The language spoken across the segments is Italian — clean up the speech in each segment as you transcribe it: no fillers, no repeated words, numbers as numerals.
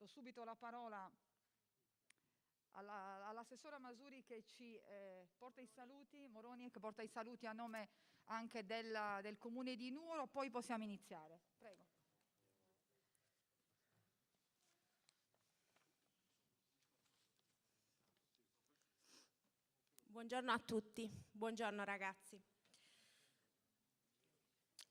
Do subito la parola all'assessora Masuri che ci porta i saluti, Moroni, che porta i saluti a nome anche del Comune di Nuoro, poi possiamo iniziare. Prego. Buongiorno a tutti, buongiorno ragazzi.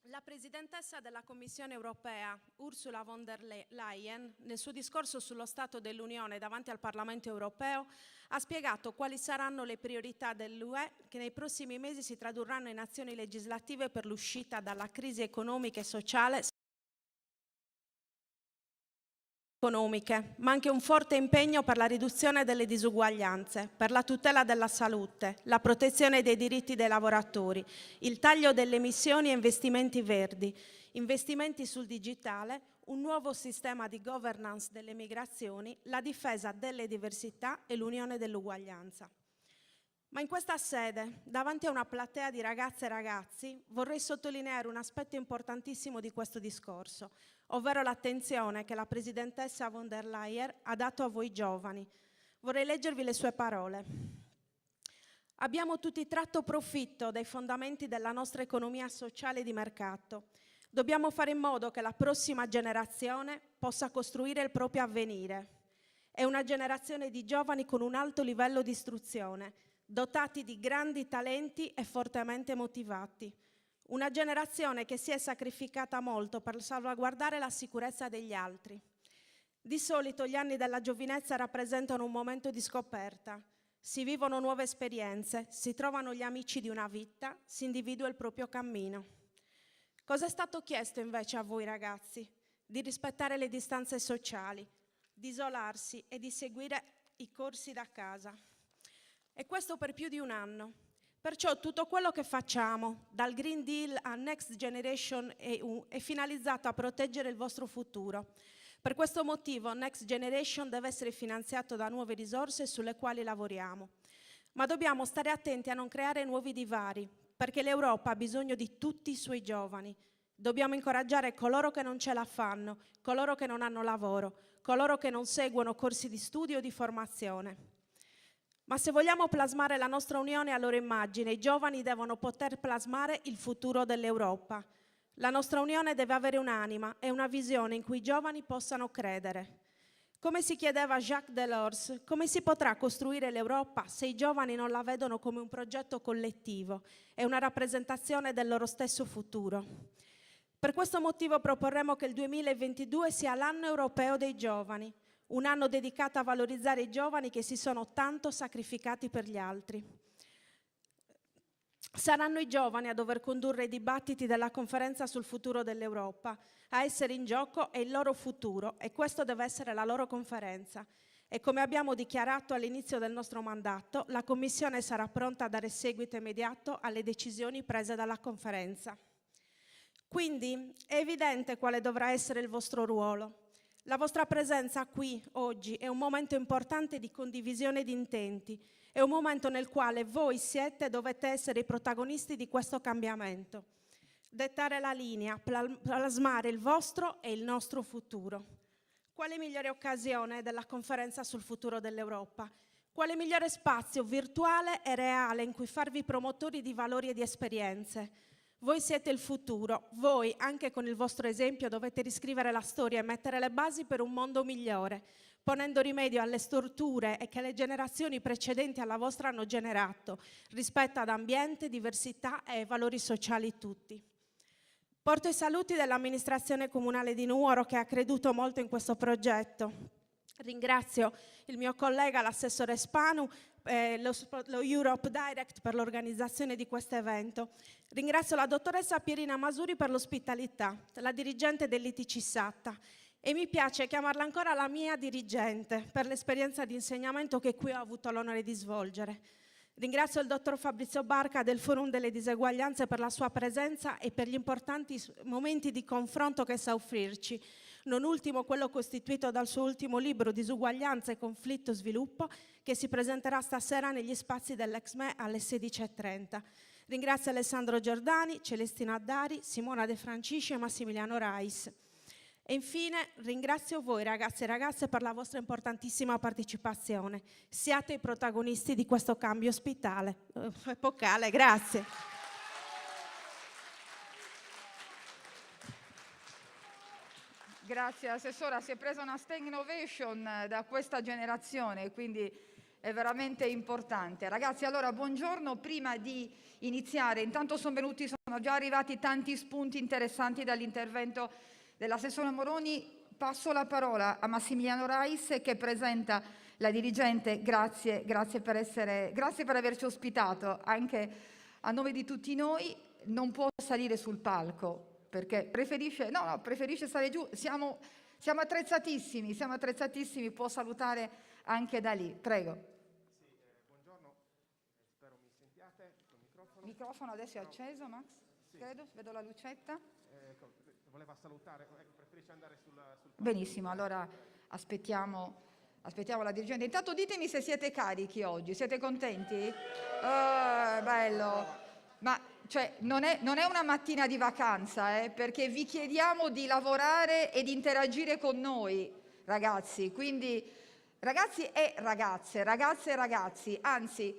La Presidentessa della Commissione europea, Ursula von der Leyen, nel suo discorso sullo Stato dell'Unione davanti al Parlamento europeo, ha spiegato quali saranno le priorità dell'UE che nei prossimi mesi si tradurranno in azioni legislative per l'uscita dalla crisi economica e sociale, ma anche un forte impegno per la riduzione delle disuguaglianze, per la tutela della salute, la protezione dei diritti dei lavoratori, il taglio delle emissioni e investimenti verdi, investimenti sul digitale, un nuovo sistema di governance delle migrazioni, la difesa delle diversità e l'unione dell'uguaglianza. Ma in questa sede, davanti a una platea di ragazze e ragazzi, vorrei sottolineare un aspetto importantissimo di questo discorso, ovvero l'attenzione che la Presidentessa von der Leyen ha dato a voi giovani. Vorrei leggervi le sue parole. Abbiamo tutti tratto profitto dai fondamenti della nostra economia sociale e di mercato. Dobbiamo fare in modo che la prossima generazione possa costruire il proprio avvenire. È una generazione di giovani con un alto livello di istruzione, dotati di grandi talenti e fortemente motivati. Una generazione che si è sacrificata molto per salvaguardare la sicurezza degli altri. Di solito gli anni della giovinezza rappresentano un momento di scoperta. Si vivono nuove esperienze, si trovano gli amici di una vita, si individua il proprio cammino. Cosa è stato chiesto invece a voi ragazzi? Di rispettare le distanze sociali, di isolarsi e di seguire i corsi da casa. E questo per più di un anno. Perciò tutto quello che facciamo, dal Green Deal a Next Generation EU, è finalizzato a proteggere il vostro futuro. Per questo motivo Next Generation deve essere finanziato da nuove risorse sulle quali lavoriamo. Ma dobbiamo stare attenti a non creare nuovi divari, perché l'Europa ha bisogno di tutti i suoi giovani. Dobbiamo incoraggiare coloro che non ce la fanno, coloro che non hanno lavoro, coloro che non seguono corsi di studio o di formazione. Ma se vogliamo plasmare la nostra Unione a loro immagine, i giovani devono poter plasmare il futuro dell'Europa. La nostra Unione deve avere un'anima e una visione in cui i giovani possano credere. Come si chiedeva Jacques Delors, come si potrà costruire l'Europa se i giovani non la vedono come un progetto collettivo e una rappresentazione del loro stesso futuro? Per questo motivo proporremo che il 2022 sia l'anno europeo dei giovani, un anno dedicato a valorizzare i giovani che si sono tanto sacrificati per gli altri. Saranno i giovani a dover condurre i dibattiti della conferenza sul futuro dell'Europa. A essere in gioco è il loro futuro e questo deve essere la loro conferenza. E come abbiamo dichiarato all'inizio del nostro mandato, la Commissione sarà pronta a dare seguito immediato alle decisioni prese dalla conferenza. Quindi è evidente quale dovrà essere il vostro ruolo. La vostra presenza qui oggi è un momento importante di condivisione di intenti, è un momento nel quale voi siete e dovete essere i protagonisti di questo cambiamento, dettare la linea, plasmare il vostro e il nostro futuro. Quale migliore occasione della conferenza sul futuro dell'Europa? Quale migliore spazio virtuale e reale in cui farvi promotori di valori e di esperienze? Voi siete il futuro, voi anche con il vostro esempio dovete riscrivere la storia e mettere le basi per un mondo migliore, ponendo rimedio alle storture che le generazioni precedenti alla vostra hanno generato rispetto ad ambiente, diversità e valori sociali tutti. Porto i saluti dell'amministrazione comunale di Nuoro che ha creduto molto in questo progetto. Ringrazio il mio collega, l'assessore Spanu, lo Europe Direct per l'organizzazione di questo evento. Ringrazio la dottoressa Pierina Masuri per l'ospitalità, la dirigente dell'ITC Satta, e mi piace chiamarla ancora la mia dirigente per l'esperienza di insegnamento che qui ho avuto l'onore di svolgere. Ringrazio il dottor Fabrizio Barca del Forum delle Diseguaglianze per la sua presenza e per gli importanti momenti di confronto che sa offrirci, non ultimo quello costituito dal suo ultimo libro Disuguaglianze, conflitto, sviluppo, che si presenterà stasera negli spazi dell'Exme alle 16:30. Ringrazio Alessandro Giordani, Celestina Addari, Simona De Francisci e Massimiliano Rais. E infine ringrazio voi ragazzi e ragazze per la vostra importantissima partecipazione. Siate i protagonisti di questo cambio epocale. Grazie. Grazie Assessora, si è presa una standing ovation da questa generazione, quindi è veramente importante. Ragazzi, allora buongiorno. Prima di iniziare, intanto sono già arrivati tanti spunti interessanti dall'intervento dell'assessore Moroni. Passo la parola a Massimiliano Rais che presenta la dirigente. Grazie per averci ospitato anche a nome di tutti noi. Non può salire sul palco perché preferisce stare giù. Siamo attrezzatissimi, può salutare anche da lì. Prego. Sì, buongiorno, spero mi sentiate col microfono. Il microfono adesso è acceso, Max? Sì. Credo, vedo la lucetta. Voleva salutare, preferisce andare sul palco. Benissimo, allora aspettiamo la dirigente. Intanto ditemi se siete carichi oggi, siete contenti? Bello! Ma cioè, non è una mattina di vacanza, perché vi chiediamo di lavorare e di interagire con noi, ragazzi. Quindi, ragazzi e ragazzi, anzi,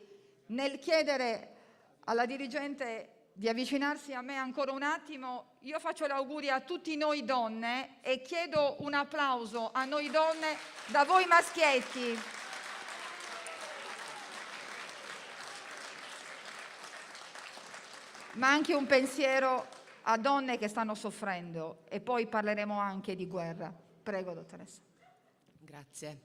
nel chiedere alla dirigente di avvicinarsi a me ancora un attimo, io faccio gli auguri a tutti noi donne e chiedo un applauso a noi donne da voi maschietti. Ma anche un pensiero a donne che stanno soffrendo e poi parleremo anche di guerra. Prego, dottoressa. Grazie.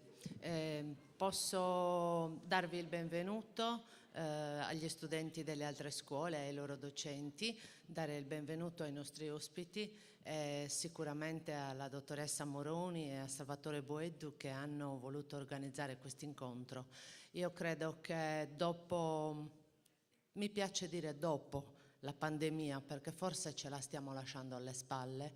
Posso darvi il benvenuto agli studenti delle altre scuole e ai loro docenti, dare il benvenuto ai nostri ospiti e sicuramente alla dottoressa Moroni e a Salvatore Boeddu che hanno voluto organizzare questo incontro. Io credo che mi piace dire dopo la pandemia, perché forse ce la stiamo lasciando alle spalle,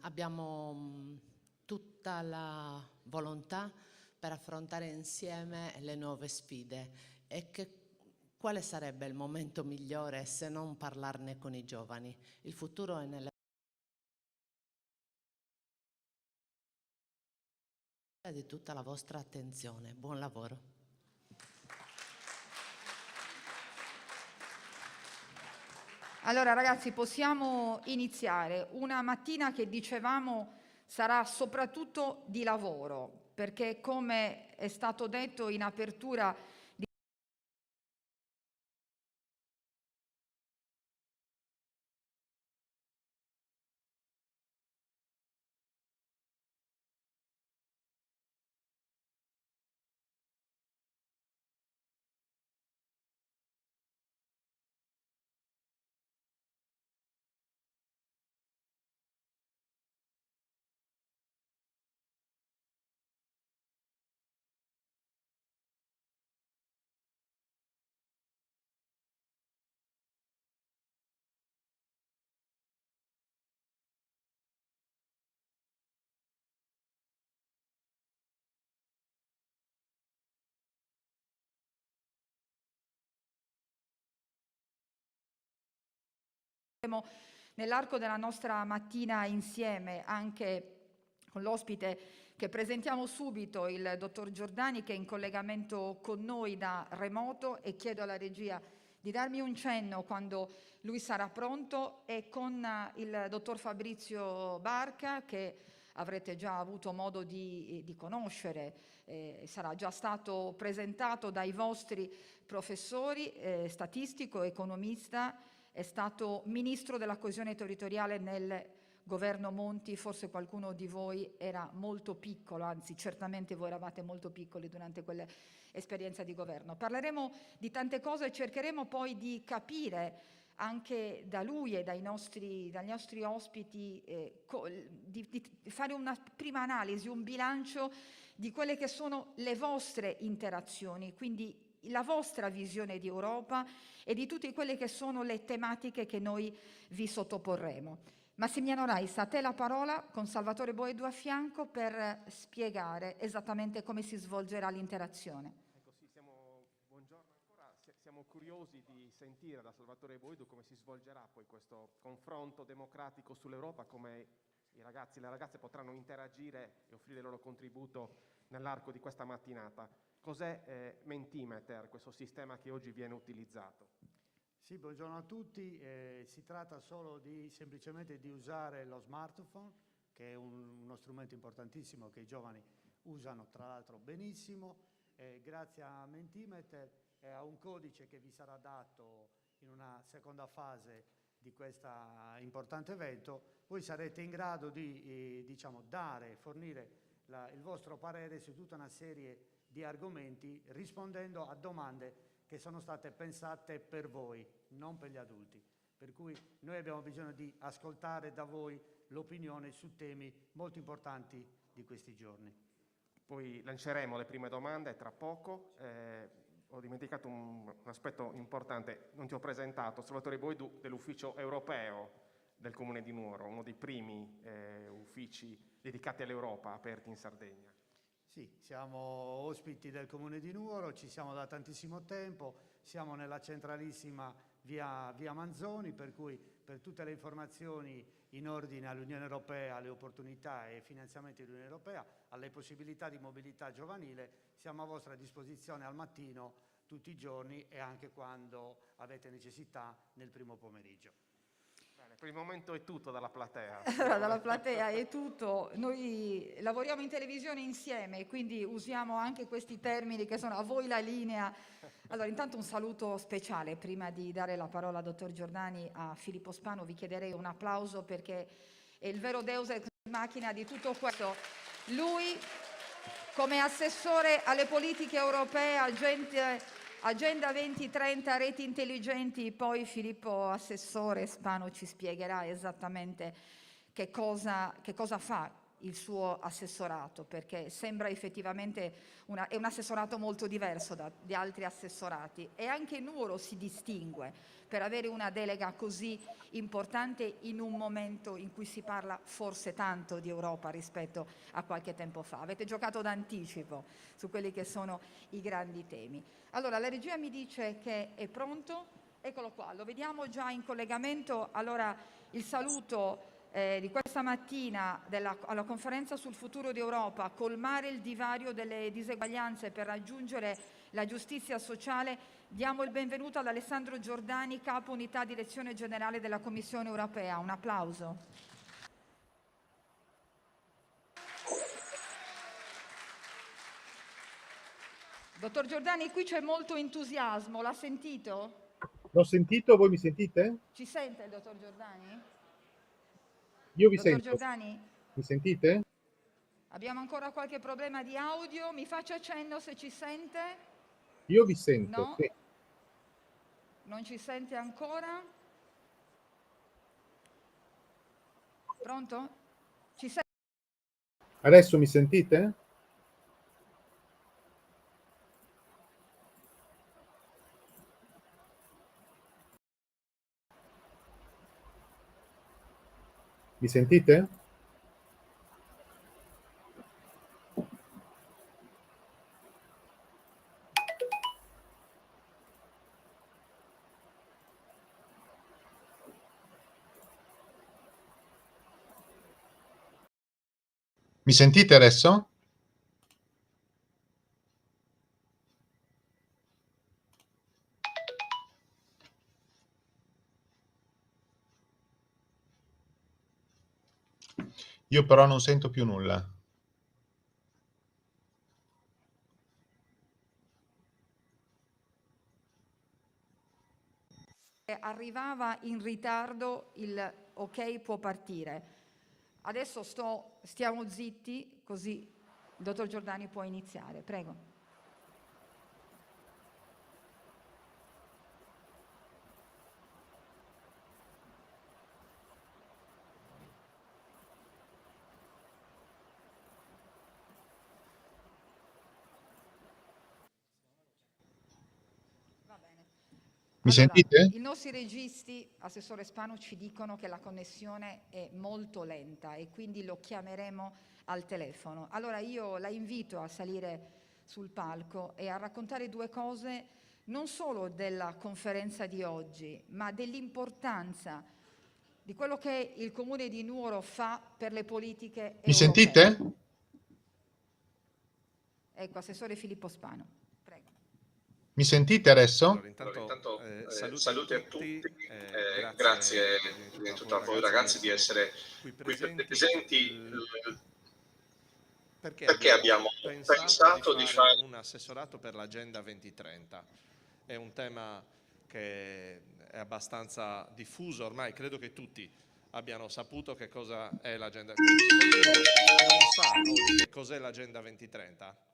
abbiamo tutta la volontà per affrontare insieme le nuove sfide e quale sarebbe il momento migliore se non parlarne con i giovani? Il futuro è nelle di tutta la vostra attenzione. Buon lavoro. Allora ragazzi, possiamo iniziare. Una mattina che dicevamo sarà soprattutto di lavoro, perché come è stato detto in apertura nell'arco della nostra mattina insieme anche con l'ospite che presentiamo subito, il dottor Giordani, che è in collegamento con noi da remoto, e chiedo alla regia di darmi un cenno quando lui sarà pronto, e con il dottor Fabrizio Barca, che avrete già avuto modo di conoscere, sarà già stato presentato dai vostri professori, statistico, economista. È stato ministro della coesione territoriale nel governo Monti. Forse qualcuno di voi era molto piccolo, anzi certamente voi eravate molto piccoli durante quell'esperienza di governo. Parleremo di tante cose e cercheremo poi di capire anche da lui e dagli nostri ospiti, di fare una prima analisi, un bilancio di quelle che sono le vostre interazioni, quindi la vostra visione di Europa e di tutte quelle che sono le tematiche che noi vi sottoporremo. Massimiliano Rais, a te la parola, con Salvatore Boeddu a fianco, per spiegare esattamente come si svolgerà l'interazione. Ecco, sì, buongiorno ancora, siamo curiosi di sentire da Salvatore Boeddu come si svolgerà poi questo confronto democratico sull'Europa, come i ragazzi e le ragazze potranno interagire e offrire il loro contributo nell'arco di questa mattinata. Cos'è Mentimeter, questo sistema che oggi viene utilizzato? Sì, buongiorno a tutti. Si tratta solo semplicemente di usare lo smartphone, che è uno strumento importantissimo che i giovani usano tra l'altro benissimo. Grazie a Mentimeter e a un codice che vi sarà dato in una seconda fase di questo importante evento, voi sarete in grado di fornire il vostro parere su tutta una serie di argomenti, rispondendo a domande che sono state pensate per voi, non per gli adulti. Per cui noi abbiamo bisogno di ascoltare da voi l'opinione su temi molto importanti di questi giorni. Poi lanceremo le prime domande tra poco. Ho dimenticato un aspetto importante, non ti ho presentato, Salvatore Boidu dell'Ufficio Europeo del Comune di Nuoro, uno dei primi uffici dedicati all'Europa aperti in Sardegna. Sì, siamo ospiti del Comune di Nuoro, ci siamo da tantissimo tempo, siamo nella centralissima via Manzoni, per cui per tutte le informazioni in ordine all'Unione Europea, alle opportunità e ai finanziamenti dell'Unione Europea, alle possibilità di mobilità giovanile, siamo a vostra disposizione al mattino tutti i giorni e anche quando avete necessità nel primo pomeriggio. Per il momento è tutto dalla platea. Dalla platea è tutto. Noi lavoriamo in televisione insieme, quindi usiamo anche questi termini che sono a voi la linea. Allora, intanto un saluto speciale. Prima di dare la parola al dottor Giordani, a Filippo Spano, vi chiederei un applauso perché è il vero deus ex machina di tutto questo. Lui, come assessore alle politiche europee, Agenda 2030, reti intelligenti, poi Filippo Assessore Spano ci spiegherà esattamente che cosa fa il suo assessorato, perché sembra effettivamente è un assessorato molto diverso di altri assessorati, e anche Nuoro si distingue per avere una delega così importante in un momento in cui si parla forse tanto di Europa rispetto a qualche tempo fa. Avete giocato d'anticipo su quelli che sono i grandi temi. Allora, la regia mi dice che è pronto, eccolo qua, lo vediamo già in collegamento. Allora, il saluto di questa mattina alla conferenza sul futuro d'Europa, colmare il divario delle diseguaglianze per raggiungere la giustizia sociale. Diamo il benvenuto ad Alessandro Giordani, capo unità direzione generale della Commissione europea. Un applauso. Dottor Giordani, qui c'è molto entusiasmo, l'ha sentito? L'ho sentito, voi mi sentite? Ci sente il dottor Giordani? Io vi Dottor sento. Giordani? Mi sentite? Abbiamo ancora qualche problema di audio, mi faccia cenno se ci sente. Io vi sento, No? sì. Non ci sente ancora? Pronto? Ci sente? Adesso mi sentite? Mi sentite? Mi sentite adesso? Io però non sento più nulla. Arrivava in ritardo il ok, può partire. Adesso stiamo zitti, così il dottor Giordani può iniziare. Prego. Mi Allora, sentite? i nostri registi, Assessore Spano, ci dicono che la connessione è molto lenta e quindi lo chiameremo al telefono. Allora io la invito a salire sul palco e a raccontare due cose, non solo della conferenza di oggi, ma dell'importanza di quello che il Comune di Nuoro fa per le politiche europee. Mi sentite? Ecco, Assessore Filippo Spano, prego. Mi sentite adesso? Allora, intanto saluti a tutti, grazie prima di tutto a voi ragazzi di essere qui presenti, perché abbiamo pensato di fare un assessorato per l'Agenda 2030. È un tema che è abbastanza diffuso ormai, credo che tutti abbiano saputo che cosa è l'Agenda 2030. Non sa oggi che cos'è l'Agenda 2030?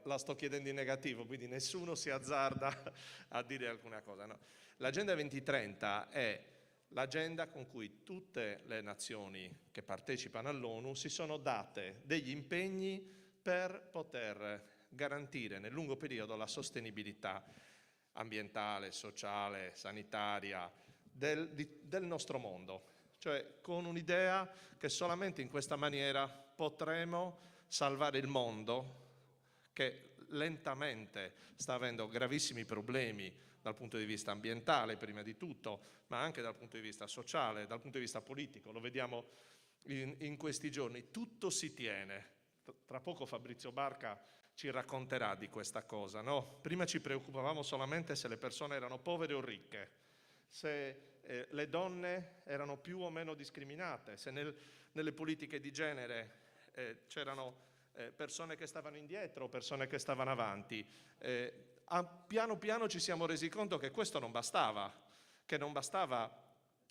La sto chiedendo in negativo, quindi nessuno si azzarda a dire alcuna cosa. No. L'Agenda 2030 è l'agenda con cui tutte le nazioni che partecipano all'ONU si sono date degli impegni per poter garantire nel lungo periodo la sostenibilità ambientale, sociale, sanitaria del nostro mondo. Cioè con un'idea che solamente in questa maniera potremo salvare il mondo, che lentamente sta avendo gravissimi problemi dal punto di vista ambientale prima di tutto, ma anche dal punto di vista sociale, dal punto di vista politico, lo vediamo in questi giorni, tutto si tiene. Tra poco Fabrizio Barca ci racconterà di questa cosa, no? Prima ci preoccupavamo solamente se le persone erano povere o ricche, se le donne erano più o meno discriminate, se nelle politiche di genere c'erano persone che stavano indietro, persone che stavano avanti. Piano piano ci siamo resi conto che questo non bastava, che non bastava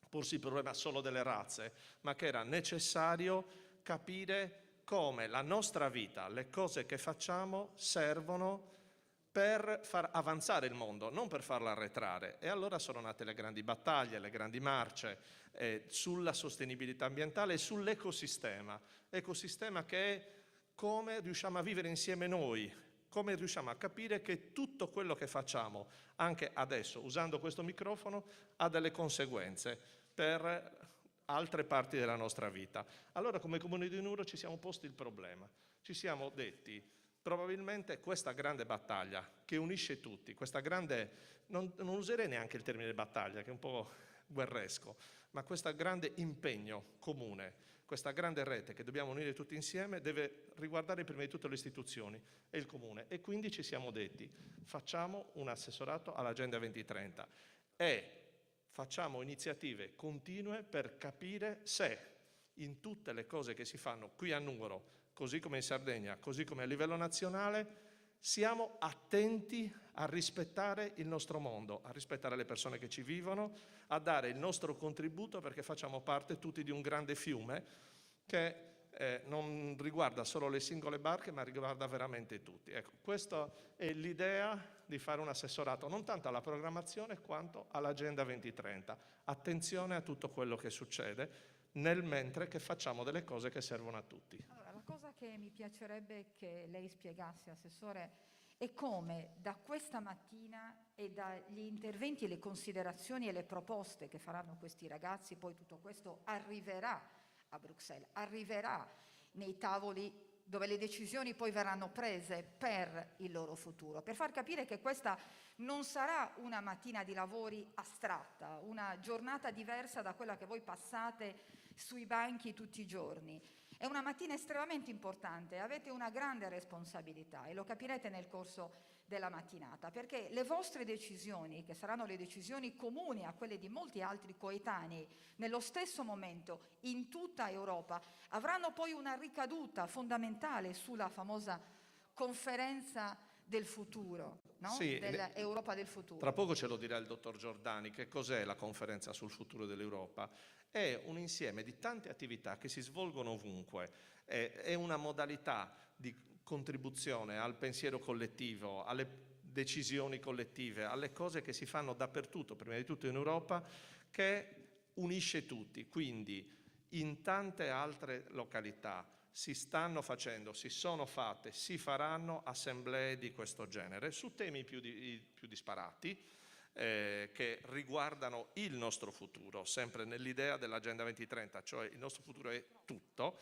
porsi il problema solo delle razze, ma che era necessario capire come la nostra vita, le cose che facciamo servono per far avanzare il mondo, non per farlo arretrare. E allora sono nate le grandi battaglie, le grandi marce sulla sostenibilità ambientale e sull'ecosistema. Ecosistema che è come riusciamo a vivere insieme noi, come riusciamo a capire che tutto quello che facciamo, anche adesso, usando questo microfono, ha delle conseguenze per altre parti della nostra vita. Allora, come Comune di Nuoro ci siamo posti il problema. Ci siamo detti, probabilmente questa grande battaglia che unisce tutti, questa grande, non userei neanche il termine battaglia, che è un po' guerresco, ma questo grande impegno comune, questa grande rete che dobbiamo unire tutti insieme deve riguardare prima di tutto le istituzioni e il Comune. E quindi ci siamo detti, facciamo un assessorato all'Agenda 2030 e facciamo iniziative continue per capire se in tutte le cose che si fanno qui a Nuoro, così come in Sardegna, così come a livello nazionale, siamo attenti a rispettare il nostro mondo, a rispettare le persone che ci vivono, a dare il nostro contributo perché facciamo parte tutti di un grande fiume che non riguarda solo le singole barche, ma riguarda veramente tutti. Ecco, questa è l'idea di fare un assessorato, non tanto alla programmazione quanto all'Agenda 2030. Attenzione a tutto quello che succede nel mentre che facciamo delle cose che servono a tutti. Allora, la cosa che mi piacerebbe che lei spiegasse, Assessore, è come da questa mattina e dagli interventi, le considerazioni e le proposte che faranno questi ragazzi, poi tutto questo arriverà a Bruxelles, arriverà nei tavoli dove le decisioni poi verranno prese per il loro futuro, per far capire che questa non sarà una mattina di lavori astratta, una giornata diversa da quella che voi passate sui banchi tutti i giorni. È una mattina estremamente importante, avete una grande responsabilità e lo capirete nel corso della mattinata, perché le vostre decisioni, che saranno le decisioni comuni a quelle di molti altri coetanei, nello stesso momento in tutta Europa, avranno poi una ricaduta fondamentale sulla famosa conferenza del futuro, no? Sì, dell'Europa del futuro. Tra poco ce lo dirà il dottor Giordani. Che cos'è la conferenza sul futuro dell'Europa? È un insieme di tante attività che si svolgono ovunque, è una modalità di contribuzione al pensiero collettivo, alle decisioni collettive, alle cose che si fanno dappertutto, prima di tutto in Europa, che unisce tutti. Quindi in tante altre località si stanno facendo, si sono fatte, si faranno assemblee di questo genere su temi più disparati, che riguardano il nostro futuro, sempre nell'idea dell'Agenda 2030, cioè il nostro futuro è tutto,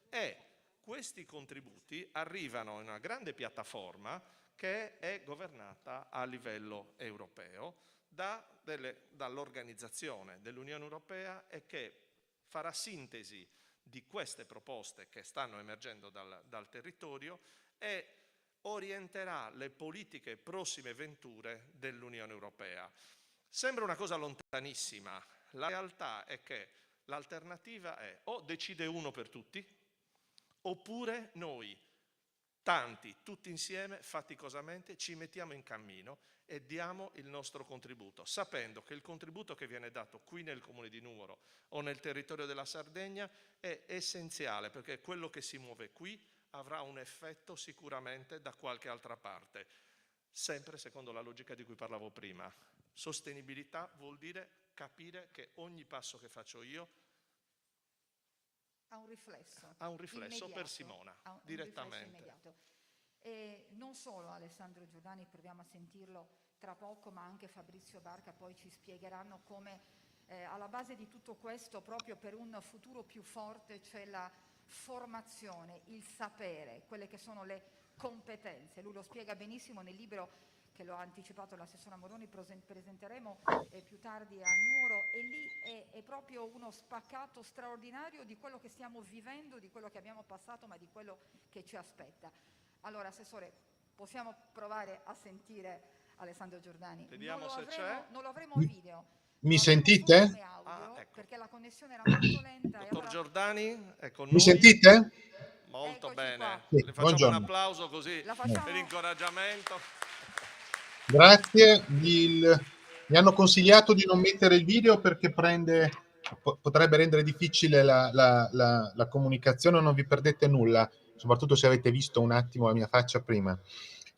e questi contributi arrivano in una grande piattaforma che è governata a livello europeo, dall'organizzazione dell'Unione Europea e che farà sintesi di queste proposte che stanno emergendo dal territorio e orienterà le politiche prossime venture dell'Unione Europea. Sembra una cosa lontanissima, la realtà è che l'alternativa è o decide uno per tutti, oppure noi, tanti, tutti insieme, faticosamente, ci mettiamo in cammino e diamo il nostro contributo, sapendo che il contributo che viene dato qui nel Comune di Nuoro o nel territorio della Sardegna è essenziale, perché quello che si muove qui avrà un effetto sicuramente da qualche altra parte, sempre secondo la logica di cui parlavo prima. Sostenibilità vuol dire capire che ogni passo che faccio io ha un riflesso. Ha un riflesso immediato, per Simona, ha un direttamente. riflesso immediato. E non solo Alessandro Giordani, proviamo a sentirlo tra poco, ma anche Fabrizio Barca poi ci spiegheranno come alla base di tutto questo, proprio per un futuro più forte, c'è la formazione, il sapere, quelle che sono le competenze. Lui lo spiega benissimo nel libro che lo ha anticipato l'assessora Moroni, presenteremo più tardi a Nuoro, e lì è proprio uno spaccato straordinario di quello che stiamo vivendo, di quello che abbiamo passato, ma di quello che ci aspetta. Allora, Assessore, possiamo provare a sentire Alessandro Giordani? Vediamo se c'è. Non lo avremo a video. Mi lo avremo sentite? solo come audio, Ecco. perché la connessione era molto lenta. Dottor Giordani è con Mi noi. sentite? Molto Eccoci bene. qua. Sì, Le facciamo buongiorno. un applauso così La facciamo- per incoraggiamento. Grazie. Mi hanno consigliato di non mettere il video perché potrebbe rendere difficile la comunicazione, non vi perdete nulla, soprattutto se avete visto un attimo la mia faccia prima.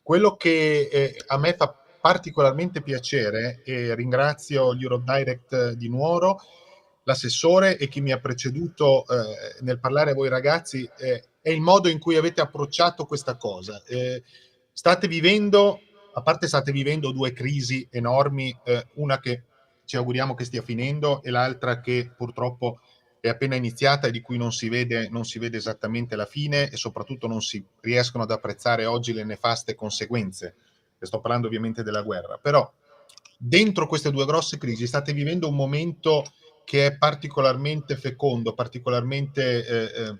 Quello che a me fa particolarmente piacere, e ringrazio gli Eurodirect di Nuoro, l'assessore e chi mi ha preceduto nel parlare a voi ragazzi, è il modo in cui avete approcciato questa cosa. State vivendo due crisi enormi, una che ci auguriamo che stia finendo e l'altra che purtroppo è appena iniziata e di cui non si vede esattamente la fine, e soprattutto non si riescono ad apprezzare oggi le nefaste conseguenze. E sto parlando ovviamente della guerra. Però dentro queste due grosse crisi state vivendo un momento che è particolarmente fecondo, particolarmente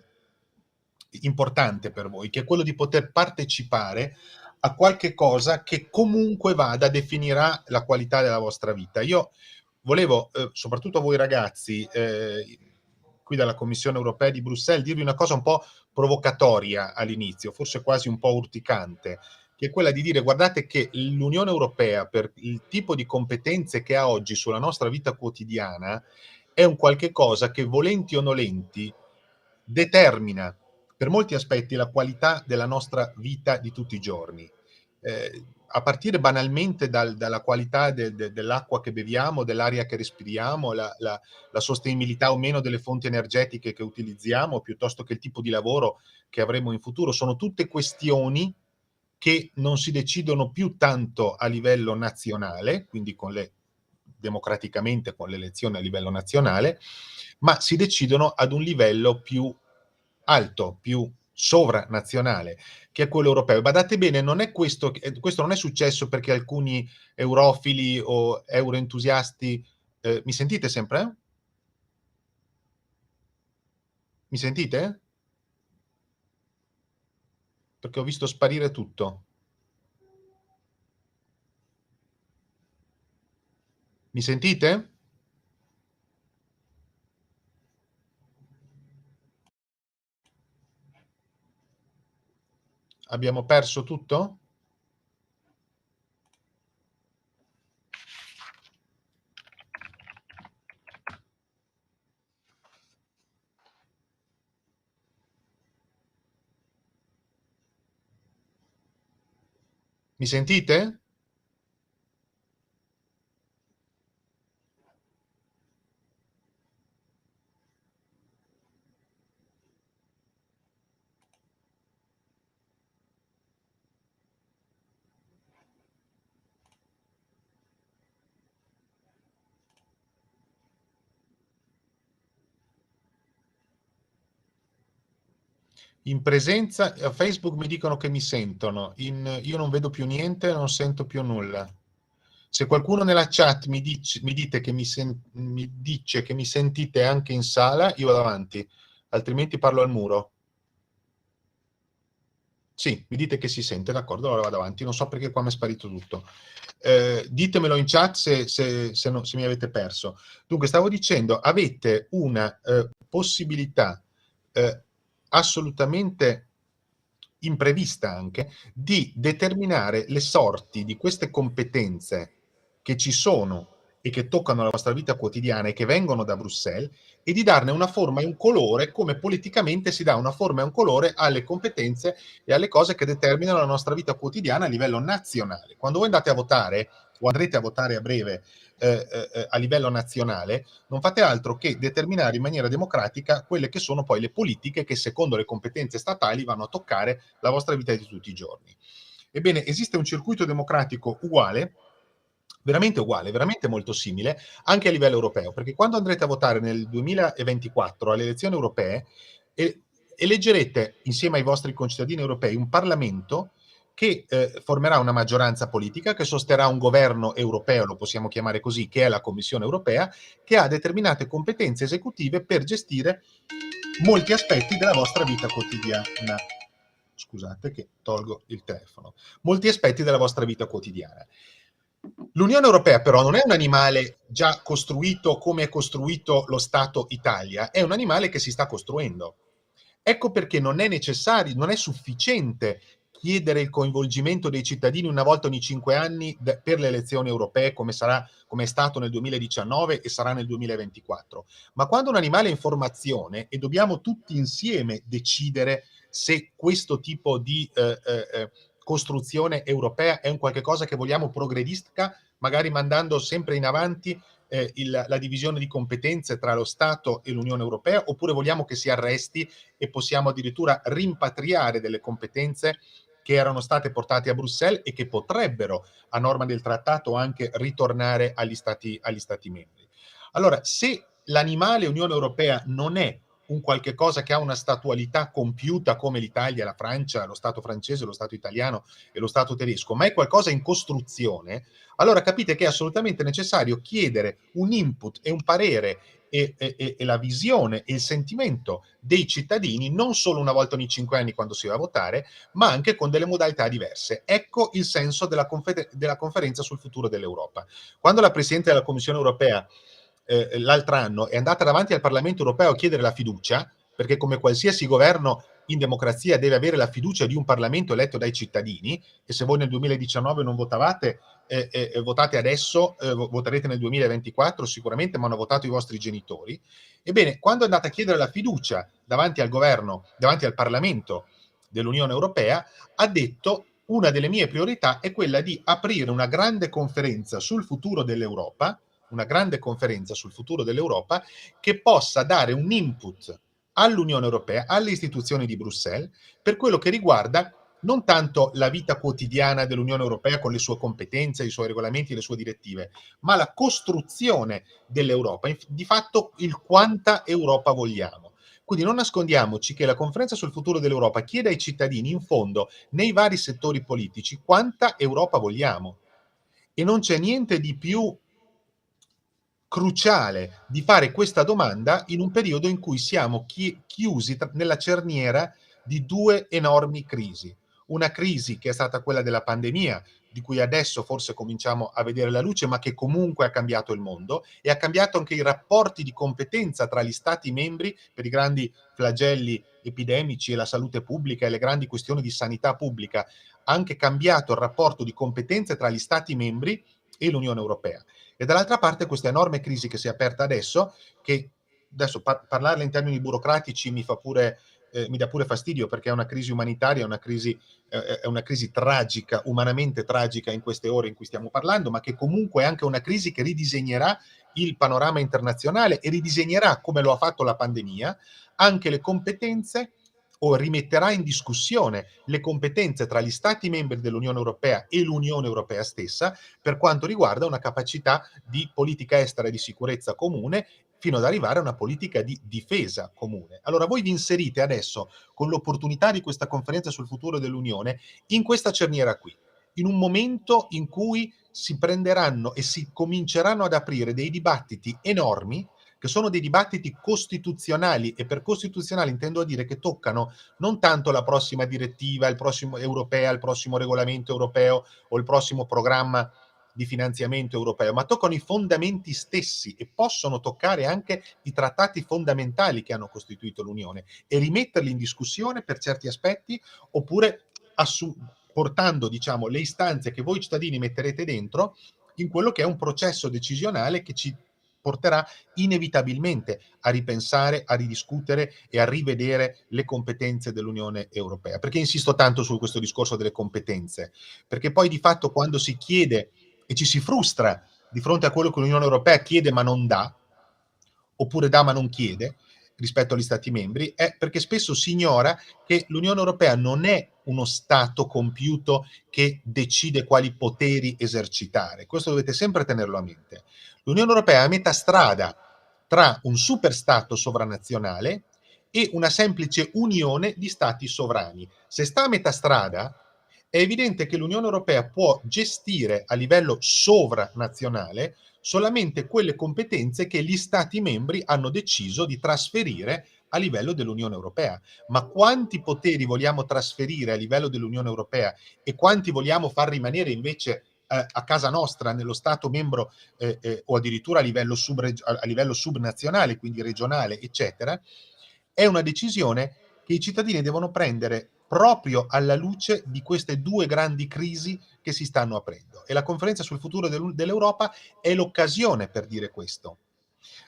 importante per voi, che è quello di poter partecipare a qualche cosa che comunque definirà la qualità della vostra vita. Io volevo, soprattutto a voi ragazzi, qui dalla Commissione Europea di Bruxelles, dirvi una cosa un po' provocatoria all'inizio, forse quasi un po' urticante, che è quella di dire: guardate che l'Unione Europea, per il tipo di competenze che ha oggi sulla nostra vita quotidiana, è un qualche cosa che, volenti o nolenti, determina per molti aspetti la qualità della nostra vita di tutti i giorni. A partire banalmente dalla qualità dell'acqua che beviamo, dell'aria che respiriamo, la sostenibilità o meno delle fonti energetiche che utilizziamo, piuttosto che il tipo di lavoro che avremo in futuro. Sono tutte questioni che non si decidono più tanto a livello nazionale, quindi democraticamente con le elezioni a livello nazionale, ma si decidono ad un livello più alto, più sovranazionale, che è quello europeo. Badate bene, questo non è successo perché alcuni eurofili o euroentusiasti... mi sentite sempre? Mi sentite? Perché ho visto sparire tutto. Mi sentite? Abbiamo perso tutto? Mi sentite? In presenza, a Facebook mi dicono che mi sentono, io non vedo più niente, non sento più nulla. Se qualcuno nella chat mi dite che mi dice che mi sentite anche in sala, io vado avanti, altrimenti parlo al muro. Sì, mi dite che si sente, d'accordo, allora vado avanti. Non so perché qua mi è sparito tutto. Ditemelo in chat se mi avete perso. Dunque, stavo dicendo, avete una possibilità assolutamente imprevista anche di determinare le sorti di queste competenze che ci sono e che toccano la vostra vita quotidiana e che vengono da Bruxelles, e di darne una forma e un colore, come politicamente si dà una forma e un colore alle competenze e alle cose che determinano la nostra vita quotidiana a livello nazionale. Quando voi andate a votare o andrete a votare a breve a livello nazionale, non fate altro che determinare in maniera democratica quelle che sono poi le politiche che secondo le competenze statali vanno a toccare la vostra vita di tutti i giorni. Ebbene, esiste un circuito democratico uguale, veramente molto simile, anche a livello europeo, perché quando andrete a votare nel 2024 alle elezioni europee, eleggerete insieme ai vostri concittadini europei un Parlamento che formerà una maggioranza politica, che sosterrà un governo europeo, lo possiamo chiamare così, che è la Commissione europea, che ha determinate competenze esecutive per gestire molti aspetti della vostra vita quotidiana. Scusate che tolgo il telefono. Molti aspetti della vostra vita quotidiana. L'Unione Europea però non è un animale già costruito come è costruito lo Stato Italia, è un animale che si sta costruendo. Ecco perché non è necessario, non è sufficiente chiedere il coinvolgimento dei cittadini una volta ogni 5 anni per le elezioni europee, come è stato nel 2019 e sarà nel 2024. Ma quando un animale è in formazione e dobbiamo tutti insieme decidere se questo tipo di costruzione europea è un qualche cosa che vogliamo progredisca, magari mandando sempre in avanti la divisione di competenze tra lo Stato e l'Unione Europea, oppure vogliamo che si arresti e possiamo addirittura rimpatriare delle competenze che erano state portate a Bruxelles e che potrebbero, a norma del trattato, anche ritornare agli Stati membri. Allora, se l'animale Unione Europea non è un qualche cosa che ha una statualità compiuta come l'Italia, la Francia, lo Stato francese, lo Stato italiano e lo Stato tedesco, ma è qualcosa in costruzione, allora capite che è assolutamente necessario chiedere un input e un parere e la visione e il sentimento dei cittadini non solo una volta ogni 5 anni quando si va a votare, ma anche con delle modalità diverse. Ecco il senso della conferenza sul futuro dell'Europa. Quando la Presidente della Commissione europea l'altro anno è andata davanti al Parlamento europeo a chiedere la fiducia, perché come qualsiasi governo in democrazia deve avere la fiducia di un Parlamento eletto dai cittadini, e se voi nel 2019 non votavate, votate adesso, voterete nel 2024 sicuramente, ma hanno votato i vostri genitori. Ebbene, quando è andata a chiedere la fiducia davanti al governo, davanti al Parlamento dell'Unione Europea, ha detto: una delle mie priorità è quella di aprire una grande conferenza sul futuro dell'Europa, che possa dare un input all'Unione Europea, alle istituzioni di Bruxelles, per quello che riguarda non tanto la vita quotidiana dell'Unione Europea con le sue competenze, i suoi regolamenti, le sue direttive, ma la costruzione dell'Europa, di fatto il quanta Europa vogliamo. Quindi non nascondiamoci che la conferenza sul futuro dell'Europa chiede ai cittadini, in fondo, nei vari settori politici, quanta Europa vogliamo. E non c'è niente di più cruciale di fare questa domanda in un periodo in cui siamo chiusi nella cerniera di due enormi crisi. Una crisi che è stata quella della pandemia, di cui adesso forse cominciamo a vedere la luce, ma che comunque ha cambiato il mondo e ha cambiato anche i rapporti di competenza tra gli Stati membri per i grandi flagelli epidemici e la salute pubblica e le grandi questioni di sanità pubblica. Ha anche cambiato il rapporto di competenze tra gli Stati membri e l'Unione Europea. E dall'altra parte questa enorme crisi che si è aperta adesso, che adesso parlarla in termini burocratici mi dà pure fastidio, perché è una crisi umanitaria, è una crisi tragica, umanamente tragica in queste ore in cui stiamo parlando, ma che comunque è anche una crisi che ridisegnerà il panorama internazionale e ridisegnerà, come lo ha fatto la pandemia, anche le competenze, o rimetterà in discussione le competenze tra gli Stati membri dell'Unione Europea e l'Unione Europea stessa per quanto riguarda una capacità di politica estera e di sicurezza comune, fino ad arrivare a una politica di difesa comune. Allora voi vi inserite adesso, con l'opportunità di questa conferenza sul futuro dell'Unione, in questa cerniera qui, in un momento in cui si prenderanno e si cominceranno ad aprire dei dibattiti enormi, che sono dei dibattiti costituzionali, e per costituzionali intendo dire che toccano non tanto la prossima direttiva, il prossimo europea, il prossimo regolamento europeo o il prossimo programma di finanziamento europeo, ma toccano i fondamenti stessi e possono toccare anche i trattati fondamentali che hanno costituito l'Unione e rimetterli in discussione per certi aspetti, oppure portando, diciamo, le istanze che voi cittadini metterete dentro in quello che è un processo decisionale che ci porterà inevitabilmente a ripensare, a ridiscutere e a rivedere le competenze dell'Unione Europea. Perché insisto tanto su questo discorso delle competenze? Perché poi di fatto quando si chiede e ci si frustra di fronte a quello che l'Unione Europea chiede ma non dà, oppure dà ma non chiede rispetto agli Stati membri, è perché spesso si ignora che l'Unione Europea non è uno Stato compiuto che decide quali poteri esercitare. Questo dovete sempre tenerlo a mente. L'Unione Europea è a metà strada tra un superstato sovranazionale e una semplice unione di stati sovrani. Se sta a metà strada, è evidente che l'Unione Europea può gestire a livello sovranazionale solamente quelle competenze che gli Stati membri hanno deciso di trasferire a livello dell'Unione Europea. Ma quanti poteri vogliamo trasferire a livello dell'Unione Europea e quanti vogliamo far rimanere invece a casa nostra, nello Stato membro o addirittura a livello subnazionale, quindi regionale, eccetera, è una decisione che i cittadini devono prendere proprio alla luce di queste due grandi crisi che si stanno aprendo. E la conferenza sul futuro dell'Europa è l'occasione per dire questo.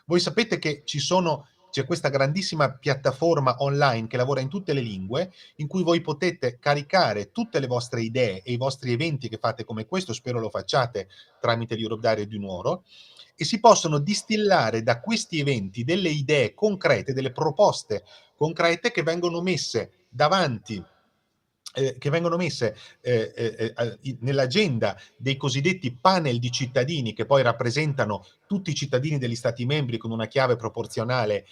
Voi sapete che c'è questa grandissima piattaforma online che lavora in tutte le lingue, in cui voi potete caricare tutte le vostre idee e i vostri eventi che fate come questo, spero lo facciate tramite l'Europe Diary di Nuoro, e si possono distillare da questi eventi delle idee concrete, delle proposte concrete che vengono messe davanti, nell'agenda dei cosiddetti panel di cittadini, che poi rappresentano tutti i cittadini degli Stati membri con una chiave proporzionale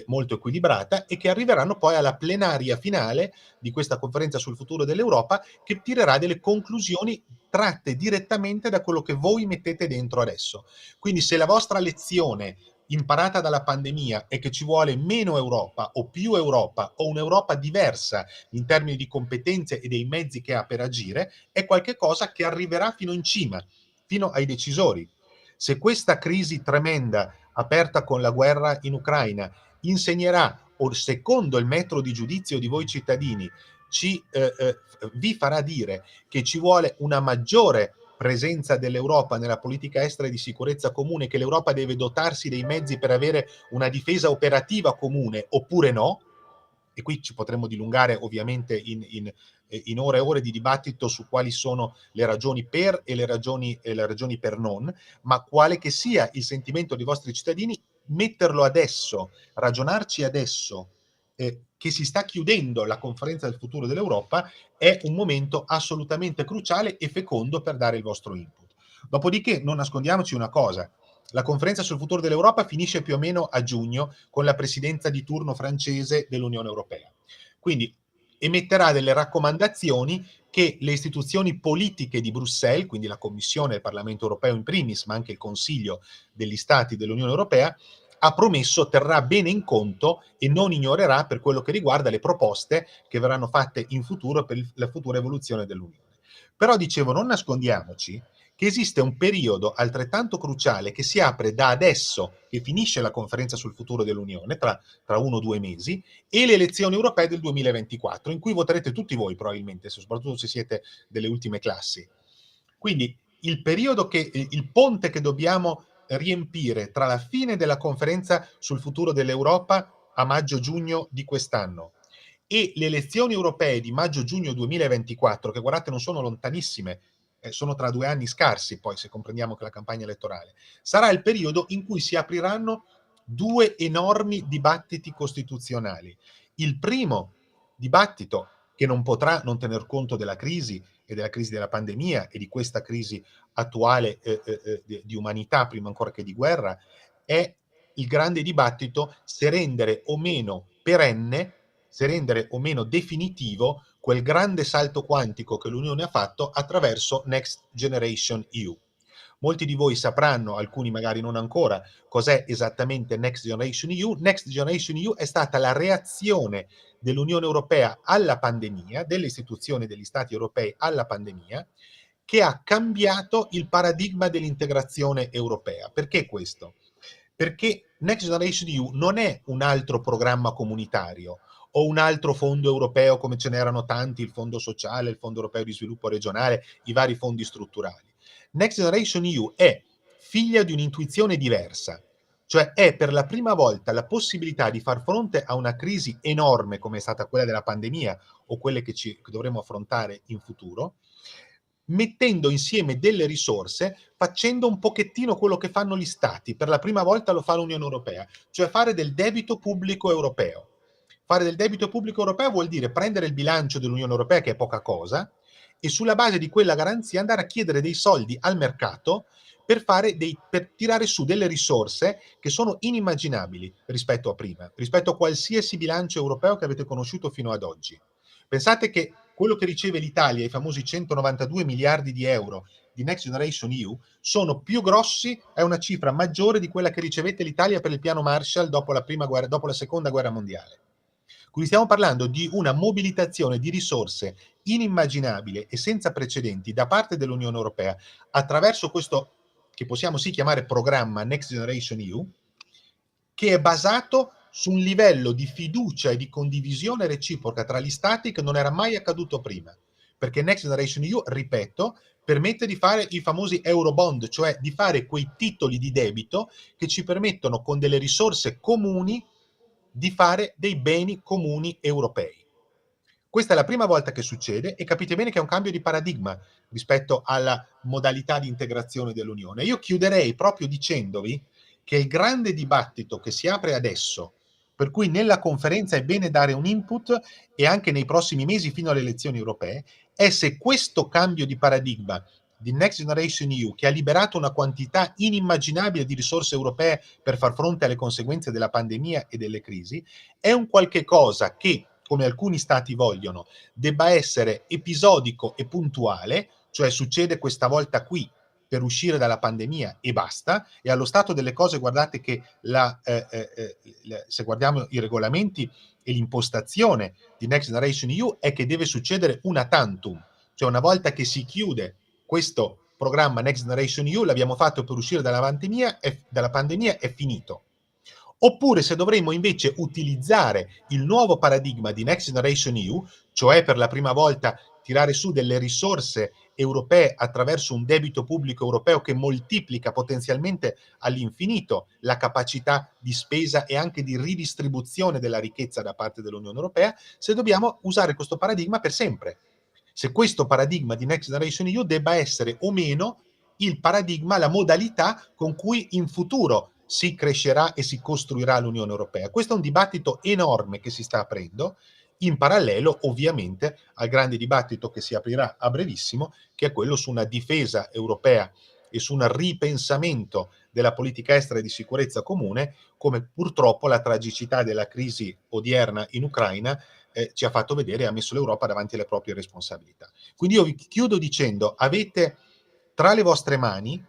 molto equilibrata, e che arriveranno poi alla plenaria finale di questa conferenza sul futuro dell'Europa, che tirerà delle conclusioni tratte direttamente da quello che voi mettete dentro adesso. Quindi se la vostra lezione imparata dalla pandemia è che ci vuole meno Europa o più Europa o un'Europa diversa in termini di competenze e dei mezzi che ha per agire, è qualche cosa che arriverà fino in cima, fino ai decisori. Se questa crisi tremenda aperta con la guerra in Ucraina insegnerà, o secondo il metro di giudizio di voi cittadini, vi farà dire che ci vuole una maggiore presenza dell'Europa nella politica estera e di sicurezza comune, che l'Europa deve dotarsi dei mezzi per avere una difesa operativa comune, oppure no, e qui ci potremmo dilungare ovviamente in ore e ore di dibattito su quali sono le ragioni per e le ragioni per non, ma quale che sia il sentimento dei vostri cittadini, metterlo adesso, ragionarci adesso, che si sta chiudendo la conferenza del futuro dell'Europa, è un momento assolutamente cruciale e fecondo per dare il vostro input. Dopodiché non nascondiamoci una cosa: la conferenza sul futuro dell'Europa finisce più o meno a giugno con la presidenza di turno francese dell'Unione Europea. Quindi emetterà delle raccomandazioni che le istituzioni politiche di Bruxelles, quindi la Commissione e il Parlamento Europeo in primis, ma anche il Consiglio degli Stati dell'Unione Europea, ha promesso terrà bene in conto e non ignorerà per quello che riguarda le proposte che verranno fatte in futuro per la futura evoluzione dell'Unione. Però dicevo, non nascondiamoci che esiste un periodo altrettanto cruciale che si apre da adesso, che finisce la conferenza sul futuro dell'Unione, tra 1 o 2 mesi, e le elezioni europee del 2024, in cui voterete tutti voi probabilmente, soprattutto se siete delle ultime classi. Quindi il ponte che dobbiamo riempire tra la fine della conferenza sul futuro dell'Europa a maggio-giugno di quest'anno e le elezioni europee di maggio-giugno 2024, che guardate non sono lontanissime, sono tra 2 anni scarsi, poi se comprendiamo che la campagna elettorale, sarà il periodo in cui si apriranno 2 enormi dibattiti costituzionali. Il primo dibattito, che non potrà non tener conto della crisi e della crisi della pandemia e di questa crisi attuale di umanità, prima ancora che di guerra, è il grande dibattito se rendere o meno perenne, se rendere o meno definitivo quel grande salto quantico che l'Unione ha fatto attraverso Next Generation EU. Molti di voi sapranno, alcuni magari non ancora, cos'è esattamente Next Generation EU. Next Generation EU è stata la reazione dell'Unione Europea alla pandemia, delle istituzioni degli Stati europei alla pandemia, che ha cambiato il paradigma dell'integrazione europea. Perché questo? Perché Next Generation EU non è un altro programma comunitario o un altro fondo europeo come ce n'erano tanti, il fondo sociale, il fondo europeo di sviluppo regionale, i vari fondi strutturali. Next Generation EU è figlia di un'intuizione diversa, cioè è per la prima volta la possibilità di far fronte a una crisi enorme come è stata quella della pandemia o quelle che dovremo affrontare in futuro, mettendo insieme delle risorse, facendo un pochettino quello che fanno gli stati. Per la prima volta lo fa l'Unione Europea, cioè fare del debito pubblico europeo. Fare del debito pubblico europeo vuol dire prendere il bilancio dell'Unione Europea, che è poca cosa, e sulla base di quella garanzia andare a chiedere dei soldi al mercato per tirare su delle risorse che sono inimmaginabili rispetto a prima, rispetto a qualsiasi bilancio europeo che avete conosciuto fino ad oggi. Pensate che quello che riceve l'Italia, i famosi 192 miliardi di euro di Next Generation EU, sono più grossi, è una cifra maggiore di quella che ricevette l'Italia per il piano Marshall dopo la seconda guerra mondiale. Quindi stiamo parlando di una mobilitazione di risorse inimmaginabile e senza precedenti da parte dell'Unione Europea attraverso questo che possiamo sì chiamare programma Next Generation EU, che è basato su un livello di fiducia e di condivisione reciproca tra gli stati che non era mai accaduto prima. Perché Next Generation EU, ripeto, permette di fare i famosi Eurobond, cioè di fare quei titoli di debito che ci permettono con delle risorse comuni di fare dei beni comuni europei. Questa è la prima volta che succede e capite bene che è un cambio di paradigma rispetto alla modalità di integrazione dell'Unione. Io chiuderei proprio dicendovi che il grande dibattito che si apre adesso, per cui nella conferenza è bene dare un input e anche nei prossimi mesi fino alle elezioni europee, è se questo cambio di paradigma di Next Generation EU, che ha liberato una quantità inimmaginabile di risorse europee per far fronte alle conseguenze della pandemia e delle crisi, è un qualche cosa che, come alcuni stati vogliono, debba essere episodico e puntuale, cioè succede questa volta qui per uscire dalla pandemia e basta, e allo stato delle cose guardate che se guardiamo i regolamenti e l'impostazione di Next Generation EU è che deve succedere una tantum, cioè una volta che si chiude questo programma Next Generation EU, l'abbiamo fatto per uscire dalla pandemia, è finito. Oppure se dovremmo invece utilizzare il nuovo paradigma di Next Generation EU, cioè per la prima volta tirare su delle risorse europee attraverso un debito pubblico europeo che moltiplica potenzialmente all'infinito la capacità di spesa e anche di ridistribuzione della ricchezza da parte dell'Unione Europea, se dobbiamo usare questo paradigma per sempre. Se questo paradigma di Next Generation EU debba essere o meno il paradigma, la modalità con cui in futuro si crescerà e si costruirà l'Unione Europea. Questo è un dibattito enorme che si sta aprendo, in parallelo ovviamente al grande dibattito che si aprirà a brevissimo, che è quello su una difesa europea e su un ripensamento della politica estera e di sicurezza comune, come purtroppo la tragicità della crisi odierna in Ucraina ci ha fatto vedere e ha messo l'Europa davanti alle proprie responsabilità. Quindi io vi chiudo dicendo, avete tra le vostre mani,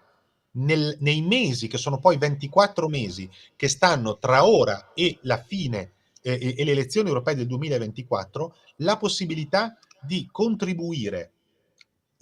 nei mesi, che sono poi 24 mesi, che stanno tra ora e la fine e le elezioni europee del 2024, la possibilità di contribuire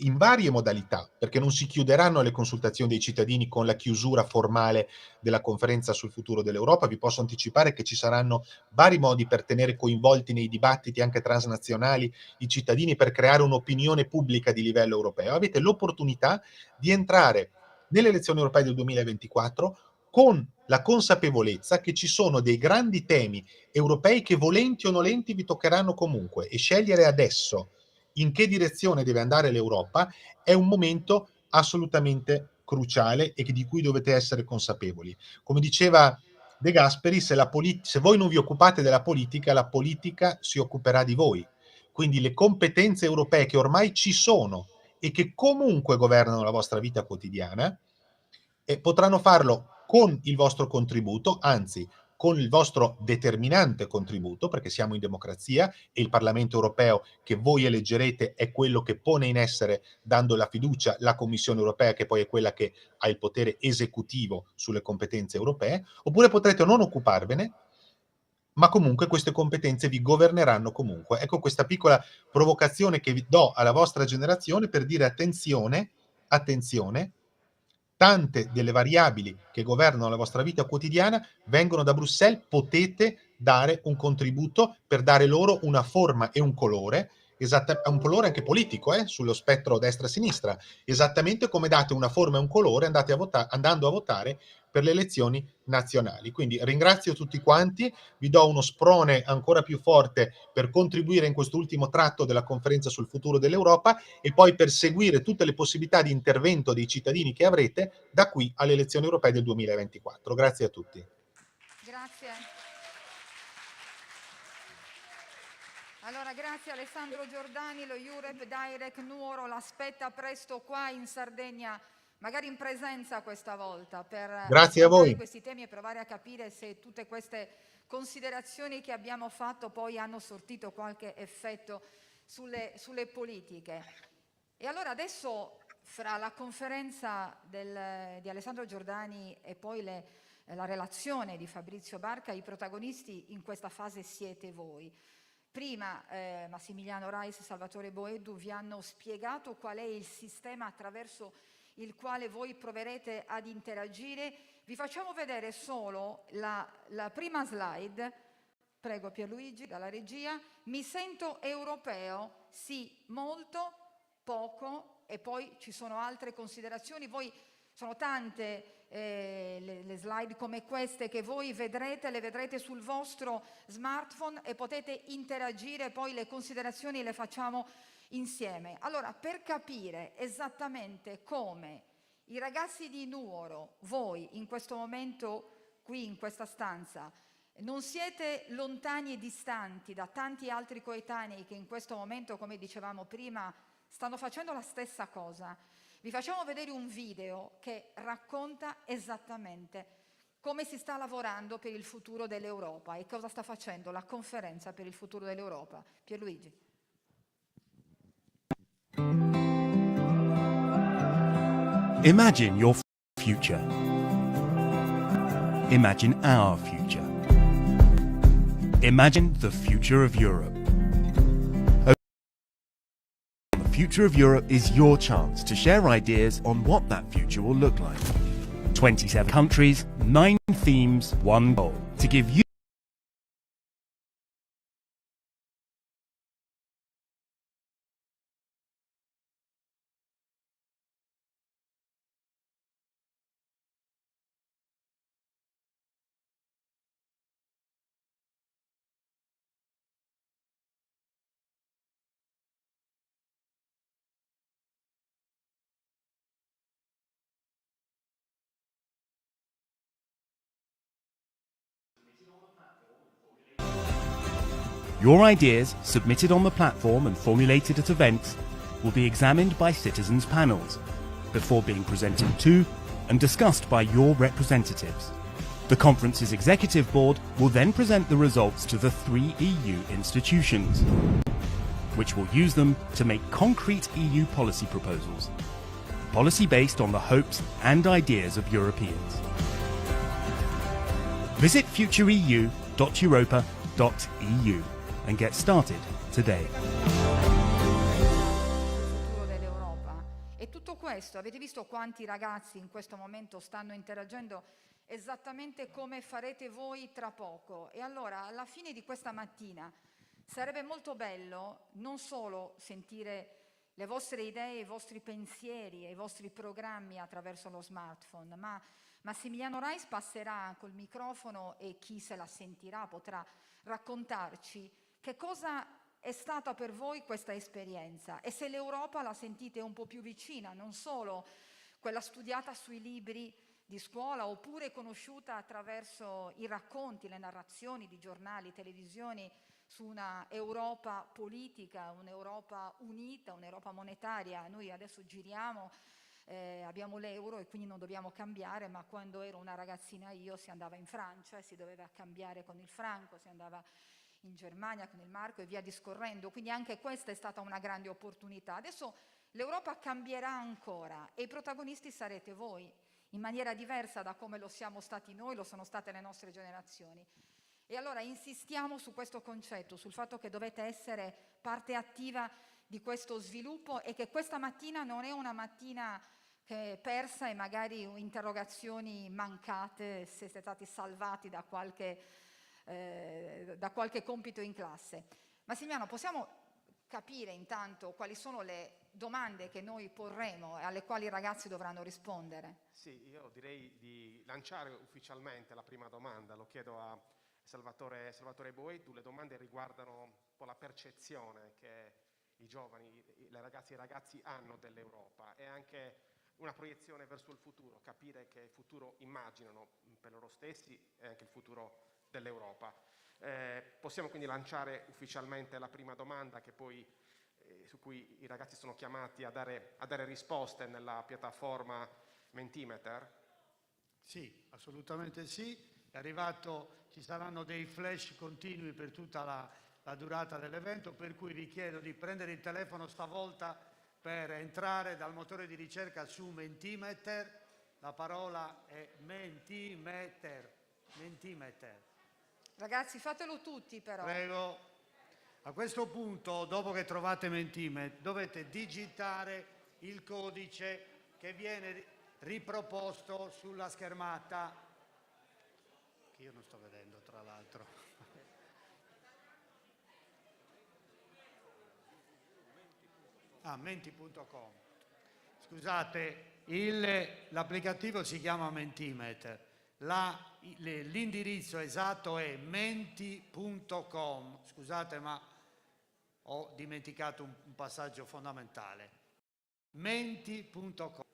in varie modalità, perché non si chiuderanno le consultazioni dei cittadini con la chiusura formale della conferenza sul futuro dell'Europa. Vi posso anticipare che ci saranno vari modi per tenere coinvolti nei dibattiti anche transnazionali i cittadini, per creare un'opinione pubblica di livello europeo. Avete l'opportunità di entrare nelle elezioni europee del 2024 con la consapevolezza che ci sono dei grandi temi europei che volenti o nolenti vi toccheranno comunque, e scegliere adesso in che direzione deve andare l'Europa è un momento assolutamente cruciale e di cui dovete essere consapevoli. Come diceva De Gasperi, se voi non vi occupate della politica, la politica si occuperà di voi. Quindi le competenze europee che ormai ci sono e che comunque governano la vostra vita quotidiana, potranno farlo con il vostro contributo, anzi con il vostro determinante contributo, perché siamo in democrazia e il Parlamento europeo che voi eleggerete è quello che pone in essere, dando la fiducia, la Commissione europea, che poi è quella che ha il potere esecutivo sulle competenze europee, oppure potrete non occuparvene, ma comunque queste competenze vi governeranno comunque. Ecco questa piccola provocazione che vi do alla vostra generazione per dire attenzione, attenzione, tante delle variabili che governano la vostra vita quotidiana vengono da Bruxelles, potete dare un contributo per dare loro una forma e un colore, un colore anche politico, sullo spettro destra-sinistra, esattamente come date una forma e un colore andando a votare per le elezioni nazionali. Quindi ringrazio tutti quanti, vi do uno sprone ancora più forte per contribuire in quest'ultimo tratto della conferenza sul futuro dell'Europa e poi per seguire tutte le possibilità di intervento dei cittadini che avrete da qui alle elezioni europee del 2024. Grazie a tutti. Grazie. Allora, grazie Alessandro Giordani, lo Eurep Direct Nuoro l'aspetta presto qua in Sardegna, magari in presenza questa volta, per Grazie a voi. questi temi e provare a capire se tutte queste considerazioni che abbiamo fatto poi hanno sortito qualche effetto sulle politiche. E allora adesso, fra la conferenza di Alessandro Giordani e poi la relazione di Fabrizio Barca, i protagonisti in questa fase siete voi. Prima Massimiliano Rais e Salvatore Boedu vi hanno spiegato qual è il sistema attraverso il quale voi proverete ad interagire. Vi facciamo vedere solo la prima slide. Prego Pierluigi, dalla regia. Mi sento europeo? Sì, molto, poco, e poi ci sono altre considerazioni. Voi sono tante le slide come queste che voi vedrete, le vedrete sul vostro smartphone e potete interagire, poi le considerazioni le facciamo insieme. Allora, per capire esattamente come i ragazzi di Nuoro, voi in questo momento qui in questa stanza, non siete lontani e distanti da tanti altri coetanei che in questo momento, come dicevamo prima, stanno facendo la stessa cosa. Vi facciamo vedere un video che racconta esattamente come si sta lavorando per il futuro dell'Europa e cosa sta facendo la conferenza per il futuro dell'Europa. Pierluigi. Imagine your future. Imagine our future. Imagine the future of Europe. The Future of Europe is your chance to share ideas on what that future will look like. 27 countries, 9 themes, 1 goal. To give you Your ideas, submitted on the platform and formulated at events, will be examined by citizens' panels before being presented to and discussed by your representatives. The conference's executive board will then present the results to the 3 EU institutions, which will use them to make concrete EU policy proposals, policy based on the hopes and ideas of Europeans. Visit futureeu.europa.eu and get started today. Futuro dell'Europa. E tutto questo, avete visto quanti ragazzi in questo momento stanno interagendo esattamente come farete voi tra poco. E allora, alla fine di questa mattina, sarebbe molto bello non solo sentire le vostre idee, i vostri pensieri e i vostri programmi attraverso lo smartphone, ma Massimiliano Rais passerà col microfono e chi se la sentirà potrà raccontarci che cosa è stata per voi questa esperienza e se l'Europa la sentite un po' più vicina, non solo quella studiata sui libri di scuola oppure conosciuta attraverso i racconti, le narrazioni di giornali, televisioni su una Europa politica, un'Europa unita, un'Europa monetaria. Noi adesso giriamo abbiamo l'euro e quindi non dobbiamo cambiare, ma quando ero una ragazzina io si andava in Francia e si doveva cambiare con il franco, si andava in Germania con il marco e via discorrendo, quindi anche questa è stata una grande opportunità. Adesso l'Europa cambierà ancora e i protagonisti sarete voi, in maniera diversa da come lo siamo stati noi, lo sono state le nostre generazioni. E allora insistiamo su questo concetto, sul fatto che dovete essere parte attiva di questo sviluppo e che questa mattina non è una mattina che è persa e magari interrogazioni mancate se siete stati salvati da qualche compito in classe. Massimiliano, possiamo capire intanto quali sono le domande che noi porremo e alle quali i ragazzi dovranno rispondere? Sì, io direi di lanciare ufficialmente la prima domanda, lo chiedo a Salvatore Boedu. Le domande riguardano un po' la percezione che i giovani, le ragazze e i ragazzi hanno dell'Europa e anche una proiezione verso il futuro, capire che futuro immaginano per loro stessi e anche il futuro dell'Europa. Possiamo quindi lanciare ufficialmente la prima domanda che poi, su cui i ragazzi sono chiamati a dare risposte nella piattaforma Mentimeter? Sì, assolutamente sì. È arrivato, ci saranno dei flash continui per tutta la durata dell'evento, per cui vi chiedo di prendere il telefono stavolta per entrare dal motore di ricerca su Mentimeter. La parola è Mentimeter. Mentimeter. Ragazzi, fatelo tutti però. Prego. A questo punto, dopo che trovate Mentimeter, dovete digitare il codice che viene riproposto sulla schermata, che io non sto vedendo tra l'altro. Menti.com. Scusate, l'applicativo si chiama Mentimeter. L'indirizzo esatto è menti.com. Scusate, ma ho dimenticato un passaggio fondamentale. Menti.com.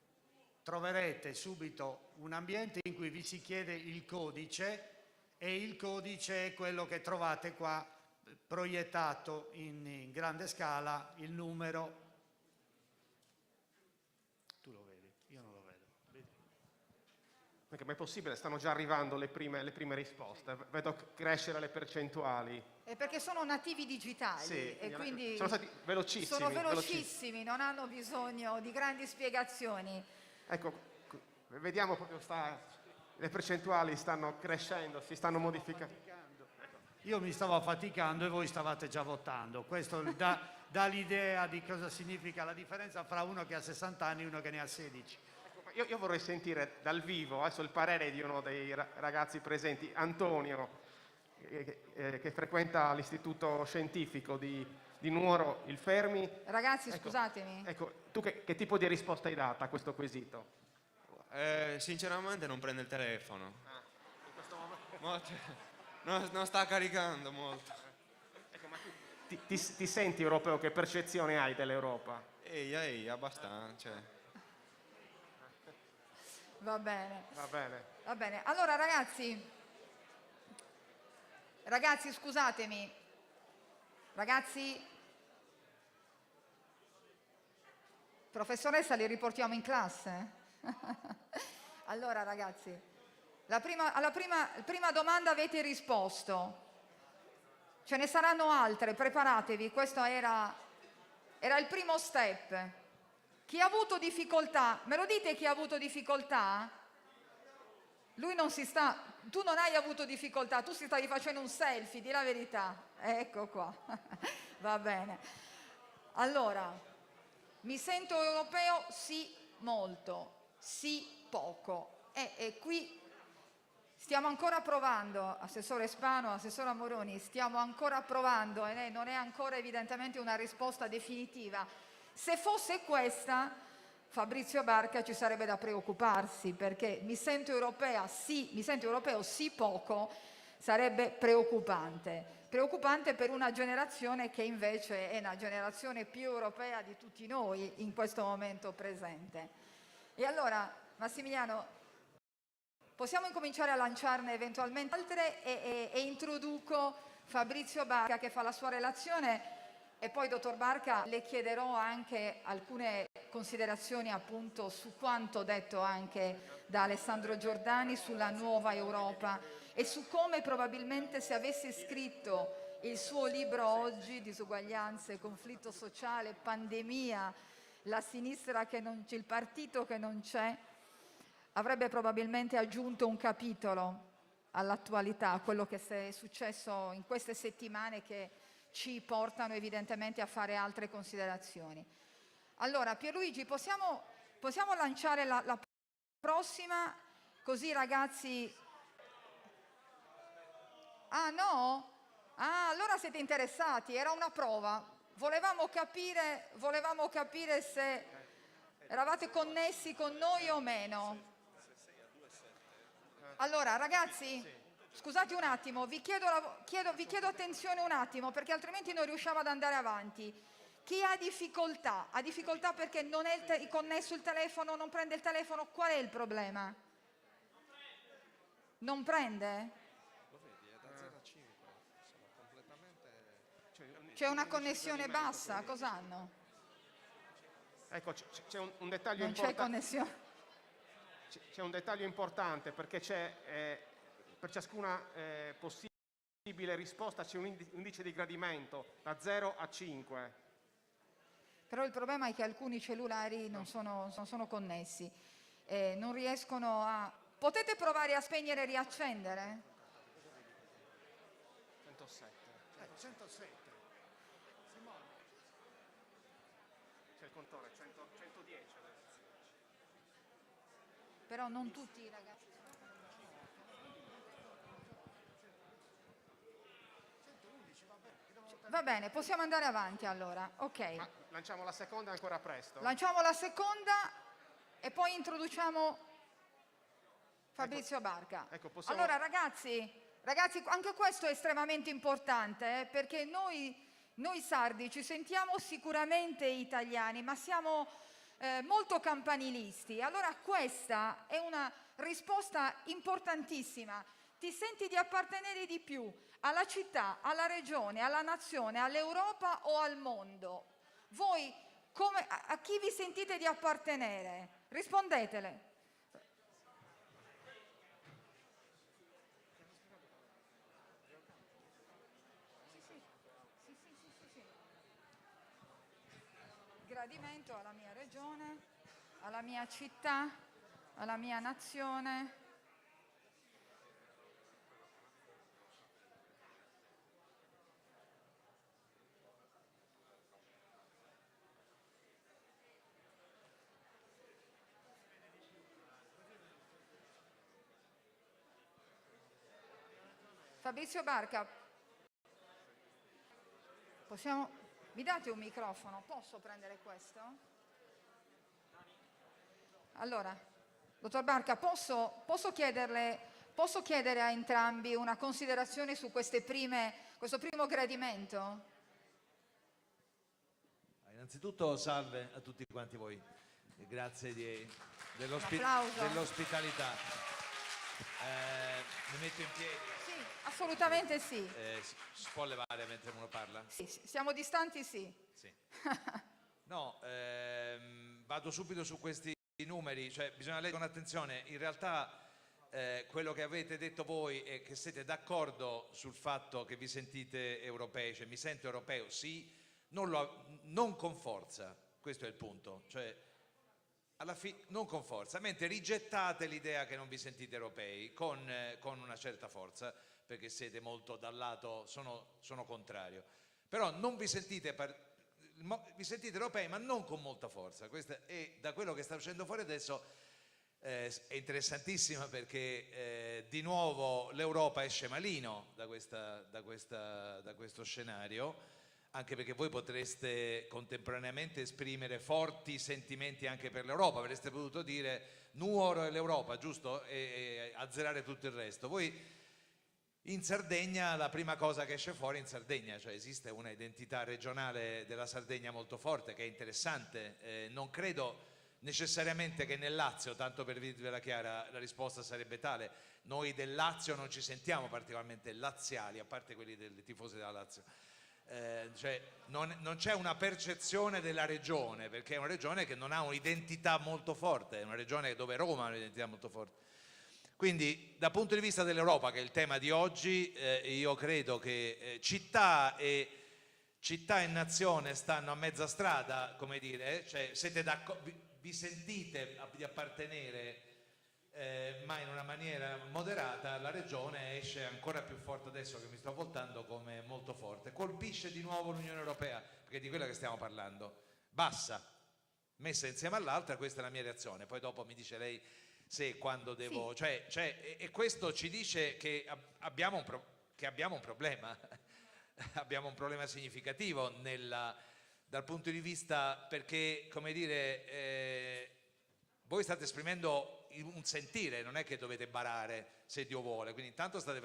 Troverete subito un ambiente in cui vi si chiede il codice e il codice è quello che trovate qua proiettato in grande scala, il numero. Tu lo vedi, io non lo vedo. Perché ma è possibile, stanno già arrivando le prime risposte, vedo crescere le percentuali. È perché sono nativi digitali Sì, e quindi sono stati velocissimi. sono velocissimi, non hanno bisogno di grandi spiegazioni. Ecco, vediamo proprio le percentuali stanno crescendo, si stanno modificando. Io mi stavo affaticando e voi stavate già votando. Questo dà l'idea di cosa significa la differenza fra uno che ha 60 anni e uno che ne ha 16. Io vorrei sentire dal vivo adesso il parere di uno dei ragazzi presenti, Antonio, che frequenta l'istituto scientifico di Nuoro, il Fermi. Ragazzi, scusatemi. Ecco, tu che tipo di risposta hai dato a questo quesito? Sinceramente non prende il telefono. In questo momento... Non sta caricando molto. Ecco, ma ti senti europeo? Che percezione hai dell'Europa? Ehi, abbastanza. Va bene. Va bene. Va bene. Allora ragazzi, scusatemi. Ragazzi, professoressa, li riportiamo in classe? Allora, ragazzi, alla prima domanda avete risposto. Ce ne saranno altre, preparatevi. Questo era il primo step. Chi ha avuto difficoltà? Me lo dite chi ha avuto difficoltà? Lui non si sta... Tu non hai avuto difficoltà, tu si stavi facendo un selfie, di la verità. Ecco qua. Va bene. Allora, mi sento europeo? Sì, molto. Sì, poco. E qui stiamo ancora provando, Assessore Spano, Assessora Moroni, stiamo ancora provando e non è ancora evidentemente una risposta definitiva. Se fosse questa, Fabrizio Barca, ci sarebbe da preoccuparsi, perché mi sento europeo sì poco, sarebbe preoccupante. Preoccupante per una generazione che invece è una generazione più europea di tutti noi in questo momento presente. E allora, Massimiliano, possiamo incominciare a lanciarne eventualmente altre e introduco Fabrizio Barca che fa la sua relazione. E poi, dottor Barca, le chiederò anche alcune considerazioni appunto su quanto detto anche da Alessandro Giordani sulla nuova Europa e su come probabilmente se avesse scritto il suo libro oggi, Disuguaglianze, conflitto sociale, pandemia, la sinistra che non c'è, il partito che non c'è, avrebbe probabilmente aggiunto un capitolo all'attualità, a quello che è successo in queste settimane che ci portano evidentemente a fare altre considerazioni. Allora, Pierluigi, possiamo lanciare la prossima, così ragazzi... Ah no? Ah, allora siete interessati, era una prova. Volevamo capire se eravate connessi con noi o meno. Allora, ragazzi, scusate un attimo, vi chiedo attenzione un attimo, perché altrimenti non riusciamo ad andare avanti. Chi ha difficoltà? Ha difficoltà perché non è connesso il telefono, non prende il telefono? Qual è il problema? Non prende? C'è una connessione bassa, cos'hanno? Ecco, c'è un dettaglio Non c'è importante. connessione. C'è un dettaglio importante perché c'è per ciascuna possibile risposta c'è un indice di gradimento da 0 a 5. Però il problema è che alcuni cellulari non sono connessi, non riescono a... Potete provare a spegnere e riaccendere? 107. 107. C'è il contore, 110 adesso. Però non tutti i ragazzi. Va bene, possiamo andare avanti allora. Ok. Ma lanciamo la seconda, è ancora presto. Lanciamo la seconda e poi introduciamo Fabrizio Barca. Ecco, possiamo... Allora ragazzi, anche questo è estremamente importante, perché noi sardi ci sentiamo sicuramente italiani, ma siamo molto campanilisti. Allora questa è una risposta importantissima. Ti senti di appartenere di più alla città, alla regione, alla nazione, all'Europa o al mondo? Voi a chi vi sentite di appartenere? Rispondetele. Gradimento alla mia regione, alla mia città, alla mia nazione. Fabrizio Barca, mi date un microfono? Posso prendere questo? Allora, dottor Barca, posso chiedere a entrambi una considerazione su questo primo gradimento? Innanzitutto salve a tutti quanti voi, e grazie dell'ospitalità. Mi metto in piedi. Sì, assolutamente sì. Si può levare mentre uno parla? Sì, siamo distanti, sì. Sì. No, vado subito su questi numeri, cioè bisogna leggere con attenzione. In realtà quello che avete detto voi è che siete d'accordo sul fatto che vi sentite europei, cioè mi sento europeo, sì, non con forza, questo è il punto, cioè non con forza, mentre rigettate l'idea che non vi sentite europei con una certa forza, perché siete molto dal lato, sono contrario, però non vi sentite europei, ma non con molta forza. Questo è, da quello che sta uscendo fuori adesso, è interessantissima, perché di nuovo l'Europa esce malino da questo scenario, anche perché voi potreste contemporaneamente esprimere forti sentimenti anche per l'Europa, avreste potuto dire Nuoro è l'Europa, giusto? E azzerare tutto il resto. Voi in Sardegna, la prima cosa che esce fuori in Sardegna, cioè esiste una identità regionale della Sardegna molto forte, che è interessante, non credo necessariamente che nel Lazio, tanto per dirvela chiara, la risposta sarebbe tale. Noi del Lazio non ci sentiamo particolarmente laziali, a parte quelli dei tifosi della Lazio. Cioè, non c'è una percezione della regione, perché è una regione che non ha un'identità molto forte, è una regione dove Roma ha un'identità molto forte. Quindi dal punto di vista dell'Europa, che è il tema di oggi, io credo che città e nazione stanno a mezza strada, come dire, cioè vi sentite di appartenere, ma in una maniera moderata. La regione esce ancora più forte adesso che mi sto voltando, come molto forte. Colpisce di nuovo l'Unione Europea, perché è di quella che stiamo parlando. Bassa, messa insieme all'altra, questa è la mia reazione. Poi dopo mi dice lei se e quando devo... Sì. E questo ci dice che abbiamo un problema. Abbiamo un problema significativo dal punto di vista, perché, come dire, voi state esprimendo un sentire, non è che dovete barare se Dio vuole, quindi intanto state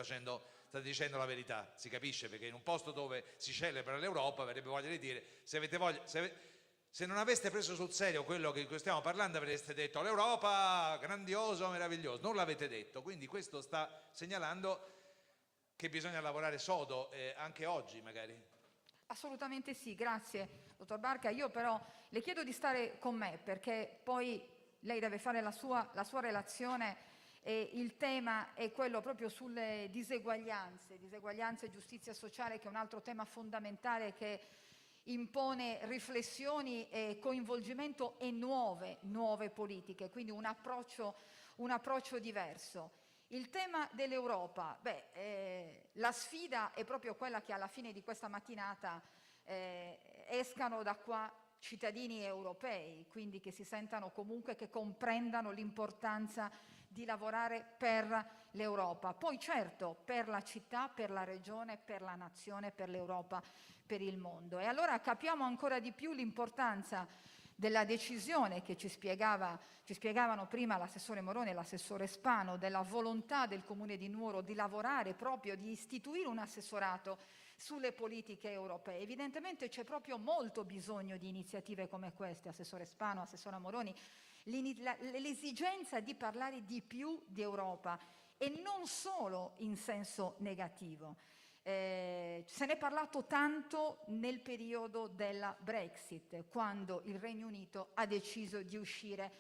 dicendo la verità, si capisce, perché in un posto dove si celebra l'Europa avrebbe voglia di dire, se non aveste preso sul serio quello di cui stiamo parlando, avreste detto l'Europa grandioso, meraviglioso, non l'avete detto, quindi questo sta segnalando che bisogna lavorare sodo, anche oggi magari. Assolutamente sì, grazie dottor Barca. Io però le chiedo di stare con me, perché poi lei deve fare la sua relazione, e il tema è quello proprio sulle diseguaglianze e giustizia sociale, che è un altro tema fondamentale che impone riflessioni e coinvolgimento e nuove politiche, quindi un approccio diverso. Il tema dell'Europa, la sfida è proprio quella che alla fine di questa mattinata escano da qua cittadini europei, quindi che si sentano comunque, che comprendano l'importanza di lavorare per l'Europa. Poi certo, per la città, per la regione, per la nazione, per l'Europa, per il mondo. E allora capiamo ancora di più l'importanza della decisione che ci spiegavano prima l'assessore Moroni e l'assessore Spano, della volontà del Comune di Nuoro di lavorare proprio, di istituire un assessorato sulle politiche europee. Evidentemente c'è proprio molto bisogno di iniziative come queste, assessore Spano, assessora Moroni, l'esigenza di parlare di più di Europa e non solo in senso negativo. Se ne è parlato tanto nel periodo della Brexit, quando il Regno Unito ha deciso di uscire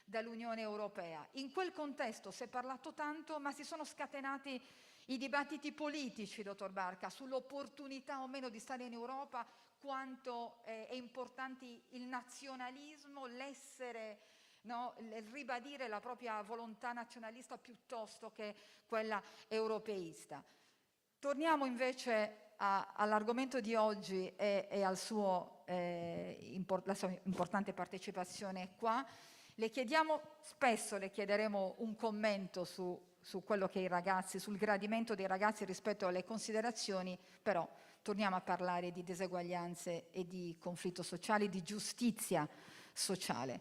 dall'Unione Europea. In quel contesto si è parlato tanto, ma si sono scatenati i dibattiti politici, dottor Barca, sull'opportunità o meno di stare in Europa, quanto è importante il nazionalismo, l'essere, no, il ribadire la propria volontà nazionalista piuttosto che quella europeista. Torniamo invece all'argomento di oggi e alla sua importante partecipazione qua. Spesso le chiederemo un commento su quello che i ragazzi, sul gradimento dei ragazzi rispetto alle considerazioni, però torniamo a parlare di diseguaglianze e di conflitto sociale, di giustizia sociale.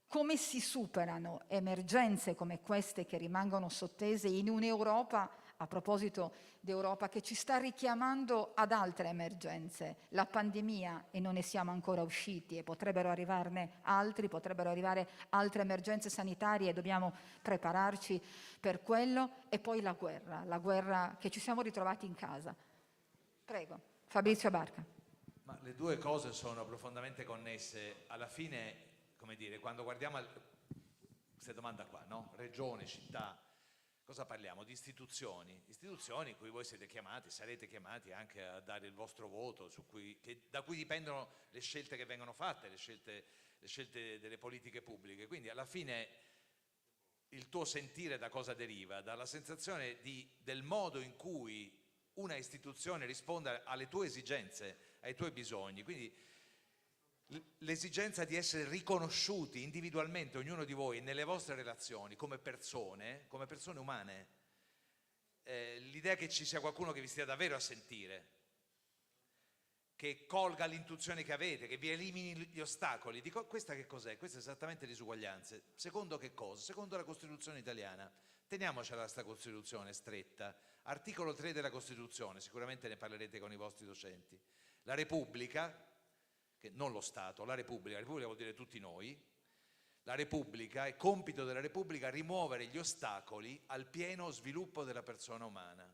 Come si superano emergenze come queste che rimangono sottese in un'Europa, a proposito d'Europa, che ci sta richiamando ad altre emergenze, la pandemia, e non ne siamo ancora usciti, e potrebbero arrivare altre emergenze sanitarie e dobbiamo prepararci per quello, e poi la guerra che ci siamo ritrovati in casa. Prego, Fabrizio Barca. Ma le due cose sono profondamente connesse. Alla fine, come dire, quando guardiamo questa domanda qua, no? Regione, città, cosa parliamo? Di istituzioni in cui voi siete chiamati, sarete chiamati anche a dare il vostro voto, da cui dipendono le scelte che vengono fatte, le scelte delle politiche pubbliche. Quindi alla fine il tuo sentire da cosa deriva? Dalla sensazione del modo in cui una istituzione risponde alle tue esigenze, ai tuoi bisogni. Quindi l'esigenza di essere riconosciuti individualmente, ognuno di voi, nelle vostre relazioni, come persone umane, l'idea che ci sia qualcuno che vi stia davvero a sentire, che colga l'intuizione che avete, che vi elimini gli ostacoli. Dico, questa che cos'è? Questa è esattamente disuguaglianze. Secondo che cosa? Secondo la Costituzione italiana. Teniamocela questa Costituzione stretta. Articolo 3 della Costituzione, sicuramente ne parlerete con i vostri docenti. La Repubblica, che non lo Stato, la Repubblica vuol dire tutti noi, la Repubblica, è compito della Repubblica rimuovere gli ostacoli al pieno sviluppo della persona umana.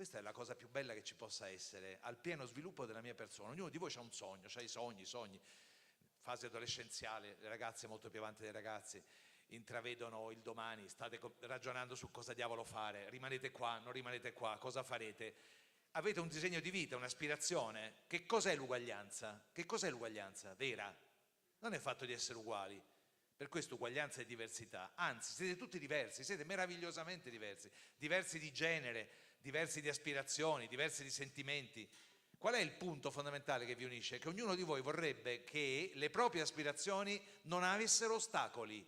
Questa è la cosa più bella che ci possa essere, al pieno sviluppo della mia persona. Ognuno di voi ha un sogno, ha i sogni, fase adolescenziale, le ragazze molto più avanti dei ragazzi, intravedono il domani, state ragionando su cosa diavolo fare, rimanete qua, non rimanete qua, cosa farete? Avete un disegno di vita, un'aspirazione. Che cos'è l'uguaglianza? Che cos'è l'uguaglianza vera? Non è fatto di essere uguali. Per questo uguaglianza e diversità. Anzi, siete tutti diversi, siete meravigliosamente diversi. Diversi di genere, diversi di aspirazioni, diversi di sentimenti. Qual è il punto fondamentale che vi unisce? Che ognuno di voi vorrebbe che le proprie aspirazioni non avessero ostacoli.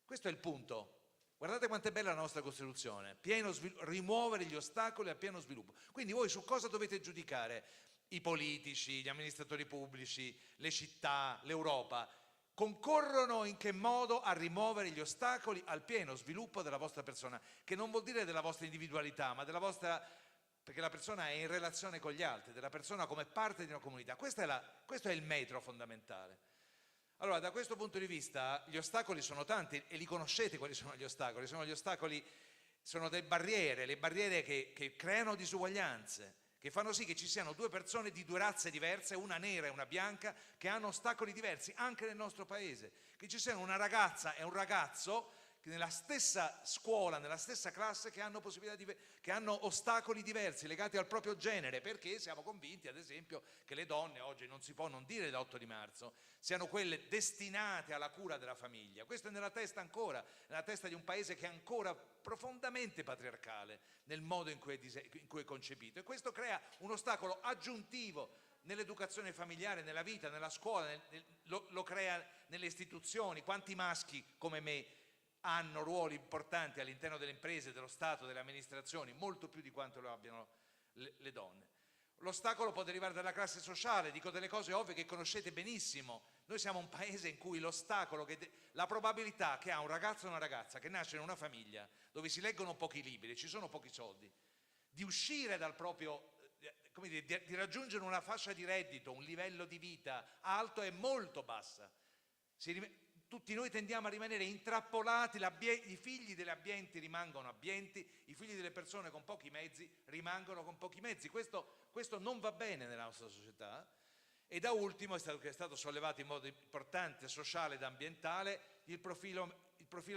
Questo è il punto. Guardate quanto è bella la nostra Costituzione, rimuovere gli ostacoli al pieno sviluppo. Quindi voi su cosa dovete giudicare? I politici, gli amministratori pubblici, le città, l'Europa, concorrono in che modo a rimuovere gli ostacoli al pieno sviluppo della vostra persona, che non vuol dire della vostra individualità, ma della vostra, perché la persona è in relazione con gli altri, della persona come parte di una comunità. Questo è il metro fondamentale. Allora, da questo punto di vista, gli ostacoli sono tanti e li conoscete quali sono gli ostacoli. Sono gli ostacoli, sono le barriere che creano disuguaglianze, che fanno sì che ci siano due persone di due razze diverse, una nera e una bianca, che hanno ostacoli diversi anche nel nostro paese. Che ci siano una ragazza e un ragazzo che nella stessa scuola, nella stessa classe, che hanno che hanno ostacoli diversi legati al proprio genere, perché siamo convinti, ad esempio, che le donne, oggi non si può non dire l'8 di marzo, siano quelle destinate alla cura della famiglia. Questo è nella testa di un paese che è ancora profondamente patriarcale nel modo in cui è concepito, e questo crea un ostacolo aggiuntivo nell'educazione familiare, nella vita, nella scuola, lo crea nelle istituzioni. Quanti maschi come me hanno ruoli importanti all'interno delle imprese, dello Stato, delle amministrazioni, molto più di quanto lo abbiano le donne. L'ostacolo può derivare dalla classe sociale, dico delle cose ovvie che conoscete benissimo. Noi siamo un paese in cui l'ostacolo, la probabilità che ha un ragazzo o una ragazza che nasce in una famiglia dove si leggono pochi libri, ci sono pochi soldi, di uscire dal proprio, come dire, di raggiungere una fascia di reddito, un livello di vita alto è molto bassa. Tutti noi tendiamo a rimanere intrappolati, i figli delle abbienti rimangono abbienti, i figli delle persone con pochi mezzi rimangono con pochi mezzi. Questo non va bene nella nostra società. E da ultimo è stato sollevato in modo importante, sociale ed ambientale, il profilo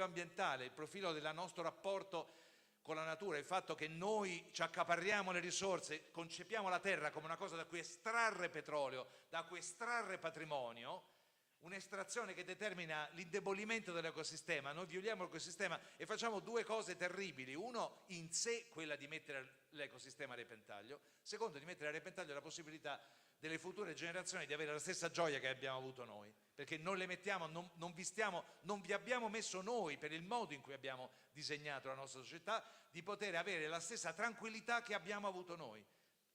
ambientale, il profilo del nostro rapporto con la natura, il fatto che noi ci accaparriamo le risorse, concepiamo la terra come una cosa da cui estrarre petrolio, da cui estrarre patrimonio, un'estrazione che determina l'indebolimento dell'ecosistema. Noi violiamo l'ecosistema e facciamo due cose terribili: uno, in sé, quella di mettere l'ecosistema a repentaglio; secondo, di mettere a repentaglio la possibilità delle future generazioni di avere la stessa gioia che abbiamo avuto noi, perché non le mettiamo, non vi abbiamo messo noi, per il modo in cui abbiamo disegnato la nostra società, di poter avere la stessa tranquillità che abbiamo avuto noi,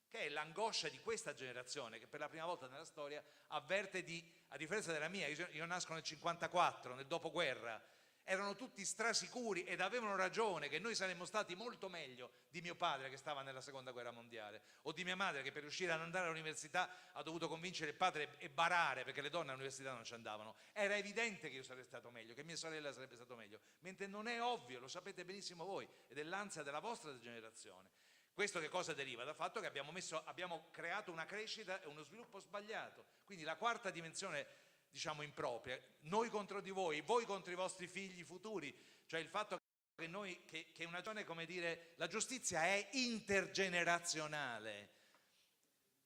che è l'angoscia di questa generazione che per la prima volta nella storia avverte a differenza della mia, io nasco nel 54, nel dopoguerra, erano tutti strasicuri ed avevano ragione che noi saremmo stati molto meglio di mio padre che stava nella seconda guerra mondiale, o di mia madre che per riuscire ad andare all'università ha dovuto convincere il padre e barare perché le donne all'università non ci andavano. Era evidente che io sarei stato meglio, che mia sorella sarebbe stato meglio, mentre non è ovvio, lo sapete benissimo voi, ed è l'ansia della vostra generazione. Questo che cosa deriva? Dal fatto che abbiamo creato una crescita e uno sviluppo sbagliato. Quindi la quarta dimensione, diciamo, impropria, noi contro di voi contro i vostri figli futuri, cioè il fatto che una giovane, come dire, la giustizia è intergenerazionale.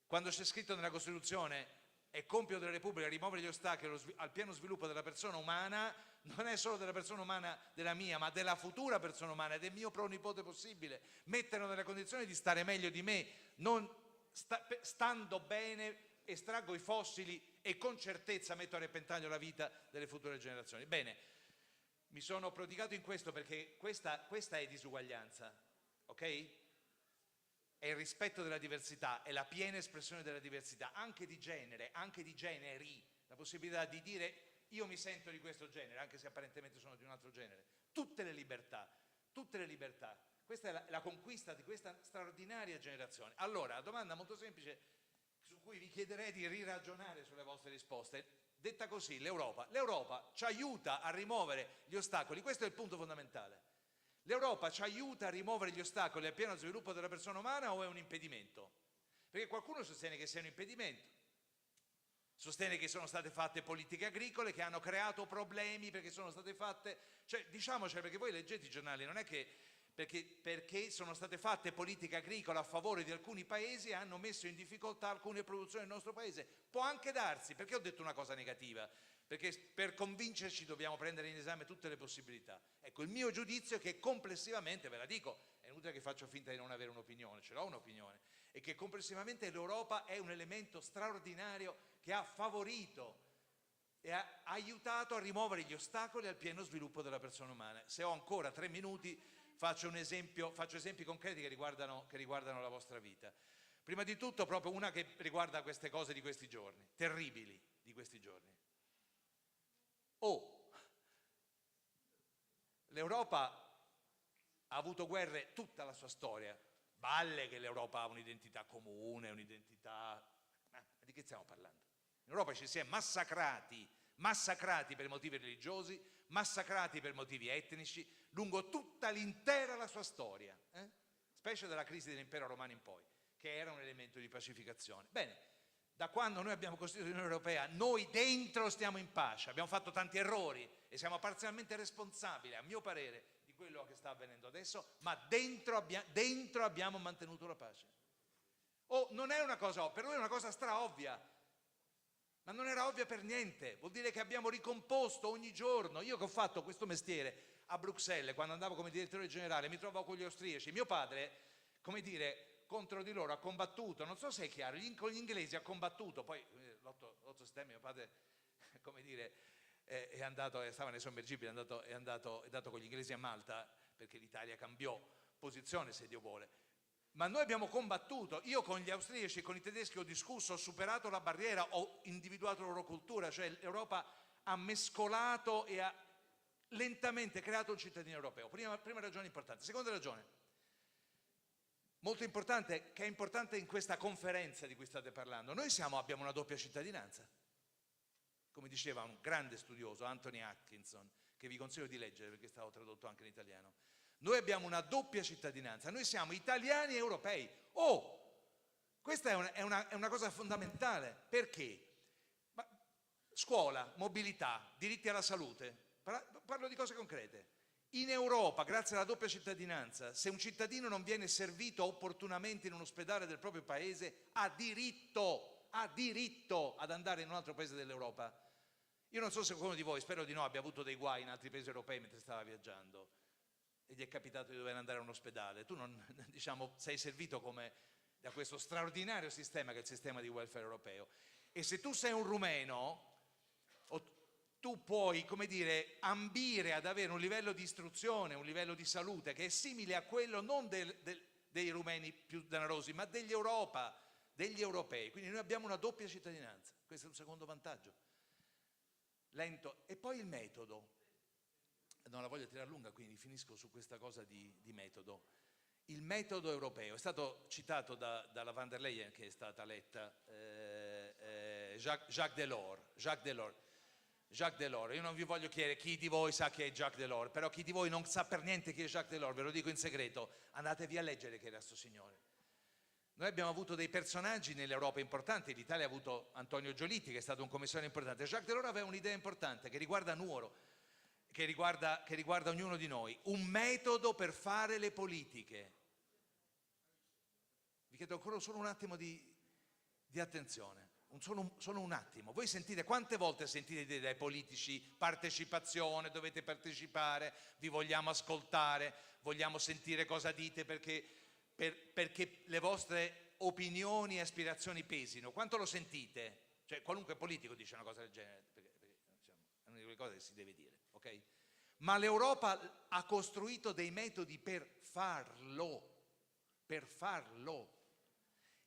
Quando c'è scritto nella Costituzione è compito della Repubblica rimuovere gli ostacoli al pieno sviluppo della persona umana, non è solo della persona umana, della mia, ma della futura persona umana e del mio pronipote possibile, metterlo nelle condizioni di stare meglio di me, non stando bene estraggo i fossili e con certezza metto a repentaglio la vita delle future generazioni. Bene, mi sono prodigato in questo perché questa è disuguaglianza, ok? È il rispetto della diversità, è la piena espressione della diversità, anche di genere, anche di generi, la possibilità di dire io mi sento di questo genere, anche se apparentemente sono di un altro genere. Tutte le libertà, tutte le libertà. Questa è la conquista di questa straordinaria generazione. Allora, la domanda molto semplice su cui vi chiederei di riragionare sulle vostre risposte, detta così: l'Europa ci aiuta a rimuovere gli ostacoli, questo è il punto fondamentale. L'Europa ci aiuta a rimuovere gli ostacoli al pieno sviluppo della persona umana o è un impedimento? Perché qualcuno sostiene che sia un impedimento, sostiene che sono state fatte politiche agricole che hanno creato problemi perché sono state fatte, cioè diciamocelo, perché voi leggete i giornali, non è che perché sono state fatte politiche agricole a favore di alcuni paesi hanno messo in difficoltà alcune produzioni del nostro paese. Può anche darsi, perché ho detto una cosa negativa? Perché per convincerci dobbiamo prendere in esame tutte le possibilità. Ecco, il mio giudizio è che complessivamente, ve la dico, è inutile che faccio finta di non avere un'opinione, ce l'ho un'opinione, e che complessivamente l'Europa è un elemento straordinario che ha favorito e ha aiutato a rimuovere gli ostacoli al pieno sviluppo della persona umana. Se ho ancora 3 minuti faccio esempi concreti che riguardano la vostra vita. Prima di tutto proprio una che riguarda queste cose di questi giorni, terribili di questi giorni. L'Europa ha avuto guerre tutta la sua storia, balle che l'Europa ha un'identità comune, un'identità... Ma di che stiamo parlando? In Europa ci si è massacrati per motivi religiosi, massacrati per motivi etnici, lungo tutta l'intera la sua storia, specie dalla crisi dell'impero romano in poi, che era un elemento di pacificazione. Bene, da quando noi abbiamo costituito l'Unione Europea, noi dentro stiamo in pace, abbiamo fatto tanti errori e siamo parzialmente responsabili, a mio parere, di quello che sta avvenendo adesso, ma dentro abbiamo mantenuto la pace. Non è una cosa, per noi è una cosa straovvia, ma non era ovvia per niente, vuol dire che abbiamo ricomposto ogni giorno. Io che ho fatto questo mestiere a Bruxelles, quando andavo come direttore generale, mi trovavo con gli austriaci, mio padre, come dire, contro di loro ha combattuto, non so se è chiaro, con gli inglesi ha combattuto, poi l'8 settembre mio padre, come dire, è andato, stava nei sommergibili, è andato con gli inglesi a Malta, perché l'Italia cambiò posizione, se Dio vuole. Ma noi abbiamo combattuto, io con gli austriaci e con i tedeschi ho discusso, ho superato la barriera, ho individuato la loro cultura, cioè l'Europa ha mescolato e ha lentamente creato un cittadino europeo. Prima ragione importante. Seconda ragione, molto importante, che è importante in questa conferenza di cui state parlando. Noi abbiamo una doppia cittadinanza, come diceva un grande studioso, Anthony Atkinson, che vi consiglio di leggere perché è stato tradotto anche in italiano. Noi abbiamo una doppia cittadinanza, noi siamo italiani e europei. Questa è una cosa fondamentale. Perché? Scuola, mobilità, diritti alla salute, parlo di cose concrete. In Europa, grazie alla doppia cittadinanza, se un cittadino non viene servito opportunamente in un ospedale del proprio paese, ha diritto ad andare in un altro paese dell'Europa. Io non so se qualcuno di voi, spero di no, abbia avuto dei guai in altri paesi europei mentre stava viaggiando e gli è capitato di dover andare a un ospedale. Tu non, diciamo, sei servito da questo straordinario sistema che è il sistema di welfare europeo. E se tu sei un rumeno, tu puoi, come dire, ambire ad avere un livello di istruzione, un livello di salute che è simile a quello non dei rumeni più denaro,si ma degli europei. Quindi noi abbiamo una doppia cittadinanza. Questo è un secondo vantaggio. Lento. E poi il metodo. Non la voglio tirare lunga, quindi finisco su questa cosa di metodo. Il metodo europeo è stato citato dalla van der Leyen, che è stata eletta, Jacques Delors. Io non vi voglio chiedere chi di voi sa chi è Jacques Delors, però chi di voi non sa per niente chi è Jacques Delors, ve lo dico in segreto, andatevi a leggere chi era sto signore. Noi abbiamo avuto dei personaggi nell'Europa importanti, l'Italia ha avuto Antonio Giolitti, che è stato un commissario importante. Jacques Delors aveva un'idea importante che riguarda Nuoro, che riguarda ognuno di noi, un metodo per fare le politiche. Vi chiedo ancora solo un attimo di attenzione, solo un attimo. Voi sentite, quante volte sentite dire dai politici partecipazione, dovete partecipare, vi vogliamo ascoltare, vogliamo sentire cosa dite perché le vostre opinioni e aspirazioni pesino. Quanto lo sentite? Cioè qualunque politico dice una cosa del genere, perché diciamo, è una di quelle cose che si deve dire. Okay? Ma l'Europa ha costruito dei metodi per farlo.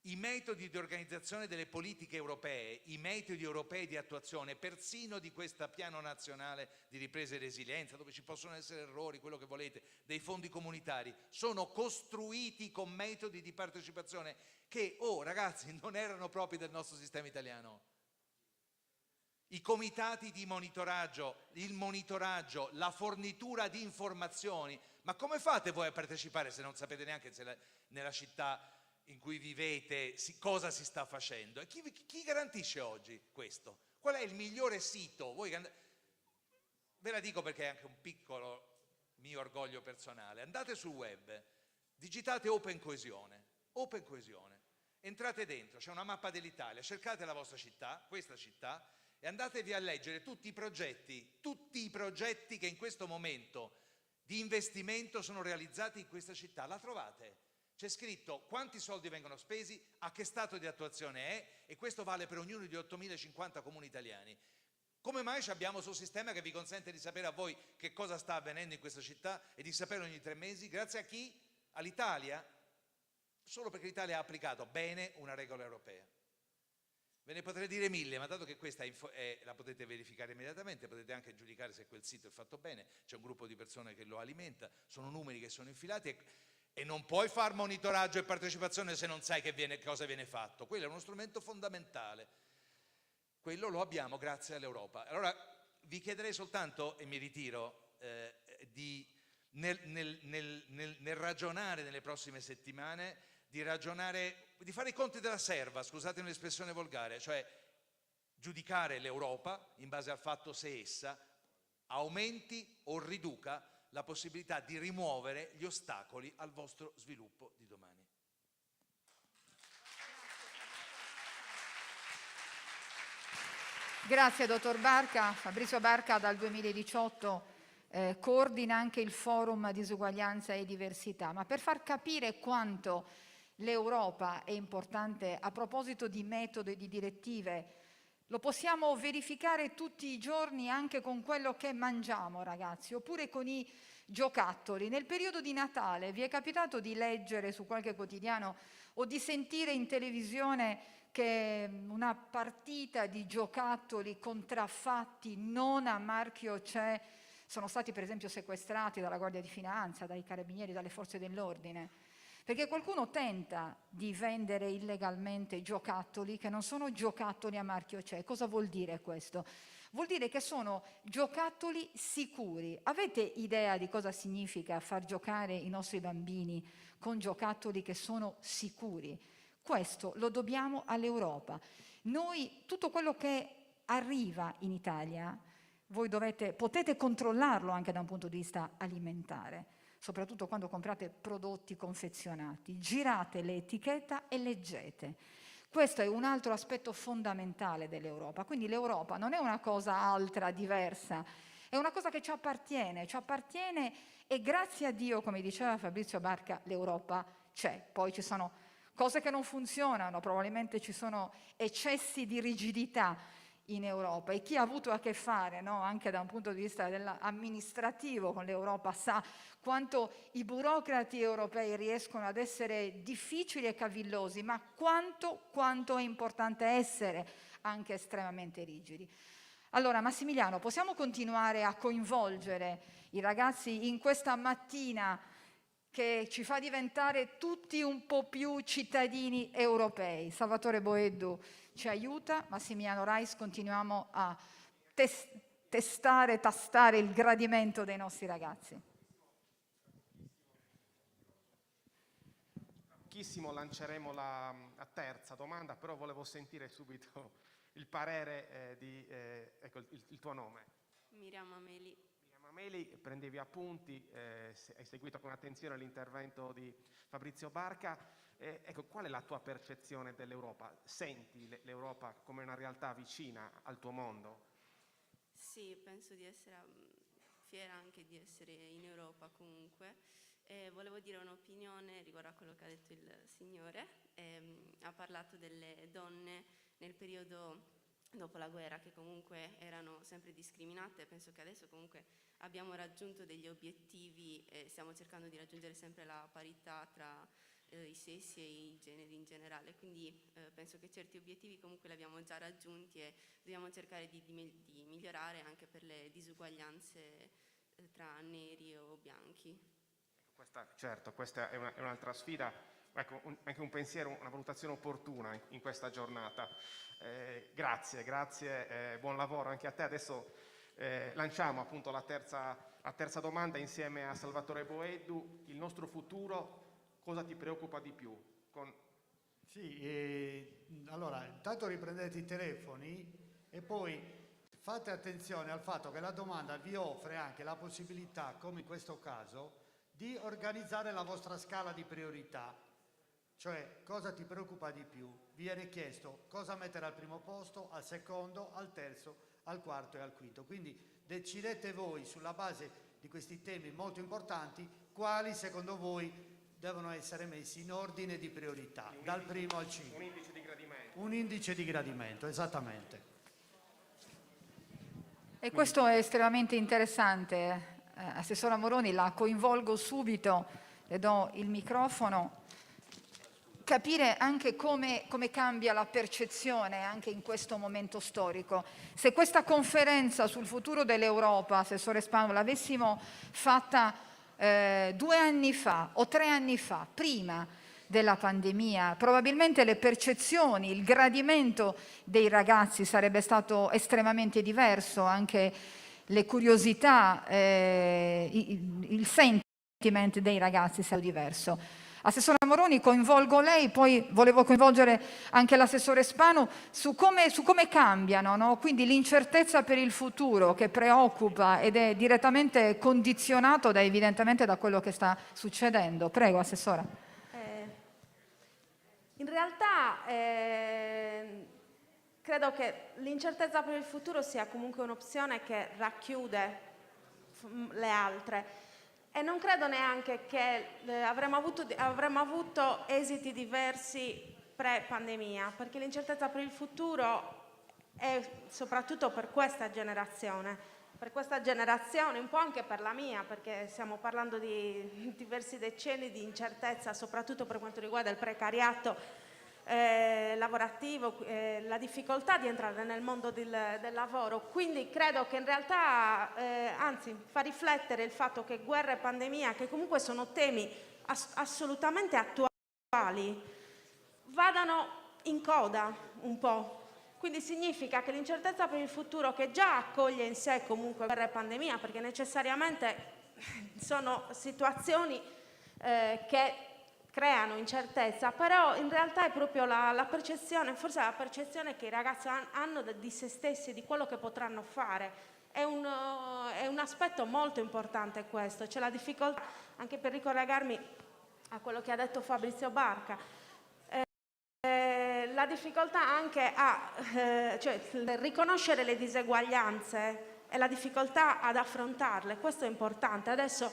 I metodi di organizzazione delle politiche europee, i metodi europei di attuazione, persino di questo piano nazionale di ripresa e resilienza, dove ci possono essere errori, quello che volete, dei fondi comunitari, sono costruiti con metodi di partecipazione che, ragazzi, non erano propri del nostro sistema italiano. i comitati di monitoraggio, il monitoraggio, la fornitura di informazioni. Ma come fate voi a partecipare se non sapete neanche se nella città in cui vivete cosa si sta facendo? E chi garantisce oggi questo? Qual è il migliore sito? Ve la dico perché è anche un piccolo mio orgoglio personale. Andate sul web, digitate Open Coesione, entrate dentro, c'è una mappa dell'Italia, cercate la vostra città, questa città, e andatevi a leggere tutti i progetti che in questo momento di investimento sono realizzati in questa città. La trovate, c'è scritto quanti soldi vengono spesi, a che stato di attuazione è, e questo vale per ognuno di 8.050 comuni italiani. Come mai abbiamo questo sistema che vi consente di sapere a voi che cosa sta avvenendo in questa città e di sapere ogni 3 mesi? Grazie a chi? All'Italia? Solo perché l'Italia ha applicato bene una regola europea. Ve ne potrei dire 1000, ma dato che questa la potete verificare immediatamente, potete anche giudicare se quel sito è fatto bene, c'è un gruppo di persone che lo alimenta, sono numeri che sono infilati e non puoi fare monitoraggio e partecipazione se non sai cosa viene fatto. Quello è uno strumento fondamentale. Quello lo abbiamo grazie all'Europa. Allora vi chiederei soltanto, e mi ritiro, nel ragionare nelle prossime settimane, di fare i conti della serva, scusate un'espressione volgare, cioè giudicare l'Europa in base al fatto se essa aumenti o riduca la possibilità di rimuovere gli ostacoli al vostro sviluppo di domani. Grazie dottor Barca. Fabrizio Barca dal 2018 coordina anche il forum Disuguaglianza e Diversità, ma per far capire quanto l'Europa è importante a proposito di metodo e di direttive, lo possiamo verificare tutti i giorni anche con quello che mangiamo, ragazzi, oppure con i giocattoli. Nel periodo di Natale vi è capitato di leggere su qualche quotidiano o di sentire in televisione che una partita di giocattoli contraffatti non a marchio CE sono stati per esempio sequestrati dalla Guardia di Finanza, dai Carabinieri, dalle forze dell'ordine? Perché qualcuno tenta di vendere illegalmente giocattoli che non sono giocattoli a marchio CE. Cosa vuol dire questo? Vuol dire che sono giocattoli sicuri. Avete idea di cosa significa far giocare i nostri bambini con giocattoli che sono sicuri? Questo lo dobbiamo all'Europa. Noi, tutto quello che arriva in Italia, voi potete controllarlo anche da un punto di vista alimentare, soprattutto quando comprate prodotti confezionati. Girate l'etichetta e leggete. Questo è un altro aspetto fondamentale dell'Europa. Quindi l'Europa non è una cosa altra, diversa, è una cosa che ci appartiene e grazie a Dio, come diceva Fabrizio Barca, l'Europa c'è. Poi ci sono cose che non funzionano, probabilmente ci sono eccessi di rigidità in Europa e chi ha avuto a che fare, no, anche da un punto di vista amministrativo con l'Europa sa quanto i burocrati europei riescono ad essere difficili e cavillosi, ma quanto è importante essere anche estremamente rigidi. Allora Massimiliano, possiamo continuare a coinvolgere i ragazzi in questa mattina che ci fa diventare tutti un po' più cittadini europei? Salvatore Boeddu ci aiuta, Massimiliano Rais, continuiamo a tastare il gradimento dei nostri ragazzi. Pochissimo lanceremo la terza domanda, però volevo sentire subito il parere ecco, il tuo nome. Miriam Ameli. Meli, prendevi appunti, hai seguito con attenzione l'intervento di Fabrizio Barca. Ecco, qual è la tua percezione dell'Europa? Senti l'Europa come una realtà vicina al tuo mondo? Sì, penso di essere fiera anche di essere in Europa comunque. Volevo dire un'opinione riguardo a quello che ha detto il signore. Ha parlato delle donne nel periodo dopo la guerra che comunque erano sempre discriminate. Penso che adesso comunque abbiamo raggiunto degli obiettivi e stiamo cercando di raggiungere sempre la parità tra i sessi e i generi in generale, quindi penso che certi obiettivi comunque li abbiamo già raggiunti e dobbiamo cercare di migliorare anche per le disuguaglianze tra neri o bianchi. Certo, questa è un'altra sfida. ecco, anche un pensiero, una valutazione opportuna in questa giornata. Grazie, buon lavoro anche a te. Adesso lanciamo appunto la terza domanda insieme a Salvatore Boeddu. Il nostro futuro, cosa ti preoccupa di più? Sì, allora intanto riprendete i telefoni e poi fate attenzione al fatto che la domanda vi offre anche la possibilità, come in questo caso, di organizzare la vostra scala di priorità. Cioè, cosa ti preoccupa di più? Vi viene chiesto cosa mettere al primo posto, al secondo, al terzo, al quarto e al quinto. Quindi decidete voi, sulla base di questi temi molto importanti, quali secondo voi devono essere messi in ordine di priorità, dal primo al 5. Un indice di gradimento. Un indice di gradimento, esattamente. E questo è estremamente interessante. Assessora Moroni, la coinvolgo subito, le do il microfono. Capire anche come cambia la percezione anche in questo momento storico. Se questa conferenza sul futuro dell'Europa, Assessore Spanu, l'avessimo fatta 2 anni fa o 3 anni fa, prima della pandemia, probabilmente le percezioni, il gradimento dei ragazzi sarebbe stato estremamente diverso, anche le curiosità, il sentiment dei ragazzi sarebbe diverso. Assessora Moroni, coinvolgo lei, poi volevo coinvolgere anche l'assessore Spanu su come cambiano, no? Quindi l'incertezza per il futuro che preoccupa ed è direttamente condizionato evidentemente da quello che sta succedendo. Prego, assessora. In realtà credo che l'incertezza per il futuro sia comunque un'opzione che racchiude le altre. E non credo neanche che avremmo avuto esiti diversi pre-pandemia, perché l'incertezza per il futuro è soprattutto per questa generazione, un po' anche per la mia, perché stiamo parlando di diversi decenni di incertezza, soprattutto per quanto riguarda il precariato lavorativo, la difficoltà di entrare nel mondo del lavoro. Quindi credo che in realtà, anzi, fa riflettere il fatto che guerra e pandemia, che comunque sono temi assolutamente attuali, vadano in coda un po'. Quindi significa che l'incertezza per il futuro, che già accoglie in sé comunque guerra e pandemia, perché necessariamente sono situazioni che creano incertezza, però in realtà è proprio la percezione, forse la percezione che i ragazzi hanno di se stessi, di quello che potranno fare. È un aspetto molto importante questo. C'è la difficoltà, anche per ricollegarmi a quello che ha detto Fabrizio Barca, la difficoltà anche cioè riconoscere le diseguaglianze e la difficoltà ad affrontarle. Questo è importante. Adesso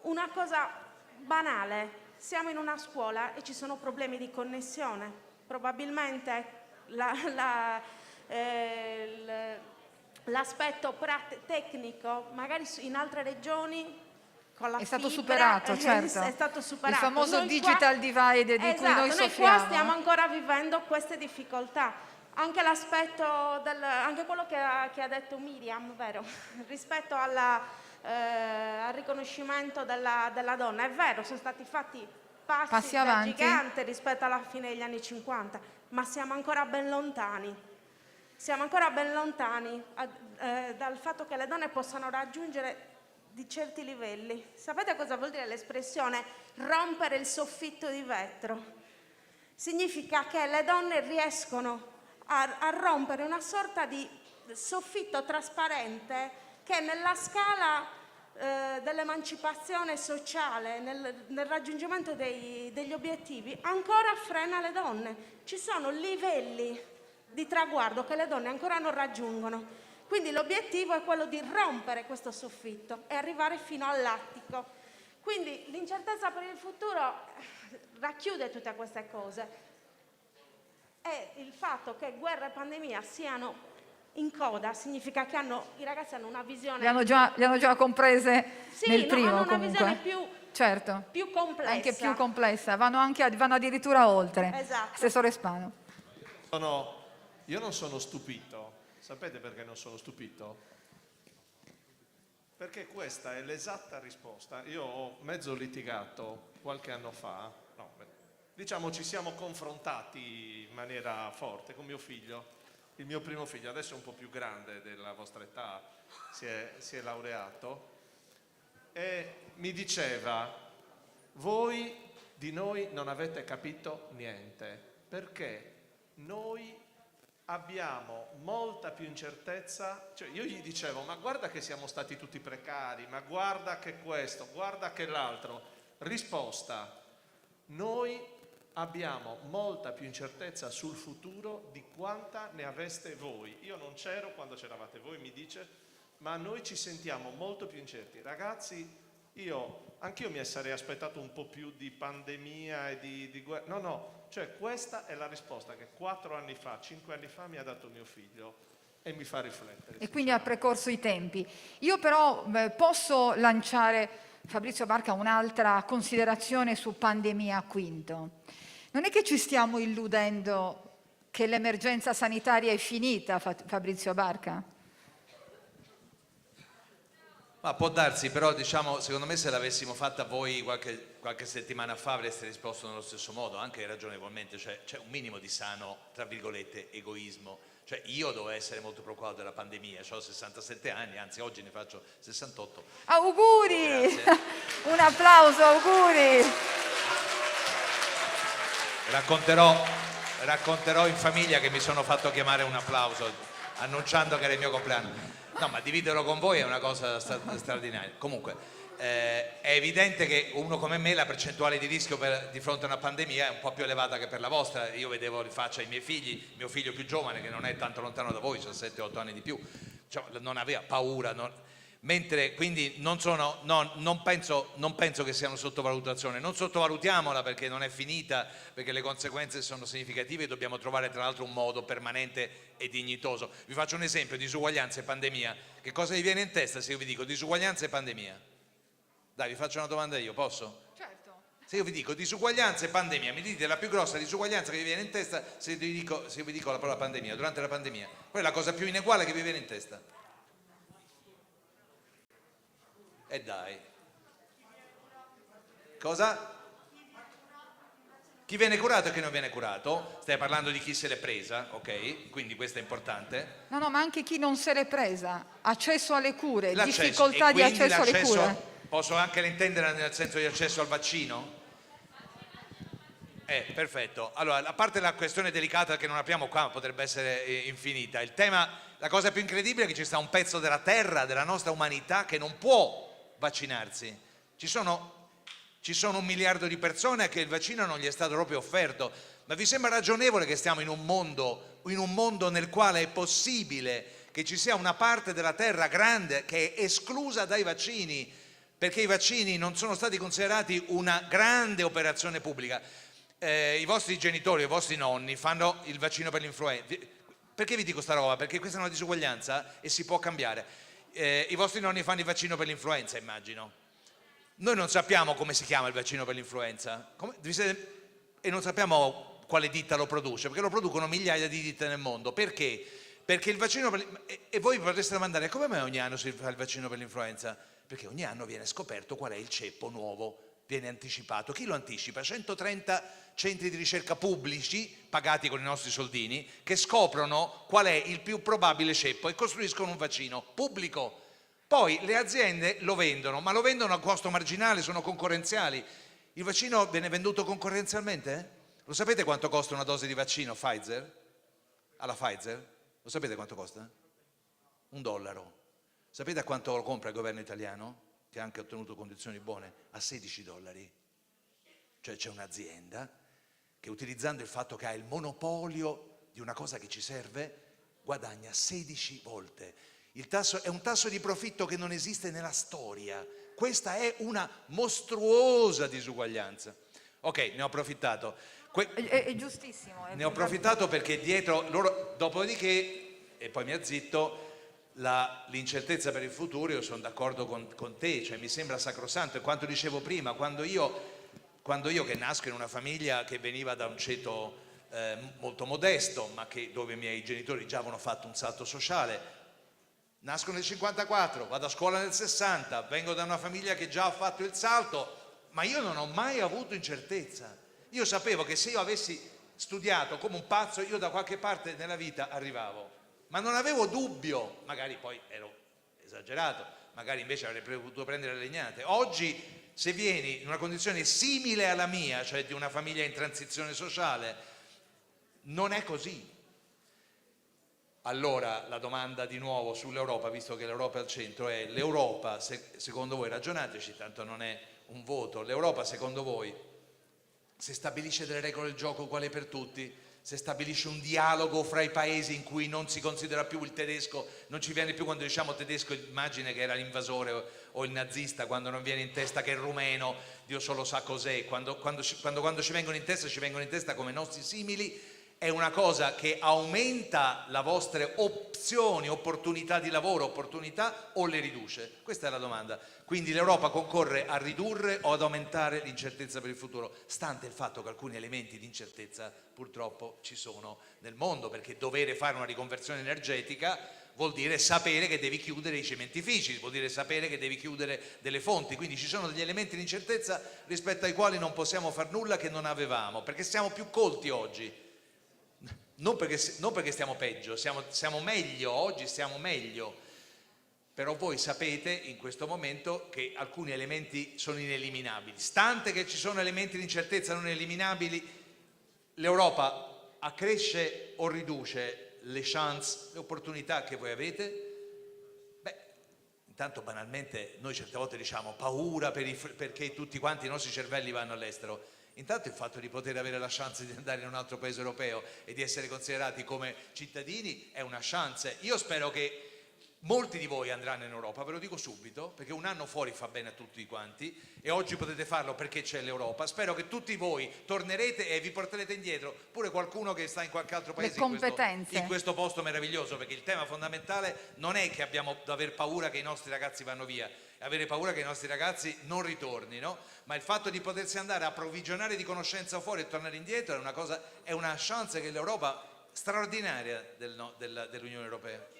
una cosa banale: siamo in una scuola e ci sono problemi di connessione. Probabilmente l'aspetto tecnico, magari in altre regioni, con la è stato fibra, superato, certo. È stato superato. Il famoso Noi digital divide di cui noi soffriamo. Qua stiamo ancora vivendo queste difficoltà. Anche l'aspetto anche quello che ha detto Miriam, vero? Rispetto al riconoscimento della donna, è vero, sono stati fatti passi da avanti, gigante rispetto alla fine degli anni 50, ma siamo ancora ben lontani. Siamo ancora ben lontani dal fatto che le donne possano raggiungere di certi livelli. Sapete cosa vuol dire l'espressione rompere il soffitto di vetro? Significa che le donne riescono a rompere una sorta di soffitto trasparente che nella scala dell'emancipazione sociale, nel raggiungimento degli obiettivi, ancora frena le donne. Ci sono livelli di traguardo che le donne ancora non raggiungono. Quindi l'obiettivo è quello di rompere questo soffitto e arrivare fino all'attico. Quindi l'incertezza per il futuro racchiude tutte queste cose. E il fatto che guerra e pandemia siano in coda significa che i ragazzi hanno una visione... Le hanno già comprese nel primo, hanno una comunque. visione certo, più complessa. Anche più complessa, vanno addirittura oltre. Esatto. Assessore Spanu. Io non sono stupito. Sapete perché non sono stupito? Perché questa è l'esatta risposta. Io ho mezzo litigato qualche anno fa, no, diciamo, ci siamo confrontati in maniera forte con mio figlio, il mio primo figlio, adesso è un po' più grande della vostra età, si è laureato, e mi diceva: voi di noi non avete capito niente, perché noi abbiamo molta più incertezza. Cioè, io gli dicevo: ma guarda che siamo stati tutti precari, ma guarda che questo, guarda che l'altro. Risposta: noi abbiamo molta più incertezza sul futuro di quanta ne aveste voi. Io non c'ero quando c'eravate voi, mi dice, ma noi ci sentiamo molto più incerti. Ragazzi, anch'io mi sarei aspettato un po' più di pandemia e di guerra. No, cioè questa è la risposta che 4 anni fa, 5 anni fa mi ha dato mio figlio e mi fa riflettere. E quindi ha precorso i tempi. Io però posso lanciare, Fabrizio Barca, un'altra considerazione su pandemia quinto. Non è che ci stiamo illudendo che l'emergenza sanitaria è finita, Fabrizio Barca? Ma può darsi, però diciamo, secondo me se l'avessimo fatta voi qualche settimana fa avreste risposto nello stesso modo, anche ragionevolmente, cioè c'è un minimo di sano, tra virgolette, egoismo. Cioè io devo essere molto preoccupato della pandemia, ho 67 anni, anzi oggi ne faccio 68. Auguri! Grazie. Un applauso, auguri! Racconterò in famiglia che mi sono fatto chiamare un applauso, annunciando che era il mio compleanno. No, ma dividerlo con voi è una cosa straordinaria. Comunque, è evidente che uno come me la percentuale di rischio di fronte a una pandemia è un po' più elevata che per la vostra. Io vedevo in faccia i miei figli, mio figlio più giovane, che non è tanto lontano da voi, ha 7-8 anni di più, cioè, non aveva paura. Mentre quindi non penso che sia una sottovalutazione, non sottovalutiamola perché non è finita, perché le conseguenze sono significative e dobbiamo trovare tra l'altro un modo permanente e dignitoso. Vi faccio un esempio: disuguaglianza e pandemia. Che cosa vi viene in testa se io vi dico disuguaglianza e pandemia? Dai, vi faccio una domanda io, posso? Certo. Se io vi dico disuguaglianza e pandemia, mi dite la più grossa disuguaglianza che vi viene in testa se vi dico la parola pandemia, durante la pandemia? Qual è la cosa più ineguale che vi viene in testa? E dai. Cosa? Chi viene curato e chi non viene curato? Stai parlando di chi se l'è presa, ok? Quindi questo è importante. No, ma anche chi non se l'è presa. Accesso alle cure, L'accesso, difficoltà e di quindi accesso alle cure. Posso anche intendere nel senso di accesso al vaccino? Perfetto. Allora, a parte la questione delicata che non apriamo qua, potrebbe essere infinita, il tema, la cosa più incredibile è che ci sta un pezzo della terra, della nostra umanità, che non può vaccinarsi. Ci sono 1 miliardo di persone che il vaccino non gli è stato proprio offerto. Ma vi sembra ragionevole che stiamo in un mondo nel quale è possibile che ci sia una parte della terra grande che è esclusa dai vaccini, perché i vaccini non sono stati considerati una grande operazione pubblica? I vostri genitori, i vostri nonni fanno il vaccino per l'influenza. Perché vi dico sta roba? Perché questa è una disuguaglianza e si può cambiare. I vostri nonni fanno il vaccino per l'influenza, immagino. Noi non sappiamo come si chiama il vaccino per l'influenza e non sappiamo quale ditta lo produce, perché lo producono migliaia di ditte nel mondo. Perché? Perché il vaccino e voi potreste domandare: come mai ogni anno si fa il vaccino per l'influenza? Perché ogni anno viene scoperto qual è il ceppo nuovo, viene anticipato. Chi lo anticipa? 130 centri di ricerca pubblici, pagati con i nostri soldini, che scoprono qual è il più probabile ceppo e costruiscono un vaccino pubblico. Poi le aziende lo vendono, ma lo vendono a costo marginale, sono concorrenziali. Il vaccino viene venduto concorrenzialmente? Lo sapete quanto costa una dose di vaccino Pfizer? Alla Pfizer? Lo sapete quanto costa? $1. Sapete a quanto lo compra il governo italiano, che ha anche ottenuto condizioni buone? A $16. Cioè c'è un'azienda che, utilizzando il fatto che ha il monopolio di una cosa che ci serve, guadagna 16 volte. È un tasso di profitto che non esiste nella storia. Questa è una mostruosa disuguaglianza. Ok, ne ho approfittato. È giustissimo. Ne ho approfittato perché dietro loro, dopodiché, e poi mi azzitto, l'incertezza per il futuro, io sono d'accordo con te, cioè mi sembra sacrosanto. E quanto dicevo prima, quando io che nasco in una famiglia che veniva da un ceto molto modesto, ma dove i miei genitori già avevano fatto un salto sociale, nasco nel 54, vado a scuola nel 60, vengo da una famiglia che già ha fatto il salto, ma io non ho mai avuto incertezza. Io sapevo che se io avessi studiato come un pazzo, io da qualche parte nella vita arrivavo, ma non avevo dubbio, magari poi ero esagerato, magari invece avrei potuto prendere le legnate. Oggi, se vieni in una condizione simile alla mia, cioè di una famiglia in transizione sociale, non è così. Allora la domanda di nuovo sull'Europa, visto che l'Europa è al centro, è: l'Europa, secondo voi, ragionateci, tanto non è un voto, l'Europa secondo voi, se stabilisce delle regole del gioco uguali per tutti, se stabilisce un dialogo fra i paesi in cui non si considera più il tedesco, non ci viene più, quando diciamo tedesco immagine che era l'invasore o il nazista, quando non viene in testa che il rumeno Dio solo sa cos'è, quando ci vengono in testa come nostri simili, è una cosa che aumenta le vostre opzioni, opportunità di lavoro, opportunità, o le riduce? Questa è la domanda. Quindi l'Europa concorre a ridurre o ad aumentare l'incertezza per il futuro, stante il fatto che alcuni elementi di incertezza purtroppo ci sono nel mondo, perché dover fare una riconversione energetica vuol dire sapere che devi chiudere i cementifici, vuol dire sapere che devi chiudere delle fonti, quindi ci sono degli elementi di incertezza rispetto ai quali non possiamo far nulla che non avevamo, perché siamo più colti oggi. Non perché stiamo peggio, siamo meglio, oggi stiamo meglio, però voi sapete in questo momento che alcuni elementi sono ineliminabili. Stante che ci sono elementi di incertezza non eliminabili, l'Europa accresce o riduce le chance, le opportunità che voi avete? Beh, intanto banalmente noi certe volte diciamo paura perché tutti quanti i nostri cervelli vanno all'estero. Intanto il fatto di poter avere la chance di andare in un altro paese europeo e di essere considerati come cittadini è una chance. Io spero che molti di voi andranno in Europa, ve lo dico subito, perché un anno fuori fa bene a tutti quanti e oggi potete farlo perché c'è l'Europa. Spero che tutti voi tornerete e vi porterete indietro, pure qualcuno che sta in qualche altro paese in questo posto meraviglioso, perché il tema fondamentale non è che abbiamo da aver paura che i nostri ragazzi vanno via, avere paura che i nostri ragazzi non ritornino, ma il fatto di potersi andare a approvvigionare di conoscenza fuori e tornare indietro è una chance che l'Europa straordinaria dell'Unione Europea.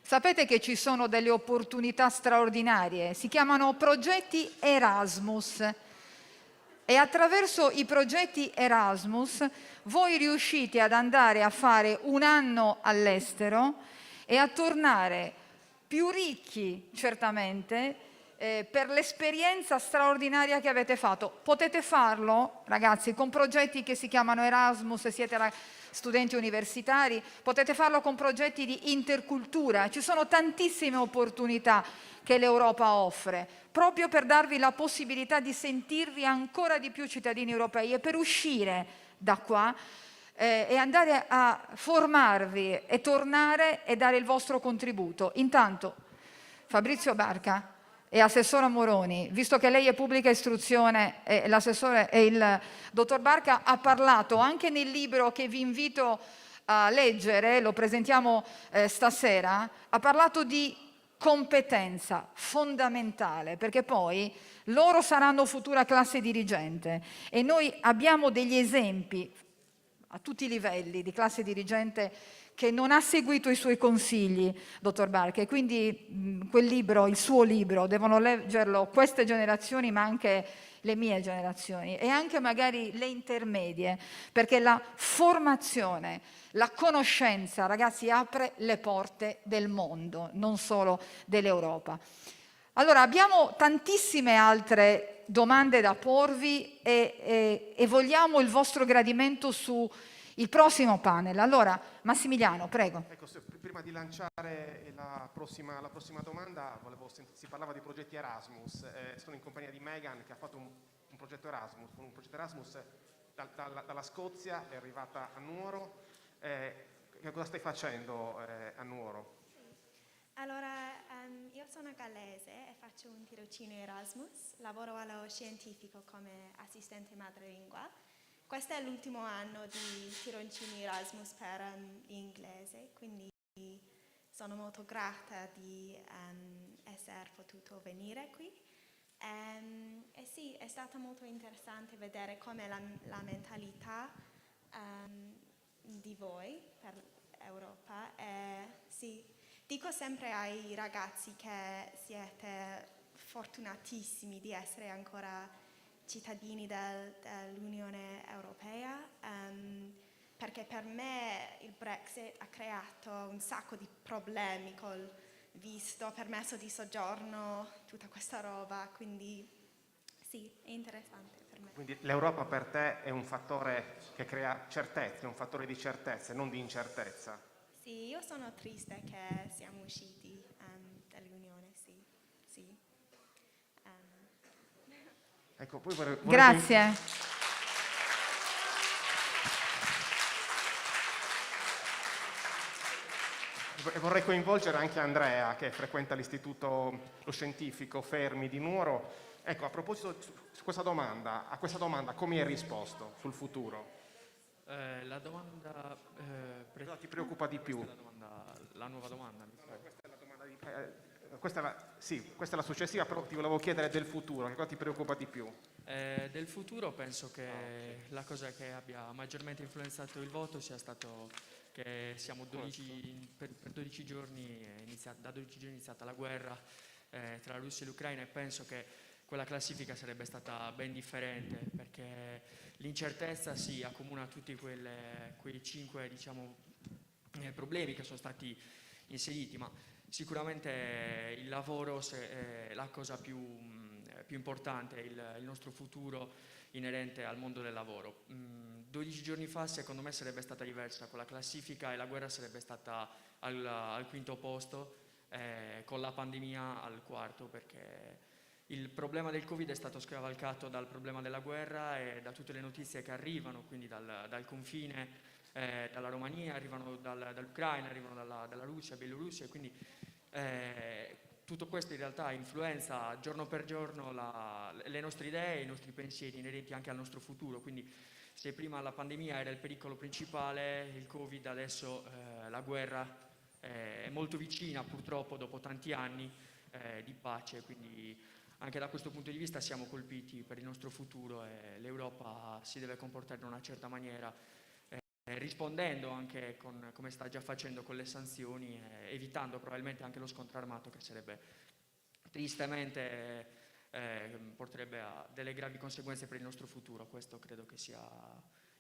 Sapete che ci sono delle opportunità straordinarie, si chiamano progetti Erasmus. E attraverso i progetti Erasmus voi riuscite ad andare a fare un anno all'estero e a tornare più ricchi, certamente, per l'esperienza straordinaria che avete fatto. Potete farlo, ragazzi, con progetti che si chiamano Erasmus, siete studenti universitari, potete farlo con progetti di intercultura. Ci sono tantissime opportunità che l'Europa offre, proprio per darvi la possibilità di sentirvi ancora di più cittadini europei e per uscire da qua e andare a formarvi e tornare e dare il vostro contributo. Intanto, Fabrizio Barca e Assessora Moroni, visto che lei è pubblica istruzione e l'assessore e il dottor Barca ha parlato anche nel libro che vi invito a leggere, lo presentiamo stasera, ha parlato di competenza fondamentale, perché poi loro saranno futura classe dirigente e noi abbiamo degli esempi a tutti i livelli di classe dirigente che non ha seguito i suoi consigli, dottor Barca, e quindi quel libro, il suo libro, devono leggerlo queste generazioni, ma anche le mie generazioni e anche magari le intermedie, perché la formazione, la conoscenza, ragazzi, apre le porte del mondo, non solo dell'Europa. Allora, abbiamo tantissime altre domande da porvi e vogliamo il vostro gradimento su il prossimo panel. Allora, Massimiliano, prego. Ecco, prima di lanciare la prossima domanda, si parlava di progetti Erasmus. Sono in compagnia di Megan che ha fatto un progetto Erasmus. Un progetto Erasmus dalla Scozia, è arrivata a Nuoro. Che cosa stai facendo a Nuoro? Allora, io sono gallese e faccio un tirocinio Erasmus. Lavoro allo scientifico come assistente madrelingua. Questo è l'ultimo anno di tirocini Erasmus per l'inglese, quindi sono molto grata di essere potuto venire qui. E sì, è stato molto interessante vedere come la mentalità di voi per l'Europa. Sì, Dico sempre ai ragazzi che siete fortunatissimi di essere ancora cittadini dell'Unione Europea, perché per me il Brexit ha creato un sacco di problemi col visto, permesso di soggiorno, tutta questa roba, quindi sì, è interessante per me. Quindi l'Europa per te è un fattore che crea certezze, è un fattore di certezza, non di incertezza. Sì, io sono triste che siamo usciti dall'Unione, sì. Ecco, poi vorrei Grazie. Vorrei coinvolgere anche Andrea, che frequenta l'istituto lo scientifico Fermi di Nuoro. Ecco, a proposito a questa domanda, come hai risposto sul futuro? La domanda... Cosa ti preoccupa di più? La nuova domanda, mi pare. Questa è la successiva, però ti volevo chiedere del futuro, che cosa ti preoccupa di più? Del futuro penso che la cosa che abbia maggiormente influenzato il voto sia stato che siamo per 12 giorni, da 12 giorni è iniziata la guerra tra la Russia e l'Ucraina, e penso che quella classifica sarebbe stata ben differente, perché l'incertezza sì accomuna tutti quei 5 problemi che sono stati inseriti, ma sicuramente il lavoro è la cosa più importante, il nostro futuro inerente al mondo del lavoro. 12 giorni fa secondo me sarebbe stata diversa con la classifica e la guerra sarebbe stata al quinto posto, con la pandemia al quarto, perché il problema del Covid è stato scavalcato dal problema della guerra e da tutte le notizie che arrivano, quindi dal confine, dalla Romania, arrivano dall'Ucraina, arrivano dalla Russia, Bielorussia, e quindi tutto questo in realtà influenza giorno per giorno le nostre idee, i nostri pensieri inerenti anche al nostro futuro. Quindi se prima la pandemia era il pericolo principale, il Covid, adesso la guerra è molto vicina, purtroppo, dopo tanti anni di pace, quindi anche da questo punto di vista siamo colpiti per il nostro futuro e l'Europa si deve comportare in una certa maniera, rispondendo anche come sta già facendo con le sanzioni, evitando probabilmente anche lo scontro armato, che sarebbe tristemente porterebbe a delle gravi conseguenze per il nostro futuro. Questo credo che sia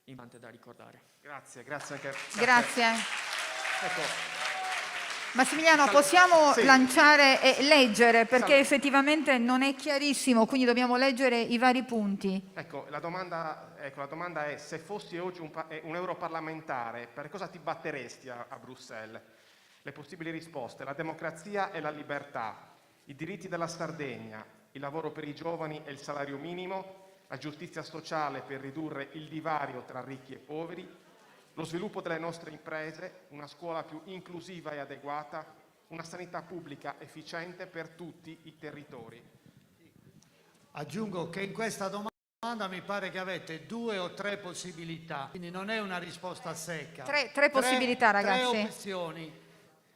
importante da ricordare. Grazie anche. Grazie. Ecco. Massimiliano, possiamo Sì. lanciare e leggere, perché Salve. effettivamente non è chiarissimo, quindi dobbiamo leggere i vari punti. Ecco, la domanda è: se fossi oggi un europarlamentare, per cosa ti batteresti a Bruxelles? Le possibili risposte: la democrazia e la libertà, i diritti della Sardegna, il lavoro per i giovani e il salario minimo, la giustizia sociale per ridurre il divario tra ricchi e poveri, lo sviluppo delle nostre imprese, una scuola più inclusiva e adeguata, una sanità pubblica efficiente per tutti i territori. Aggiungo che in questa domanda mi pare che avete 2 o 3 possibilità, quindi non è una risposta secca. Tre possibilità, ragazzi. 3 opzioni.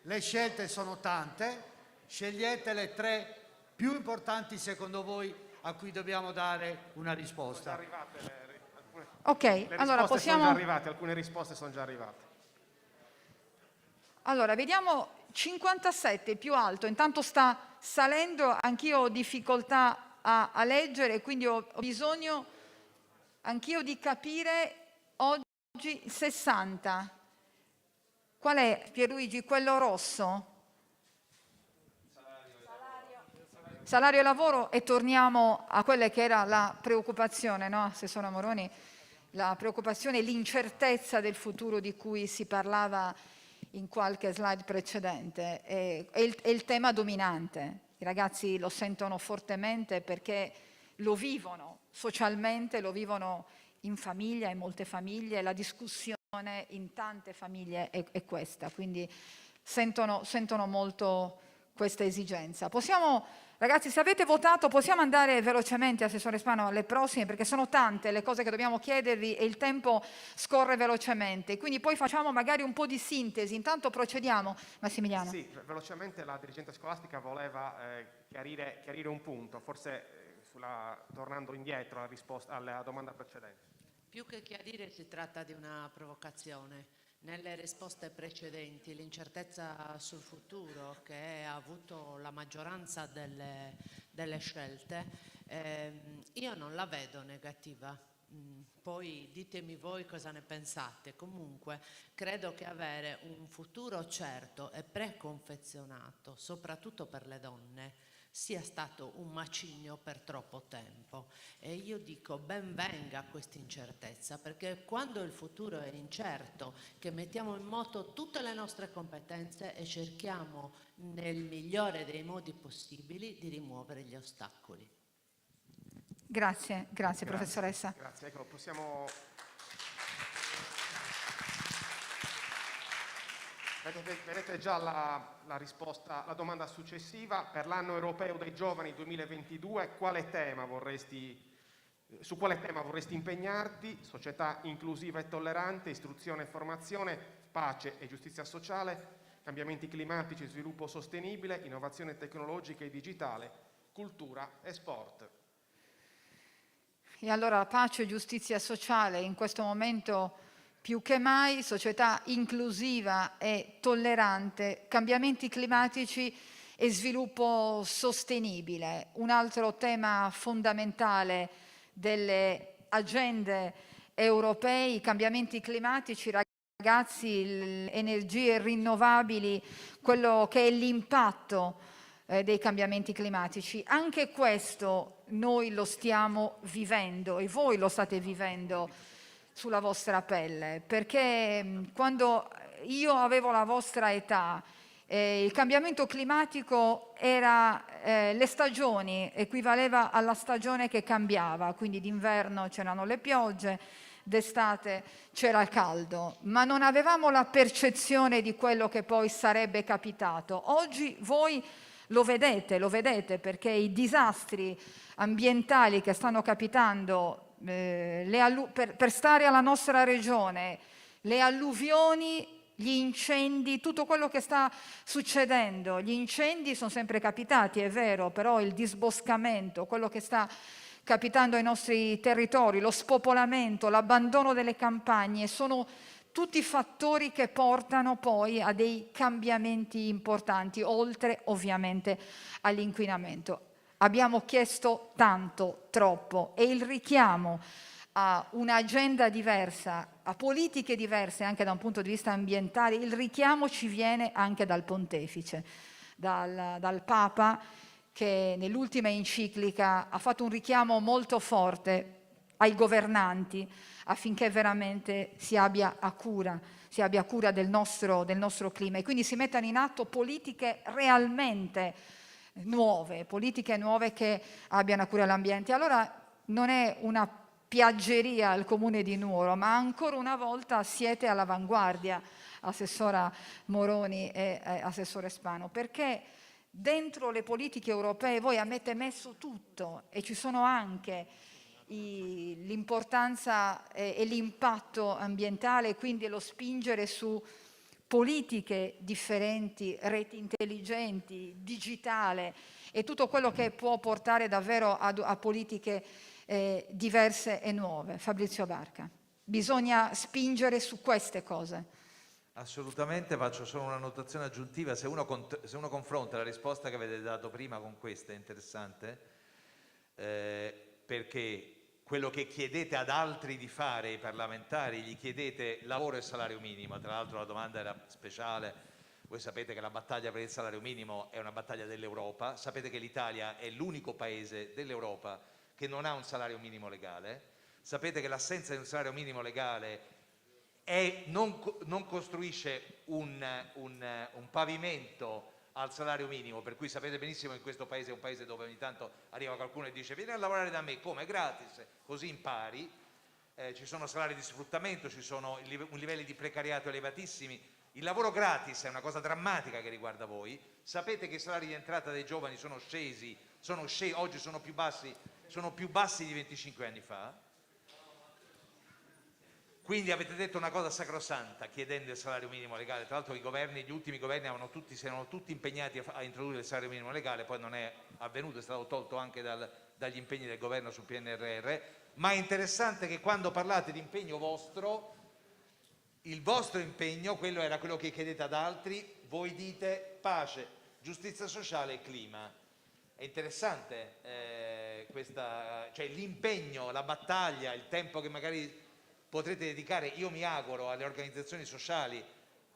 Le scelte sono tante, scegliete le 3 più importanti secondo voi a cui dobbiamo dare una risposta. Ok, allora possiamo... Alcune risposte sono già arrivate. Allora, vediamo 57, più alto, intanto sta salendo, anch'io ho difficoltà a leggere, quindi ho bisogno anch'io di capire oggi 60. Qual è, Pierluigi, quello rosso? Salario e lavoro, e torniamo a quella che era la preoccupazione, no, Assessora Moroni? La preoccupazione e l'incertezza del futuro di cui si parlava in qualche slide precedente. È il tema dominante. I ragazzi lo sentono fortemente perché lo vivono socialmente, lo vivono in famiglia, in molte famiglie. La discussione in tante famiglie è questa, quindi sentono molto questa esigenza. Ragazzi, se avete votato, possiamo andare velocemente, Assessore Spano, alle prossime, perché sono tante le cose che dobbiamo chiedervi e il tempo scorre velocemente. Quindi poi facciamo magari un po' di sintesi. Intanto procediamo. Massimiliano. Sì, velocemente la dirigente scolastica voleva chiarire un punto, forse tornando indietro alla domanda precedente. Più che chiarire si tratta di una provocazione, Nelle risposte precedenti, l'incertezza sul futuro che ha avuto la maggioranza delle scelte, io non la vedo negativa. Poi ditemi voi cosa ne pensate. Comunque credo che avere un futuro certo e preconfezionato, soprattutto per le donne, sia stato un macigno per troppo tempo, e io dico ben venga questa incertezza, perché quando il futuro è incerto, che mettiamo in moto tutte le nostre competenze e cerchiamo nel migliore dei modi possibili di rimuovere gli ostacoli. Grazie, professoressa. Grazie, ecco, possiamo... Vedete già la risposta, la domanda successiva. Per l'anno europeo dei giovani 2022, su quale tema vorresti impegnarti? Società inclusiva e tollerante, istruzione e formazione, pace e giustizia sociale, cambiamenti climatici e sviluppo sostenibile, innovazione tecnologica e digitale, cultura e sport. E allora pace e giustizia sociale in questo momento più che mai, società inclusiva e tollerante, cambiamenti climatici e sviluppo sostenibile. Un altro tema fondamentale delle agende europee, i cambiamenti climatici, ragazzi, le energie rinnovabili, quello che è l'impatto dei cambiamenti climatici. Anche questo noi lo stiamo vivendo e voi lo state vivendo sulla vostra pelle, perché quando io avevo la vostra età, il cambiamento climatico era le stagioni, equivaleva alla stagione che cambiava, quindi d'inverno c'erano le piogge, d'estate c'era il caldo, ma non avevamo la percezione di quello che poi sarebbe capitato. Oggi voi lo vedete perché i disastri ambientali che stanno capitando per stare alla nostra regione, le alluvioni, gli incendi, tutto quello che sta succedendo. Gli incendi sono sempre capitati, è vero, però il disboscamento, quello che sta capitando ai nostri territori, lo spopolamento, l'abbandono delle campagne, sono tutti fattori che portano poi a dei cambiamenti importanti, oltre ovviamente all'inquinamento. Abbiamo chiesto tanto, troppo, e il richiamo a un'agenda diversa, a politiche diverse anche da un punto di vista ambientale, il richiamo ci viene anche dal Pontefice, dal Papa, che nell'ultima enciclica ha fatto un richiamo molto forte ai governanti affinché veramente si abbia cura del nostro clima e quindi si mettano in atto politiche realmente nuove, che abbiano a cura l'ambiente. Allora non è una piaggeria al Comune di Nuoro, ma ancora una volta siete all'avanguardia, assessora Moroni e assessore Spano, perché dentro le politiche europee voi avete messo tutto e ci sono anche l'importanza e l'impatto ambientale, quindi lo spingere su politiche differenti, reti intelligenti, digitale e tutto quello che può portare davvero a politiche diverse e nuove. Fabrizio Barca, bisogna spingere su queste cose. Assolutamente, faccio solo una notazione aggiuntiva. Se uno confronta la risposta che avete dato prima con questa, è interessante, perché quello che chiedete ad altri di fare, i parlamentari, gli chiedete lavoro e salario minimo. Tra l'altro la domanda era speciale. Voi sapete che la battaglia per il salario minimo è una battaglia dell'Europa, sapete che l'Italia è l'unico paese dell'Europa che non ha un salario minimo legale, sapete che l'assenza di un salario minimo legale non costruisce un pavimento al salario minimo, per cui sapete benissimo che questo paese è un paese dove ogni tanto arriva qualcuno e dice vieni a lavorare da me, come? Gratis, così impari. Ci sono salari di sfruttamento, ci sono livelli di precariato elevatissimi. Il lavoro gratis è una cosa drammatica che riguarda voi. Sapete che i salari di entrata dei giovani sono scesi, oggi sono più bassi di 25 anni fa. Quindi avete detto una cosa sacrosanta chiedendo il salario minimo legale. Tra l'altro gli ultimi governi si erano tutti impegnati a introdurre il salario minimo legale, poi non è avvenuto, è stato tolto anche dagli impegni del governo sul PNRR, ma è interessante che quando parlate di impegno vostro il vostro impegno, quello era quello che chiedete ad altri, voi dite pace, giustizia sociale e clima. È interessante cioè l'impegno, la battaglia, il tempo che magari potrete dedicare, io mi auguro, alle organizzazioni sociali,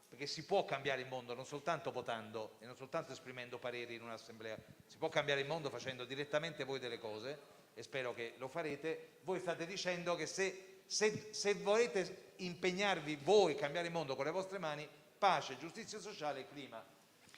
perché si può cambiare il mondo non soltanto votando e non soltanto esprimendo pareri in un'assemblea, si può cambiare il mondo facendo direttamente voi delle cose, e spero che lo farete. Voi state dicendo che se volete impegnarvi voi, cambiare il mondo con le vostre mani, pace, giustizia sociale e clima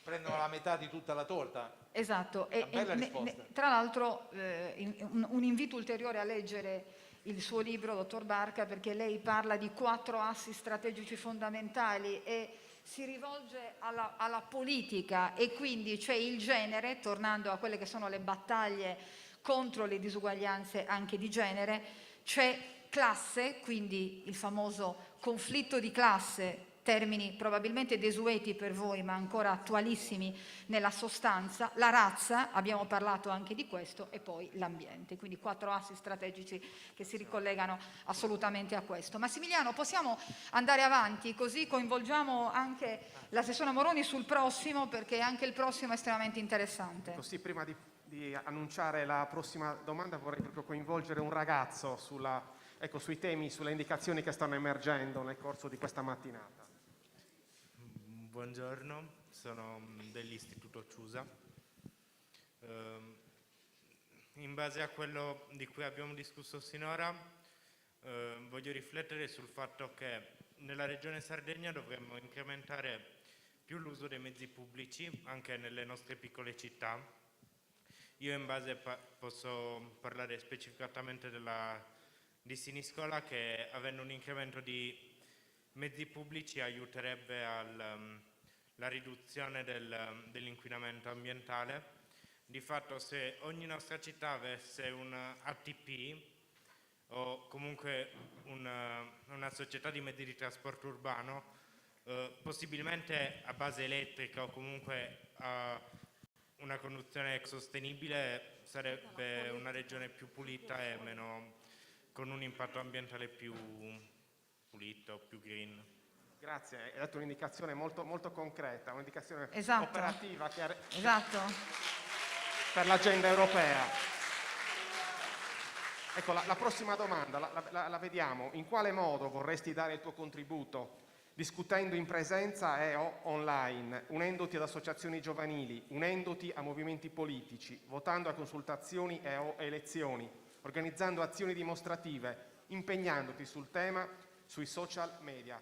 prendono la metà di tutta la torta. Esatto, Una bella risposta. tra l'altro un invito ulteriore a leggere il suo libro, dottor Barca, perché lei parla di 4 assi strategici fondamentali e si rivolge alla politica, e quindi c'è il genere, tornando a quelle che sono le battaglie contro le disuguaglianze anche di genere, c'è classe, quindi il famoso conflitto di classe, termini probabilmente desueti per voi ma ancora attualissimi nella sostanza, la razza, abbiamo parlato anche di questo, e poi l'ambiente, quindi 4 assi strategici che si ricollegano assolutamente a questo. Massimiliano, possiamo andare avanti così coinvolgiamo anche l'assessore Moroni sul prossimo, perché anche il prossimo è estremamente interessante. Così, prima di annunciare la prossima domanda, vorrei proprio coinvolgere un ragazzo sui temi, sulle indicazioni che stanno emergendo nel corso di questa mattinata. Buongiorno, sono dell'Istituto Ciusa. In base a quello di cui abbiamo discusso sinora, voglio riflettere sul fatto che nella Regione Sardegna dovremmo incrementare più l'uso dei mezzi pubblici anche nelle nostre piccole città. Io in base posso parlare specificatamente di Siniscola, che avendo un incremento di mezzi pubblici aiuterebbe alla riduzione dell'inquinamento ambientale. Di fatto, se ogni nostra città avesse un ATP o comunque una società di mezzi di trasporto urbano, possibilmente a base elettrica o comunque a una conduzione sostenibile, sarebbe una regione più pulita e con un impatto ambientale più pulito, più green. Grazie, hai dato un'indicazione molto, molto concreta, un'indicazione operativa per l'agenda europea. Ecco, la prossima domanda la vediamo. In quale modo vorresti dare il tuo contributo, discutendo in presenza e o online, unendoti ad associazioni giovanili, unendoti a movimenti politici, votando a consultazioni e o elezioni, organizzando azioni dimostrative, impegnandoti sul tema sui social media?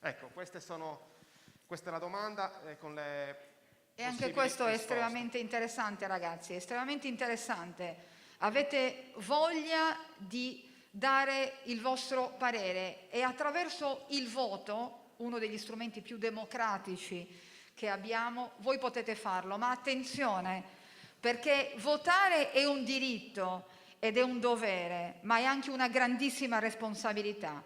Ecco, questa è la domanda con le e anche questo è estremamente interessante, ragazzi, estremamente interessante. Avete voglia di dare il vostro parere e attraverso il voto, uno degli strumenti più democratici che abbiamo, voi potete farlo, ma attenzione, perché votare è un diritto ed è un dovere, ma è anche una grandissima responsabilità.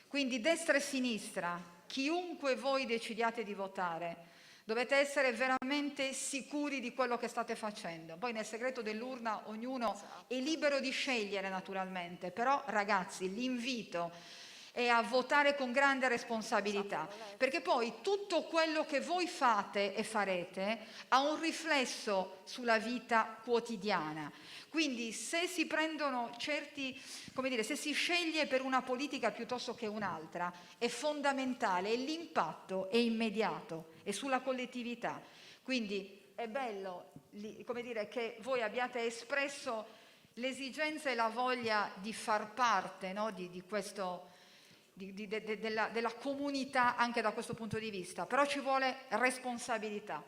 Quindi destra e sinistra, chiunque voi decidiate di votare, dovete essere veramente sicuri di quello che state facendo. Poi nel segreto dell'urna ognuno è libero di scegliere naturalmente, però ragazzi l'invito è a votare con grande responsabilità, perché poi tutto quello che voi fate e farete ha un riflesso sulla vita quotidiana. Quindi se si prendono se si sceglie per una politica piuttosto che un'altra, è fondamentale e l'impatto è immediato, è sulla collettività. Quindi è bello che voi abbiate espresso l'esigenza e la voglia di far parte, no, di questo della comunità anche da questo punto di vista, però ci vuole responsabilità.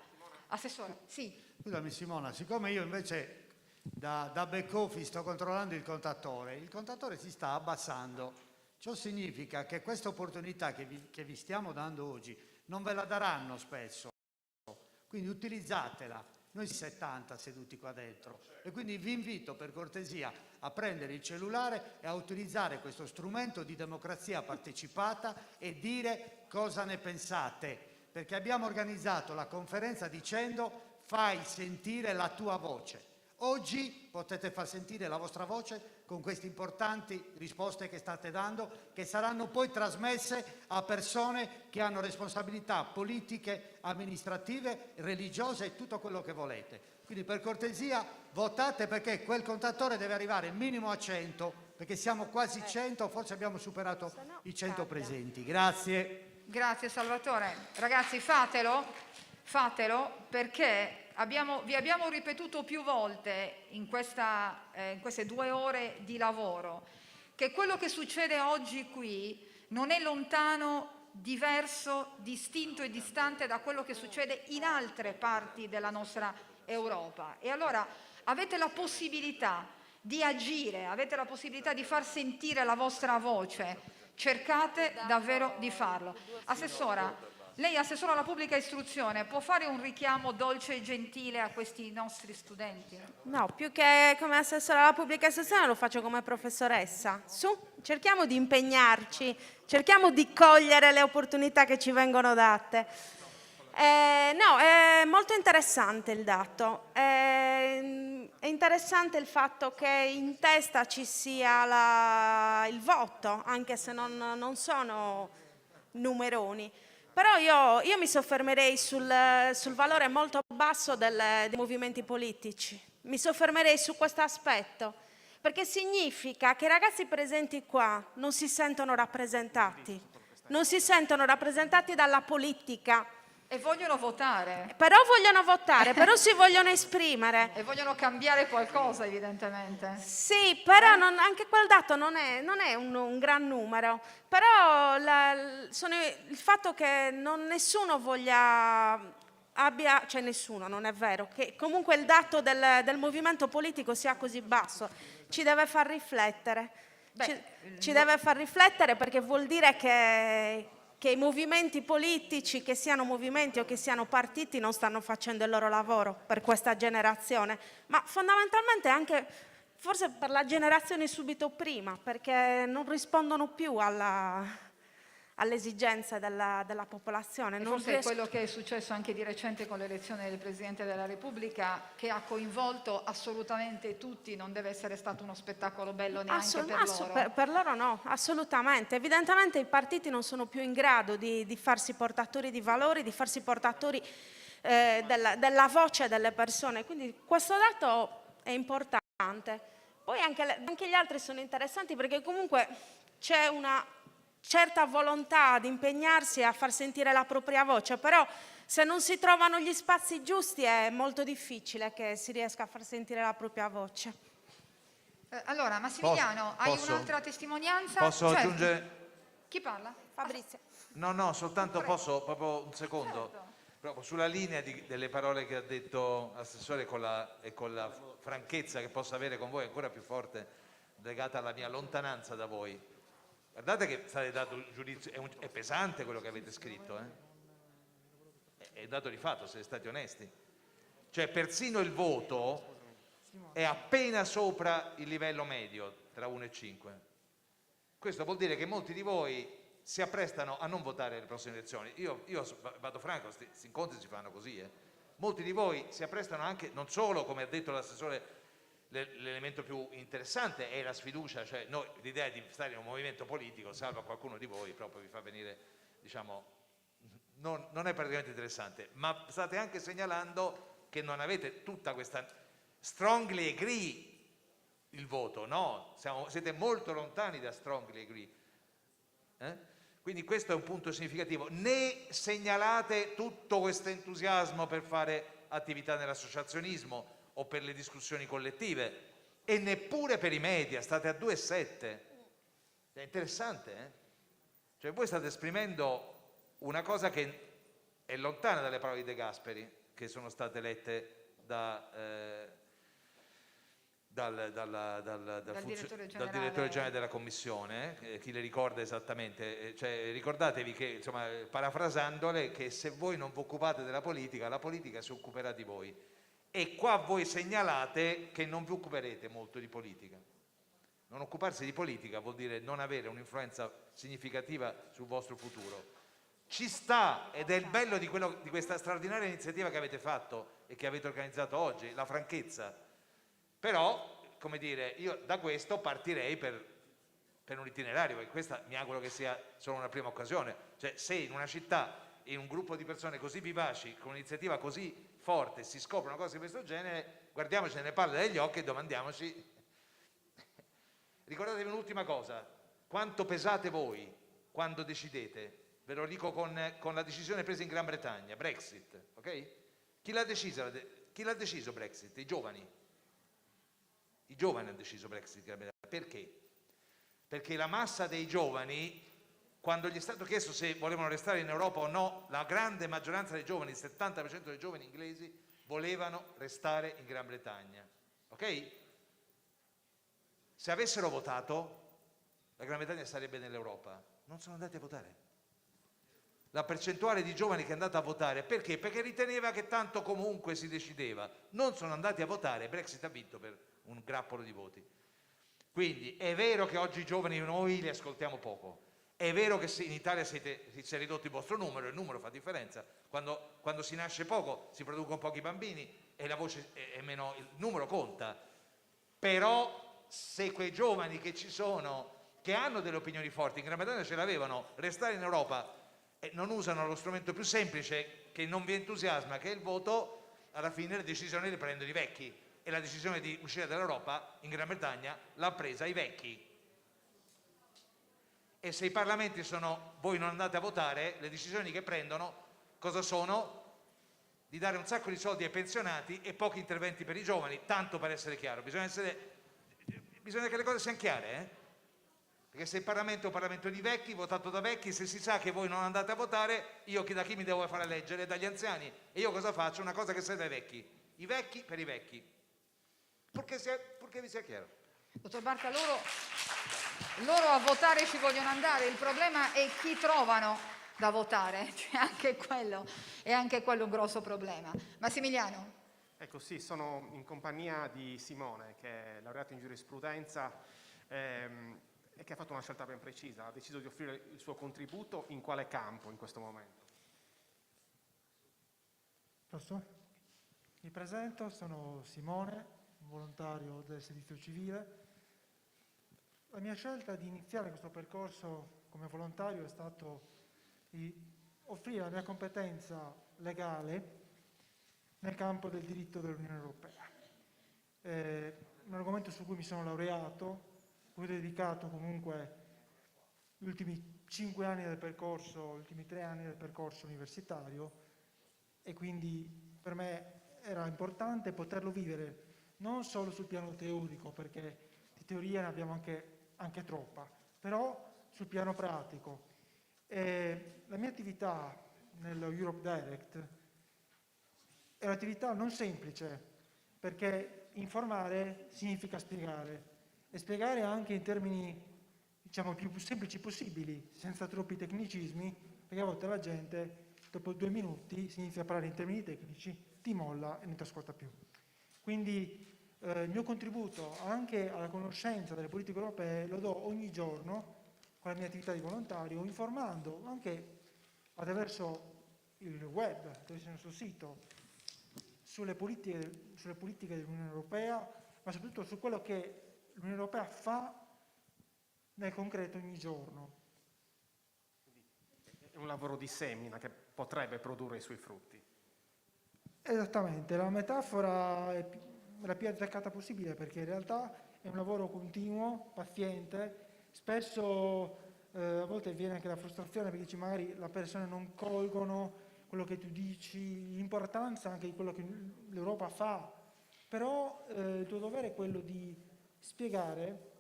Assessore, sì. Scusami Simona, siccome io invece da back office sto controllando il contatore si sta abbassando, ciò significa che questa opportunità che vi stiamo dando oggi non ve la daranno spesso, quindi utilizzatela. Noi 70 seduti qua dentro e quindi vi invito per cortesia a prendere il cellulare e a utilizzare questo strumento di democrazia partecipata e dire cosa ne pensate, perché abbiamo organizzato la conferenza dicendo fai sentire la tua voce. Oggi potete far sentire la vostra voce con queste importanti risposte che state dando, che saranno poi trasmesse a persone che hanno responsabilità politiche, amministrative, religiose e tutto quello che volete. Quindi per cortesia votate, perché quel contatore deve arrivare minimo a 100, perché siamo quasi 100, forse abbiamo superato i 100 presenti. Grazie. Grazie Salvatore. Ragazzi, fatelo perché vi abbiamo ripetuto più volte in queste 2 ore di lavoro che quello che succede oggi qui non è lontano, diverso, distinto e distante da quello che succede in altre parti della nostra Europa. E allora avete la possibilità di agire, avete la possibilità di far sentire la vostra voce, cercate davvero di farlo. Assessora, lei assessore alla pubblica istruzione, può fare un richiamo dolce e gentile a questi nostri studenti? No, più che come assessore alla pubblica istruzione lo faccio come professoressa. Su, cerchiamo di impegnarci, cerchiamo di cogliere le opportunità che ci vengono date. No, è molto interessante il dato. È interessante il fatto che in testa ci sia il voto, anche se non sono numeroni. Però io mi soffermerei sul valore molto basso dei movimenti politici. Mi soffermerei su questo aspetto, perché significa che i ragazzi presenti qua non si sentono rappresentati dalla politica. E vogliono votare. Però vogliono votare, però si vogliono esprimere. E vogliono cambiare qualcosa, evidentemente. Sì, però anche quel dato non è un gran numero. Però il fatto che nessuno cioè nessuno, non è vero, che comunque il dato del movimento politico sia così basso, ci deve far riflettere. Ci deve far riflettere, perché vuol dire che i movimenti politici, che siano movimenti o che siano partiti, non stanno facendo il loro lavoro per questa generazione, ma fondamentalmente anche forse per la generazione subito prima, perché non rispondono più alle esigenze della popolazione. Forse è quello che è successo anche di recente con l'elezione del Presidente della Repubblica, che ha coinvolto assolutamente tutti, non deve essere stato uno spettacolo bello neanche per loro. Per loro no, assolutamente. Evidentemente i partiti non sono più in grado di farsi portatori di valori, di farsi portatori della voce delle persone, quindi questo dato è importante. Poi anche gli altri sono interessanti, perché comunque c'è una certa volontà di impegnarsi a far sentire la propria voce, però se non si trovano gli spazi giusti è molto difficile che si riesca a far sentire la propria voce. Allora, Massimiliano, hai un'altra testimonianza? Posso Certo. aggiungere? Chi parla? Fabrizio. No, soltanto Prego. posso, proprio un secondo. Certo. Proprio sulla linea delle parole che ha detto l'assessore e con la franchezza che posso avere con voi, ancora più forte, legata alla mia lontananza da voi. Guardate che state dando un giudizio, è pesante quello che avete scritto, è dato di fatto, siete stati onesti. Cioè persino il voto è appena sopra il livello medio, tra 1 e 5. Questo vuol dire che molti di voi si apprestano a non votare alle prossime elezioni. Io vado franco, questi incontri si fanno così. Molti di voi si apprestano anche, non solo, come ha detto l'assessore, l'elemento più interessante è la sfiducia, cioè l'idea di stare in un movimento politico, salvo a qualcuno di voi, proprio vi fa venire, diciamo, non è praticamente interessante, ma state anche segnalando che non avete tutta questa strongly agree il voto, no? Siete molto lontani da strongly agree. Quindi questo è un punto significativo. Né segnalate tutto questo entusiasmo per fare attività nell'associazionismo o per le discussioni collettive, e neppure per i media, state a 2,7. È interessante, Cioè voi state esprimendo una cosa che è lontana dalle parole di De Gasperi, che sono state lette dal direttore generale della commissione, chi le ricorda esattamente, cioè ricordatevi che, insomma, parafrasandole, che se voi non vi occupate della politica, la politica si occuperà di voi. E qua voi segnalate che non vi occuperete molto di politica. Non occuparsi di politica vuol dire non avere un'influenza significativa sul vostro futuro. Ci sta, ed è il bello di questa straordinaria iniziativa che avete fatto e che avete organizzato oggi, la franchezza. Però, come dire, io da questo partirei per un itinerario, e questa mi auguro che sia solo una prima occasione. Cioè, se in una città, in un gruppo di persone così vivaci, con un'iniziativa così forte, si scopre una cosa di questo genere, guardiamoci nelle palle degli occhi e domandiamoci. Ricordatevi un'ultima cosa: quanto pesate voi quando decidete. Ve lo dico con la decisione presa in Gran Bretagna, Brexit, ok? Chi l'ha deciso Brexit? I giovani. I giovani hanno deciso Brexit. Perché? Perché la massa dei giovani, quando gli è stato chiesto se volevano restare in Europa o no, la grande maggioranza dei giovani, il 70% dei giovani inglesi, volevano restare in Gran Bretagna. Ok? Se avessero votato, la Gran Bretagna sarebbe nell'Europa. Non sono andati a votare. La percentuale di giovani che è andata a votare, perché? Perché riteneva che tanto comunque si decideva. Non sono andati a votare, Brexit ha vinto per un grappolo di voti. Quindi è vero che oggi i giovani noi li ascoltiamo poco, è vero che in Italia si è ridotto il vostro numero, il numero fa differenza, quando si nasce poco si producono pochi bambini e la voce è meno, il numero conta, però se quei giovani che ci sono, che hanno delle opinioni forti, in Gran Bretagna ce l'avevano, restare in Europa e non usano lo strumento più semplice che non vi entusiasma, che è il voto, alla fine le decisioni le prendono i vecchi. E la decisione di uscire dall'Europa in Gran Bretagna l'ha presa i vecchi. E se i parlamenti voi non andate a votare, le decisioni che prendono cosa sono? Di dare un sacco di soldi ai pensionati e pochi interventi per i giovani, tanto per essere chiaro. Bisogna che le cose siano chiare, Perché se il Parlamento è un Parlamento di vecchi, votato da vecchi, se si sa che voi non andate a votare, io da chi mi devo fare eleggere? Dagli anziani. E io cosa faccio? Una cosa che serve ai vecchi. I vecchi per i vecchi. Purché vi sia chiaro. Dottor Barca, loro a votare ci vogliono andare, il problema è chi trovano da votare, cioè anche quello è un grosso problema. Massimiliano. Ecco, sì, sono in compagnia di Simone, che è laureato in giurisprudenza e che ha fatto una scelta ben precisa, ha deciso di offrire il suo contributo in quale campo in questo momento? Posso? Mi presento, sono Simone, volontario del servizio civile. La mia scelta di iniziare questo percorso come volontario è stato di offrire la mia competenza legale nel campo del diritto dell'Unione Europea. È un argomento su cui mi sono laureato, cui ho dedicato comunque gli ultimi 5 anni del percorso, gli ultimi 3 anni del percorso universitario, e quindi per me era importante poterlo vivere non solo sul piano teorico, perché di teoria ne abbiamo anche troppa, però sul piano pratico. La mia attività nello Europe Direct è un'attività non semplice, perché informare significa spiegare, e spiegare anche in termini, diciamo, più semplici possibili, senza troppi tecnicismi, perché a volte la gente, dopo 2 minuti, si inizia a parlare in termini tecnici, ti molla e non ti ascolta più. Quindi il mio contributo anche alla conoscenza delle politiche europee lo do ogni giorno con la mia attività di volontario, informando anche attraverso il web, attraverso il nostro sito, sulle politiche dell'Unione Europea, ma soprattutto su quello che l'Unione Europea fa nel concreto ogni giorno. È un lavoro di semina che potrebbe produrre i suoi frutti. Esattamente, la metafora è la più azzeccata possibile, perché in realtà è un lavoro continuo, paziente, spesso a volte viene anche la frustrazione perché dici magari le persone non colgono quello che tu dici, l'importanza anche di quello che l'Europa fa, però il tuo dovere è quello di spiegare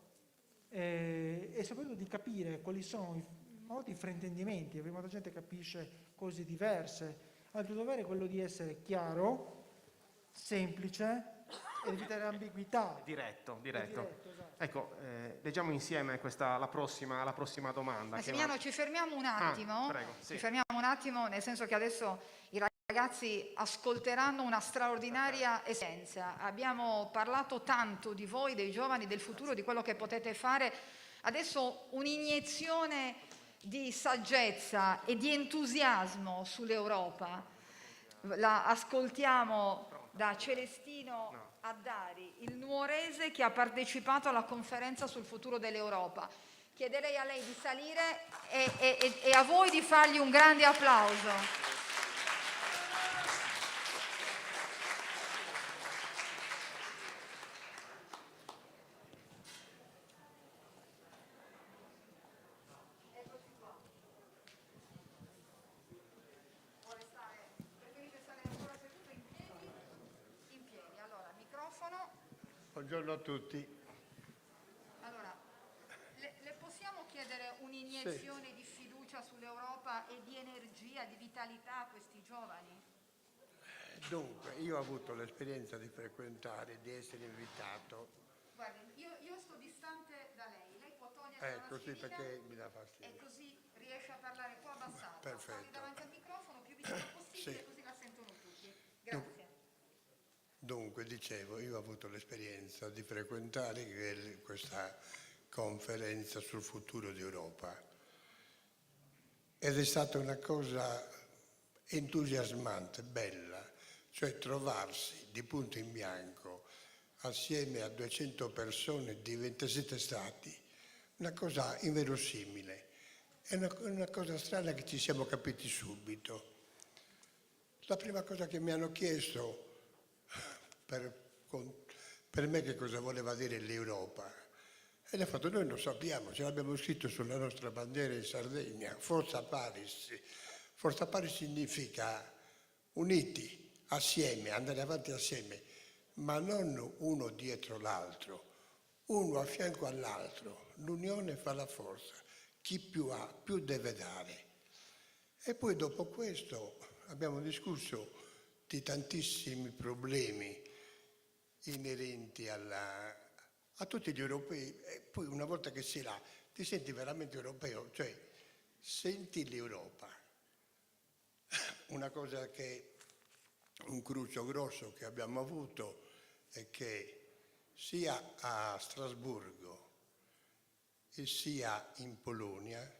e soprattutto di capire quali sono i fraintendimenti, perché molta gente capisce cose diverse. Il tuo dovere è quello di essere chiaro, semplice, e evitare ambiguità. Diretto. Esatto. Ecco, leggiamo insieme la prossima domanda. Massimiliano, ci fermiamo un attimo. Prego, sì. Ci fermiamo un attimo, nel senso che adesso i ragazzi ascolteranno una straordinaria essenza. Abbiamo parlato tanto di voi, dei giovani, del futuro, di quello che potete fare. Adesso un'iniezione di saggezza e di entusiasmo sull'Europa. La ascoltiamo da Celestino Addari, il nuorese che ha partecipato alla conferenza sul futuro dell'Europa. Chiederei a lei di salire e a voi di fargli un grande applauso. Buongiorno a tutti. Allora, le possiamo chiedere un'iniezione di fiducia sull'Europa e di energia, di vitalità a questi giovani? Dunque, io ho avuto l'esperienza di frequentare, di essere invitato. Guardi, io sto distante da lei, lei può togliere la Così mascherina perché mi dà fastidio. e così riesce a parlare un po' abbassato. Perfetto. State davanti al microfono più vicino possibile, così la sentono tutti. Grazie. Dunque, dicevo, io ho avuto l'esperienza di frequentare questa conferenza sul futuro d'Europa ed è stata una cosa entusiasmante, bella, cioè trovarsi di punto in bianco assieme a 200 persone di 27 stati, una cosa inverosimile, è una cosa strana che ci siamo capiti subito. La prima cosa che mi hanno chiesto per me che cosa voleva dire l'Europa. E le ho fatto, noi lo sappiamo, ce l'abbiamo scritto sulla nostra bandiera in Sardegna, Forza Paris. Forza Paris significa uniti, assieme, andare avanti assieme, ma non uno dietro l'altro, uno a fianco all'altro. L'unione fa la forza, chi più ha, più deve dare. E poi dopo questo abbiamo discusso di tantissimi problemi inerenti a tutti gli europei, e poi una volta che sei là ti senti veramente europeo, cioè senti l'Europa. Una cosa un cruccio grosso che abbiamo avuto è che sia a Strasburgo e sia in Polonia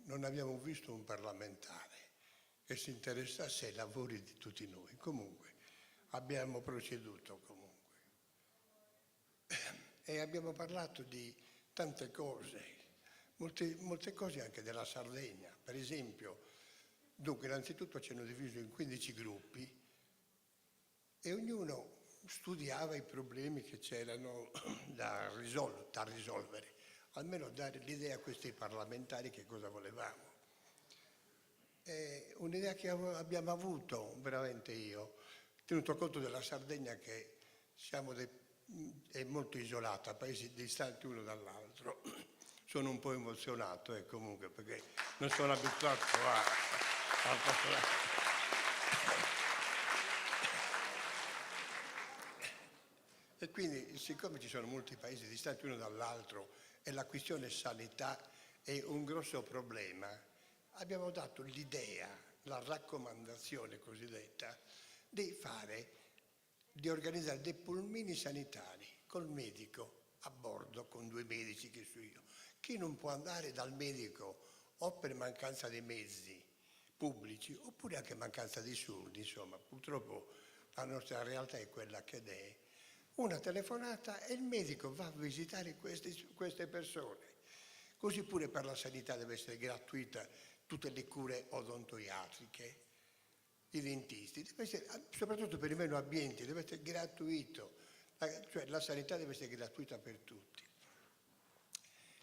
non abbiamo visto un parlamentare che si interessasse ai lavori di tutti noi. Comunque abbiamo proceduto e abbiamo parlato di tante cose, molte cose anche della Sardegna. Per esempio, dunque innanzitutto ci hanno diviso in 15 gruppi e ognuno studiava i problemi che c'erano da risolvere, almeno dare l'idea a questi parlamentari che cosa volevamo. Un'idea che abbiamo avuto veramente io, tenuto conto della Sardegna che è molto isolata, paesi distanti uno dall'altro. Sono un po' emozionato comunque perché non sono abituato a parlare. E quindi, siccome ci sono molti paesi distanti uno dall'altro e la questione sanità è un grosso problema, abbiamo dato l'idea, la raccomandazione cosiddetta, di organizzare dei pulmini sanitari col medico a bordo, con 2 medici che so io. Chi non può andare dal medico o per mancanza di mezzi pubblici oppure anche mancanza di soldi, insomma, purtroppo la nostra realtà è quella che è. Una telefonata e il medico va a visitare queste persone. Così pure per la sanità deve essere gratuita tutte le cure odontoiatriche, i dentisti, deve essere, soprattutto per i meno abbienti, deve essere gratuito, cioè la sanità deve essere gratuita per tutti.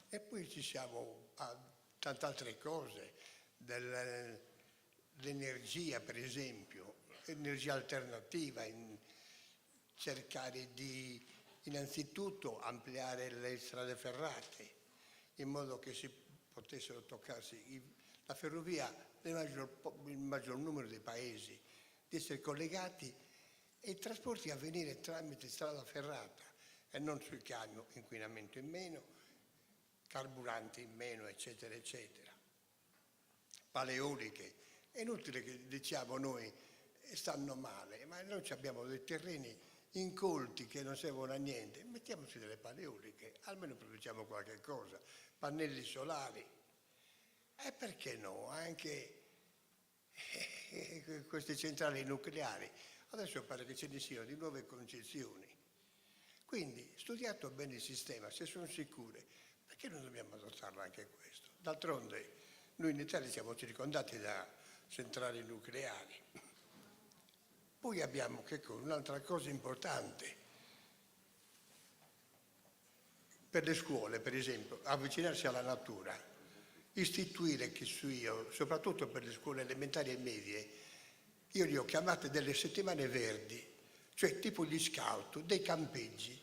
E poi ci siamo a tante altre cose, dell'energia per esempio, energia alternativa, cercare di innanzitutto ampliare le strade ferrate in modo che si potessero toccarsi la ferrovia nel maggior numero dei paesi, di essere collegati e i trasporti avvenire tramite strada ferrata e non sui camion, inquinamento in meno, carburanti in meno, eccetera, eccetera. Paleoliche, è inutile che diciamo noi stanno male, ma noi abbiamo dei terreni incolti che non servono a niente, mettiamoci delle paleoliche, almeno produciamo qualche cosa, pannelli solari, e perché no, anche queste centrali nucleari, Adesso pare che ce ne siano di nuove concezioni. Quindi, studiato bene il sistema, se sono sicure, perché non dobbiamo adottarlo anche questo? D'altronde, noi in Italia siamo circondati da centrali nucleari. Poi abbiamo un'altra cosa importante. Per le scuole, per esempio, avvicinarsi alla natura, istituire, soprattutto per le scuole elementari e medie, io li ho chiamate delle settimane verdi, cioè tipo gli scout, dei campeggi,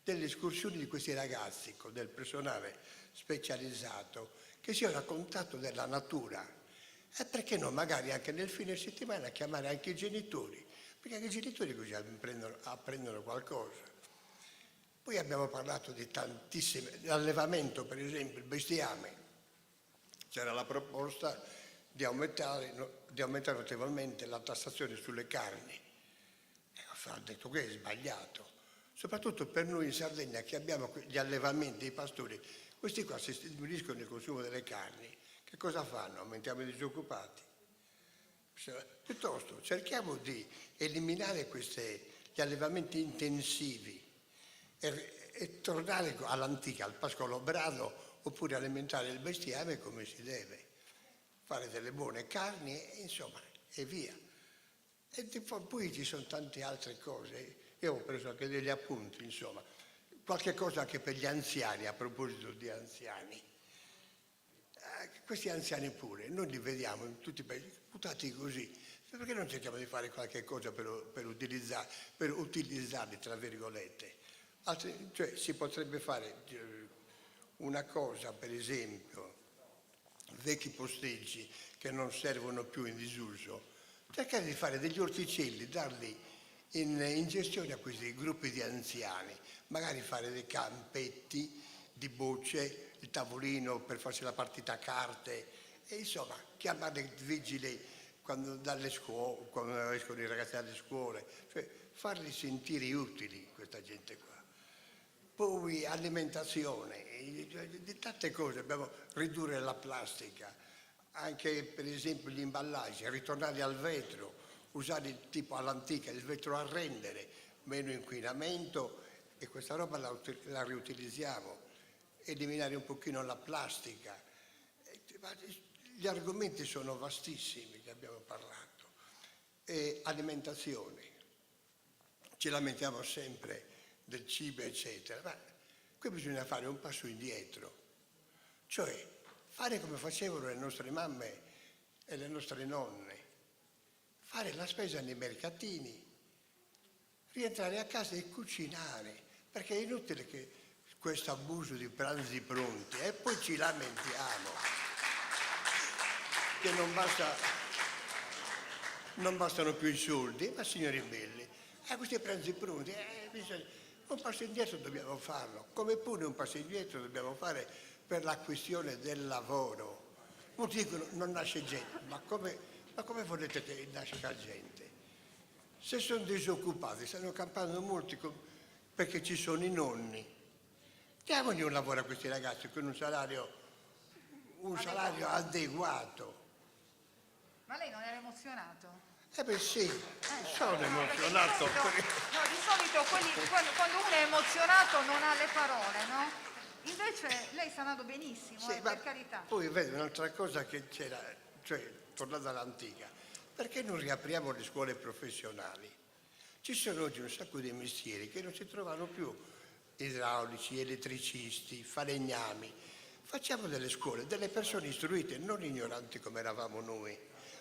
delle escursioni di questi ragazzi con del personale specializzato che siano a contatto della natura. E perché no, magari anche nel fine settimana chiamare anche i genitori, perché anche i genitori così apprendono qualcosa. Poi abbiamo parlato di tantissime, l'allevamento per esempio, il bestiame. C'era la proposta di aumentare notevolmente la tassazione sulle carni. Ha detto che è sbagliato, soprattutto per noi in Sardegna che abbiamo gli allevamenti, i pastori, questi qua si diminuiscono il consumo delle carni, che cosa fanno? Aumentiamo i disoccupati. Piuttosto cerchiamo di eliminare gli allevamenti intensivi e tornare all'antica, al pascolo brado, oppure alimentare il bestiame come si deve, fare delle buone carni e insomma, e via. E poi ci sono tante altre cose, io ho preso anche degli appunti, insomma, qualche cosa anche per gli anziani, a proposito di anziani. Questi anziani pure, noi li vediamo in tutti i paesi, buttati così, perché non cerchiamo di fare qualche cosa per utilizzarli, tra virgolette? Cioè si potrebbe fare una cosa, per esempio, vecchi posteggi che non servono più in disuso, cercare di fare degli orticelli, darli in gestione a questi gruppi di anziani, magari fare dei campetti di bocce, il tavolino per farsi la partita a carte e insomma chiamare i vigili quando escono i ragazzi dalle scuole, cioè farli sentire utili questa gente qua. Poi alimentazione, di tante cose, dobbiamo ridurre la plastica, anche per esempio gli imballaggi, ritornare al vetro, usare tipo all'antica il vetro a rendere, meno inquinamento e questa roba la riutilizziamo, eliminare un pochino la plastica. Gli argomenti sono vastissimi che abbiamo parlato. E alimentazione, ci lamentiamo sempre del cibo eccetera, ma qui bisogna fare un passo indietro, cioè fare come facevano le nostre mamme e le nostre nonne, fare la spesa nei mercatini, rientrare a casa e cucinare, perché è inutile che questo abuso di pranzi pronti e poi ci lamentiamo che non bastano più i soldi, ma signori belli, questi pranzi pronti, un passo indietro dobbiamo farlo, come pure un passo indietro dobbiamo fare per la questione del lavoro. Molti dicono non nasce gente, ma come volete che nasca gente? Se sono disoccupati, stanno campando molti perché ci sono i nonni. Diamogli un lavoro a questi ragazzi con un salario adeguato. Ma lei non era emozionato? Beh sì, sono emozionato. Di solito quando uno è emozionato non ha le parole, no? Invece lei sta andando benissimo, Sì, per carità. Poi vedi un'altra cosa che c'era, cioè tornando all'antica, perché non riapriamo le scuole professionali? Ci sono oggi un sacco di mestieri che non si trovano più, idraulici, elettricisti, falegnami. Facciamo delle scuole, delle persone istruite, non ignoranti come eravamo noi,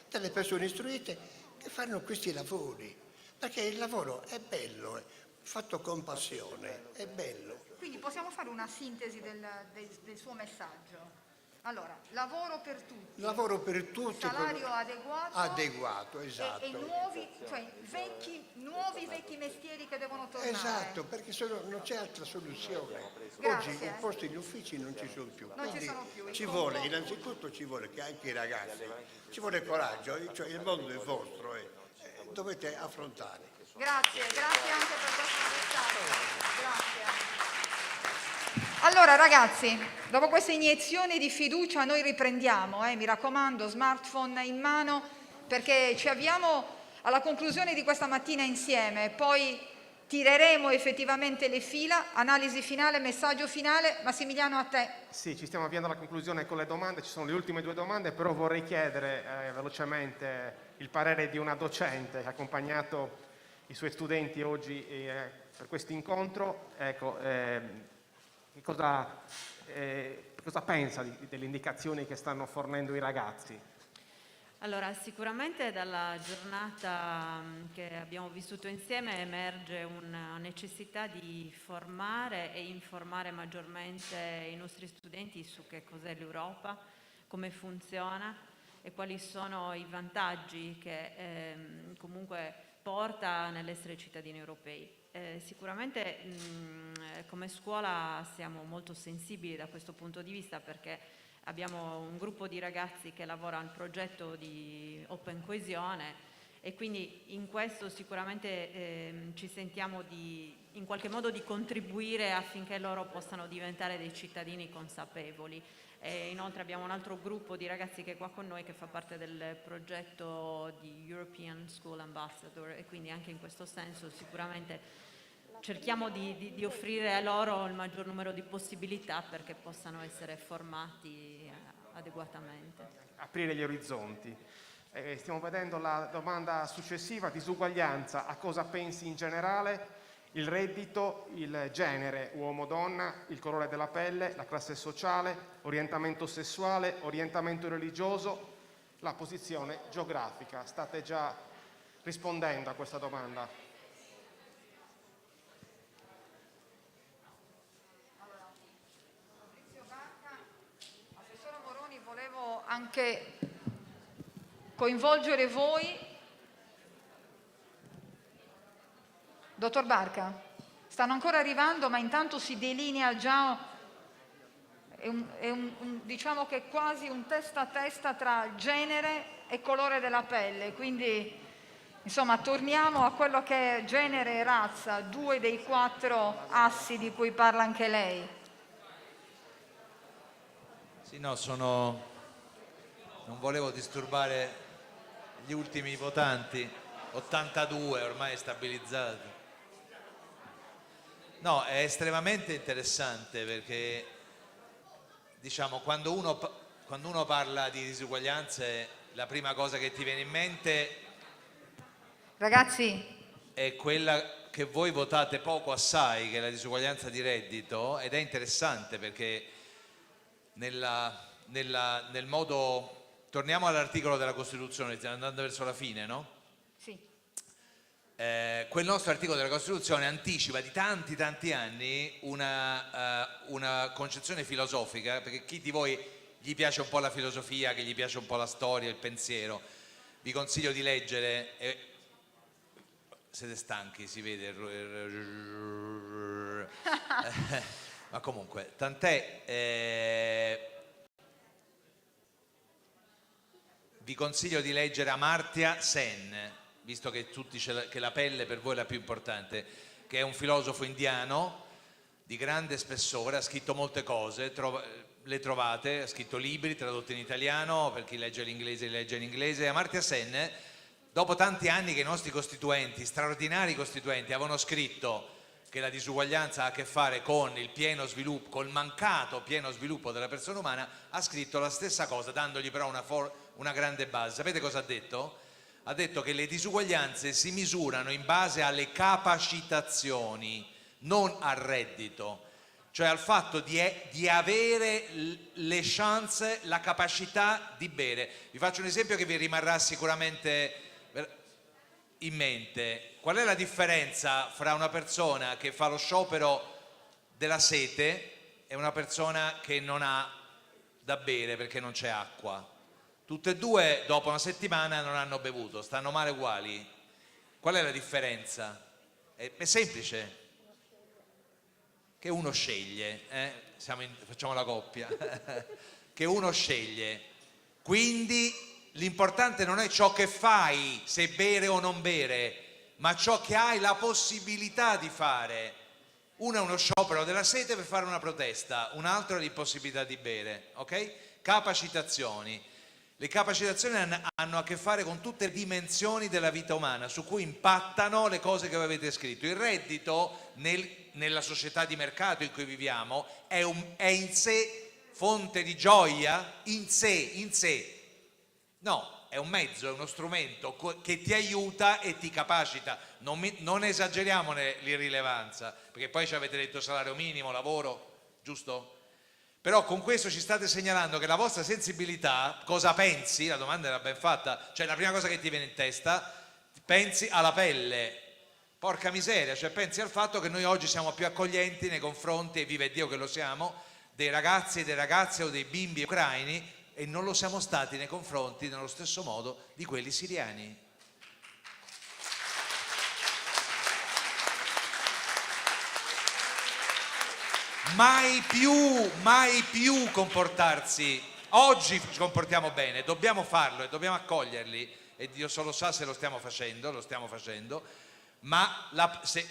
delle persone istruite che fanno questi lavori, perché il lavoro è bello, fatto con passione, è bello. Quindi possiamo fare una sintesi del suo messaggio. Allora, lavoro per tutti. Lavoro per tutti. Salario adeguato. Adeguato, esatto. E nuovi vecchi mestieri che devono tornare. Esatto, perché non c'è altra soluzione. Grazie. Oggi i posti negli uffici non ci sono più. Non ci sono più. Innanzitutto ci vuole che anche i ragazzi, ci vuole coraggio, cioè il mondo è vostro e dovete affrontare. Grazie anche per questo messaggio. Grazie. Allora ragazzi, dopo questa iniezione di fiducia noi riprendiamo, mi raccomando, smartphone in mano, perché ci avviamo Alla conclusione di questa mattina insieme, poi tireremo effettivamente le fila, analisi finale, messaggio finale. Massimiliano, a te. Sì, ci stiamo avviando alla conclusione con le domande, ci sono le ultime 2 domande, però vorrei chiedere velocemente il parere di una docente che ha accompagnato i suoi studenti oggi per questo incontro. Ecco, cosa pensa delle indicazioni che stanno fornendo i ragazzi? Allora, sicuramente dalla giornata che abbiamo vissuto insieme emerge una necessità di formare e informare maggiormente i nostri studenti su che cos'è l'Europa, come funziona e quali sono i vantaggi che comunque porta nell'essere cittadini europei. Sicuramente come scuola siamo molto sensibili da questo punto di vista, perché abbiamo un gruppo di ragazzi che lavora al progetto di Open Coesione e quindi in questo sicuramente ci sentiamo in qualche modo di contribuire affinché loro possano diventare dei cittadini consapevoli. E inoltre abbiamo un altro gruppo di ragazzi che è qua con noi che fa parte del progetto di European School Ambassador e quindi anche in questo senso sicuramente cerchiamo di offrire a loro il maggior numero di possibilità perché possano essere formati adeguatamente. Aprire gli orizzonti. Stiamo vedendo la domanda successiva, disuguaglianza, a cosa pensi in generale? Il reddito, il genere, uomo-donna, il colore della pelle, la classe sociale, orientamento sessuale, orientamento religioso, la posizione geografica. State già rispondendo a questa domanda. Assessore Moroni, volevo anche coinvolgere voi. Dottor Barca, stanno ancora arrivando, ma intanto si delinea già, diciamo che è quasi un testa a testa tra genere e colore della pelle, quindi insomma torniamo a quello che è genere e razza, 2 dei 4 assi di cui parla anche lei. Sì, no, non volevo disturbare gli ultimi votanti, 82 ormai stabilizzati. No, è estremamente interessante perché, diciamo, quando uno parla di disuguaglianze, la prima cosa che ti viene in mente, ragazzi, è quella che voi votate poco assai, che è la disuguaglianza di reddito, ed è interessante perché nel modo... Torniamo all'articolo della Costituzione, stiamo andando verso la fine, no? Sì. Quel nostro articolo della Costituzione anticipa di tanti anni una concezione filosofica, perché chi di voi gli piace un po' la filosofia, che gli piace un po' la storia, il pensiero, vi consiglio di leggere, siete stanchi, si vede, ma comunque, tant'è, vi consiglio di leggere Amartya Sen, visto che che la pelle per voi è la più importante, che è un filosofo indiano di grande spessore, ha scritto molte cose, le trovate, ha scritto libri tradotti in italiano, per chi legge l'inglese li legge in inglese. Amartya Sen, dopo tanti anni che i nostri costituenti, straordinari costituenti, avevano scritto che la disuguaglianza ha a che fare con il pieno sviluppo, col mancato pieno sviluppo della persona umana, ha scritto la stessa cosa, dandogli però una grande base. Sapete cosa ha detto? Ha detto che le disuguaglianze si misurano in base alle capacitazioni, non al reddito, cioè al fatto di avere le chance, la capacità di bere. Vi faccio un esempio che vi rimarrà sicuramente in mente. Qual è la differenza fra una persona che fa lo sciopero della sete e una persona che non ha da bere perché non c'è acqua? Tutte e due dopo una settimana non hanno bevuto, stanno male uguali. Qual è la differenza? È semplice, che uno sceglie, facciamo la coppia, che uno sceglie. Quindi l'importante non è ciò che fai, se bere o non bere, ma ciò che hai la possibilità di fare. Uno è uno sciopero della sete per fare una protesta, un altro è l'impossibilità di bere, ok? Capacitazioni. Le capacitazioni hanno a che fare con tutte le dimensioni della vita umana su cui impattano le cose che voi avete scritto. Il reddito nella società di mercato in cui viviamo è in sé fonte di gioia? In sé. No, è un mezzo, è uno strumento che ti aiuta e ti capacita. Non esageriamo l'irrilevanza, perché poi ci avete detto salario minimo, lavoro, giusto? Però con questo ci state segnalando che la vostra sensibilità, cosa pensi? La domanda era ben fatta, cioè la prima cosa che ti viene in testa, pensi alla pelle. Porca miseria, cioè pensi al fatto che noi oggi siamo più accoglienti nei confronti, e vive Dio che lo siamo, dei ragazzi e delle ragazze o dei bimbi ucraini, e non lo siamo stati nei confronti, nello stesso modo, di quelli siriani. Mai più comportarsi. Oggi ci comportiamo bene, dobbiamo farlo e dobbiamo accoglierli, e Dio solo sa se lo stiamo facendo, ma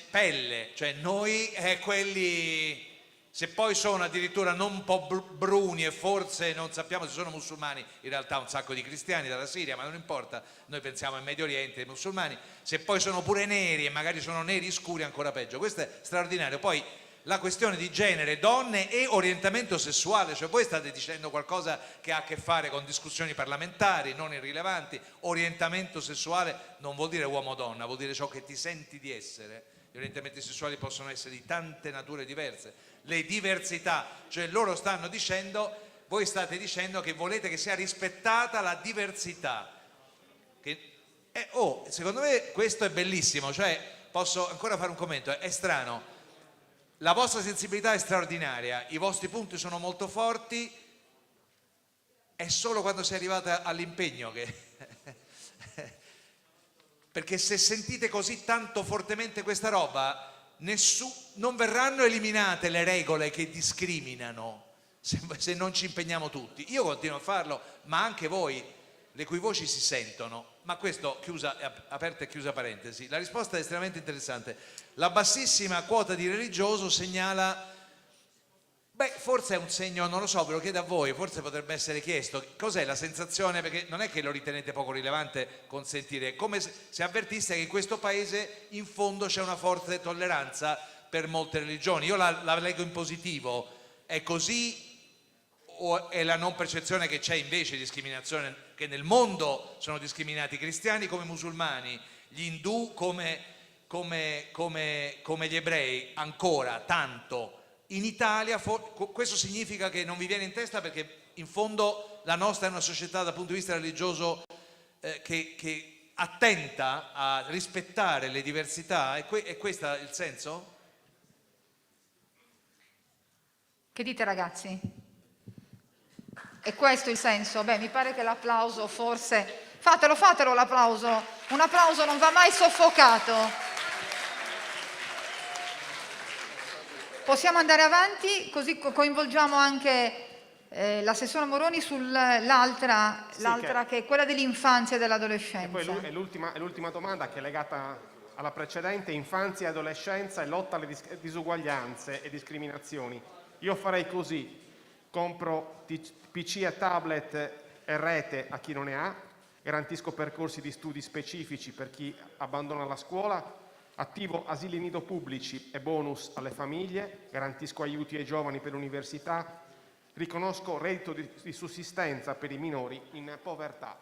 pelle, cioè noi quelli, se poi sono addirittura non un po' bruni e forse non sappiamo se sono musulmani, in realtà un sacco di cristiani dalla Siria, ma non importa, noi pensiamo al Medio Oriente, ai musulmani, se poi sono pure neri e magari sono neri scuri ancora peggio, questo è straordinario. Poi la questione di genere, donne e orientamento sessuale, cioè voi state dicendo qualcosa che ha a che fare con discussioni parlamentari non irrilevanti. Orientamento sessuale non vuol dire uomo-donna, vuol dire ciò che ti senti di essere. Gli orientamenti sessuali possono essere di tante nature diverse. Le diversità, cioè loro stanno dicendo, voi state dicendo che volete che sia rispettata la diversità. Secondo me questo è bellissimo, cioè posso ancora fare un commento, è strano. La vostra sensibilità è straordinaria, i vostri punti sono molto forti, è solo quando sei arrivata all'impegno che... Perché se sentite così tanto fortemente questa roba, non verranno eliminate le regole che discriminano se non ci impegniamo tutti. Io continuo a farlo, ma anche voi, le cui voci si sentono. Ma questo, aperta e chiusa parentesi, la risposta è estremamente interessante. La bassissima quota di religioso segnala, forse è un segno, non lo so, ve lo chiedo a voi, forse potrebbe essere chiesto, cos'è la sensazione, perché non è che lo ritenete poco rilevante consentire, come se avvertiste che in questo paese in fondo c'è una forte tolleranza per molte religioni. Io la leggo in positivo, è così o è la non percezione che c'è invece discriminazione, che nel mondo sono discriminati i cristiani come musulmani, gli indù come gli ebrei, ancora tanto. In Italia questo significa che non vi viene in testa, perché in fondo la nostra è una società dal punto di vista religioso che attenta a rispettare le diversità, è questo il senso? Che dite ragazzi? È questo il senso? Mi pare che l'applauso forse... Fatelo l'applauso, un applauso non va mai soffocato. Possiamo andare avanti, così coinvolgiamo anche l'assessore Moroni sull'altra, che è quella dell'infanzia e dell'adolescenza. E poi è l'ultima domanda, che è legata alla precedente: infanzia e adolescenza e lotta alle disuguaglianze e discriminazioni. Io farei così: compro PC e tablet e rete a chi non ne ha, garantisco percorsi di studi specifici per chi abbandona la scuola, attivo asili nido pubblici e bonus alle famiglie, garantisco aiuti ai giovani per l'università, riconosco reddito di sussistenza per i minori in povertà.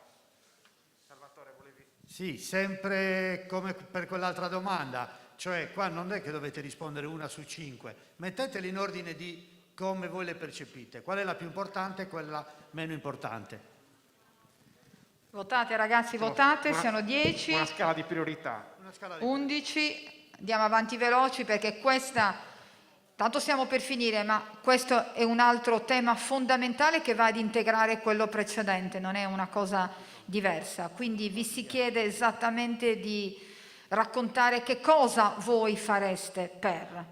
Salvatore, volevi? Sì, sempre come per quell'altra domanda, cioè qua non è che dovete rispondere una su 5, metteteli in ordine di come voi le percepite, qual è la più importante e quella meno importante. Votate ragazzi, votate, siano 10. Una scala di priorità. 11, andiamo avanti veloci perché questa, tanto stiamo per finire, ma questo è un altro tema fondamentale che va ad integrare quello precedente, non è una cosa diversa. Quindi vi si chiede esattamente di raccontare che cosa voi fareste per.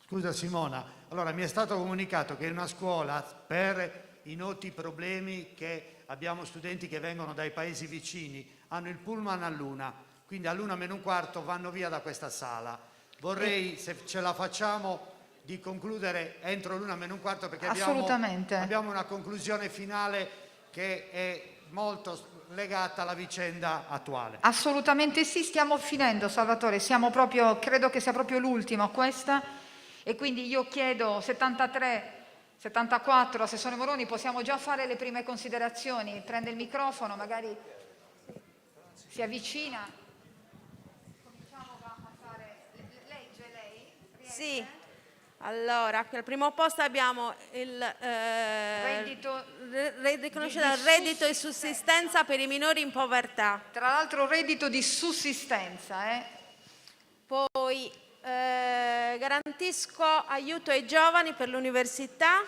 Scusa Simona, allora mi è stato comunicato che in una scuola, per i noti problemi che abbiamo studenti che vengono dai paesi vicini, hanno il pullman all'1, quindi all'1:15 vanno via da questa sala. Vorrei, se ce la facciamo, di concludere entro l'1:15 perché abbiamo una conclusione finale che è molto legata alla vicenda attuale. Assolutamente sì, stiamo finendo, Salvatore, credo che sia proprio l'ultima questa, e quindi io chiedo 73, 74, Assessore Moroni, possiamo già fare le prime considerazioni? Prende il microfono, magari si avvicina. Cominciamo a fare, legge lei? Sì, allora, al primo posto abbiamo il reddito di sussistenza per i minori in povertà. Tra l'altro reddito di sussistenza. Poi garantisco aiuto ai giovani per l'università,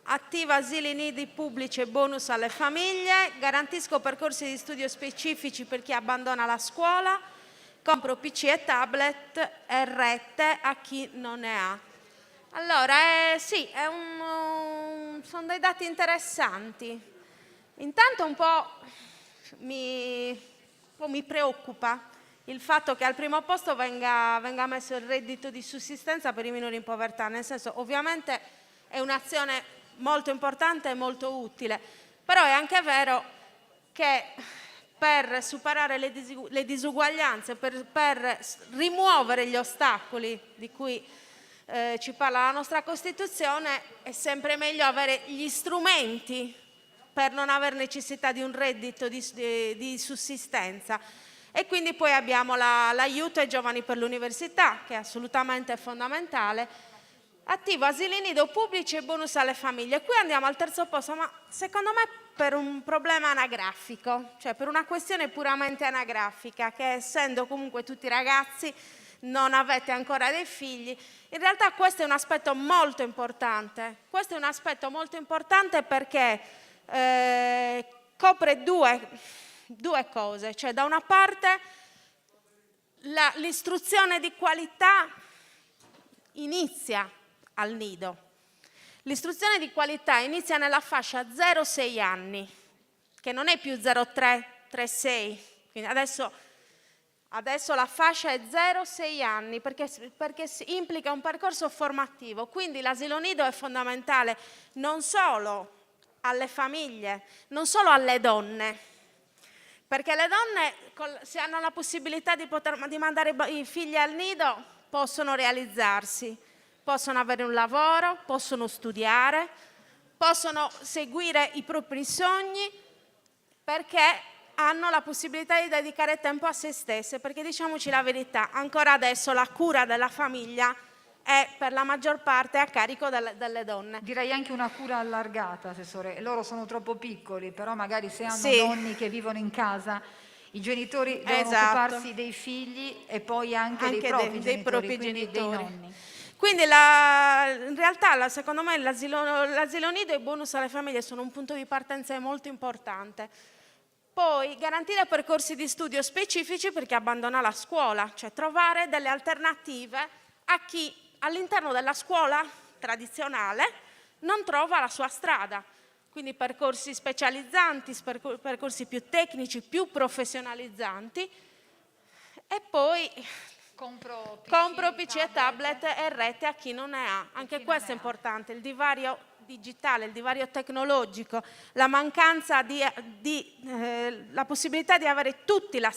attiva asili nidi pubblici e bonus alle famiglie, garantisco percorsi di studio specifici per chi abbandona la scuola, compro PC e tablet e rete a chi non ne ha. Allora, sì, sono dei dati interessanti. Intanto un po' mi preoccupa il fatto che al primo posto venga messo il reddito di sussistenza per i minori in povertà, nel senso, ovviamente è un'azione molto importante e molto utile, però è anche vero che per superare le disuguaglianze, per rimuovere gli ostacoli di cui ci parla la nostra Costituzione, è sempre meglio avere gli strumenti per non aver necessità di un reddito di sussistenza. E quindi poi abbiamo l'aiuto ai giovani per l'università, che è assolutamente fondamentale, attivo asili nido pubblici e bonus alle famiglie. Qui andiamo al terzo posto, ma secondo me per un problema anagrafico, cioè per una questione puramente anagrafica, che essendo comunque tutti ragazzi, non avete ancora dei figli. In realtà questo è un aspetto molto importante. Questo è un aspetto molto importante perché copre due cose. Cioè, da una parte l'istruzione di qualità inizia al nido. L'istruzione di qualità inizia nella fascia 0-6 anni, che non è più 0-3-3-6. Quindi adesso la fascia è 0-6 anni perché implica un percorso formativo, quindi l'asilo nido è fondamentale non solo alle famiglie, non solo alle donne, perché le donne, se hanno la possibilità di mandare i figli al nido, possono realizzarsi, possono avere un lavoro, possono studiare, possono seguire i propri sogni, perché hanno la possibilità di dedicare tempo a se stesse, perché diciamoci la verità, ancora adesso la cura della famiglia è per la maggior parte a carico delle donne. Direi anche una cura allargata, Assessore. Loro sono troppo piccoli, però magari se hanno Sì. nonni che vivono in casa, i genitori devono Esatto. occuparsi dei figli e poi anche dei propri dei propri quindi dei nonni. Quindi in realtà secondo me l'asilo nido e i bonus alle famiglie sono un punto di partenza molto importante. Poi garantire percorsi di studio specifici per chi abbandona la scuola, cioè trovare delle alternative a chi all'interno della scuola tradizionale non trova la sua strada. Quindi percorsi specializzanti, percorsi più tecnici, più professionalizzanti. E poi compro PC e tablet e rete a chi non ne ha. Anche questo è importante, il divario digitale, il divario tecnologico, la mancanza la possibilità di avere tutti le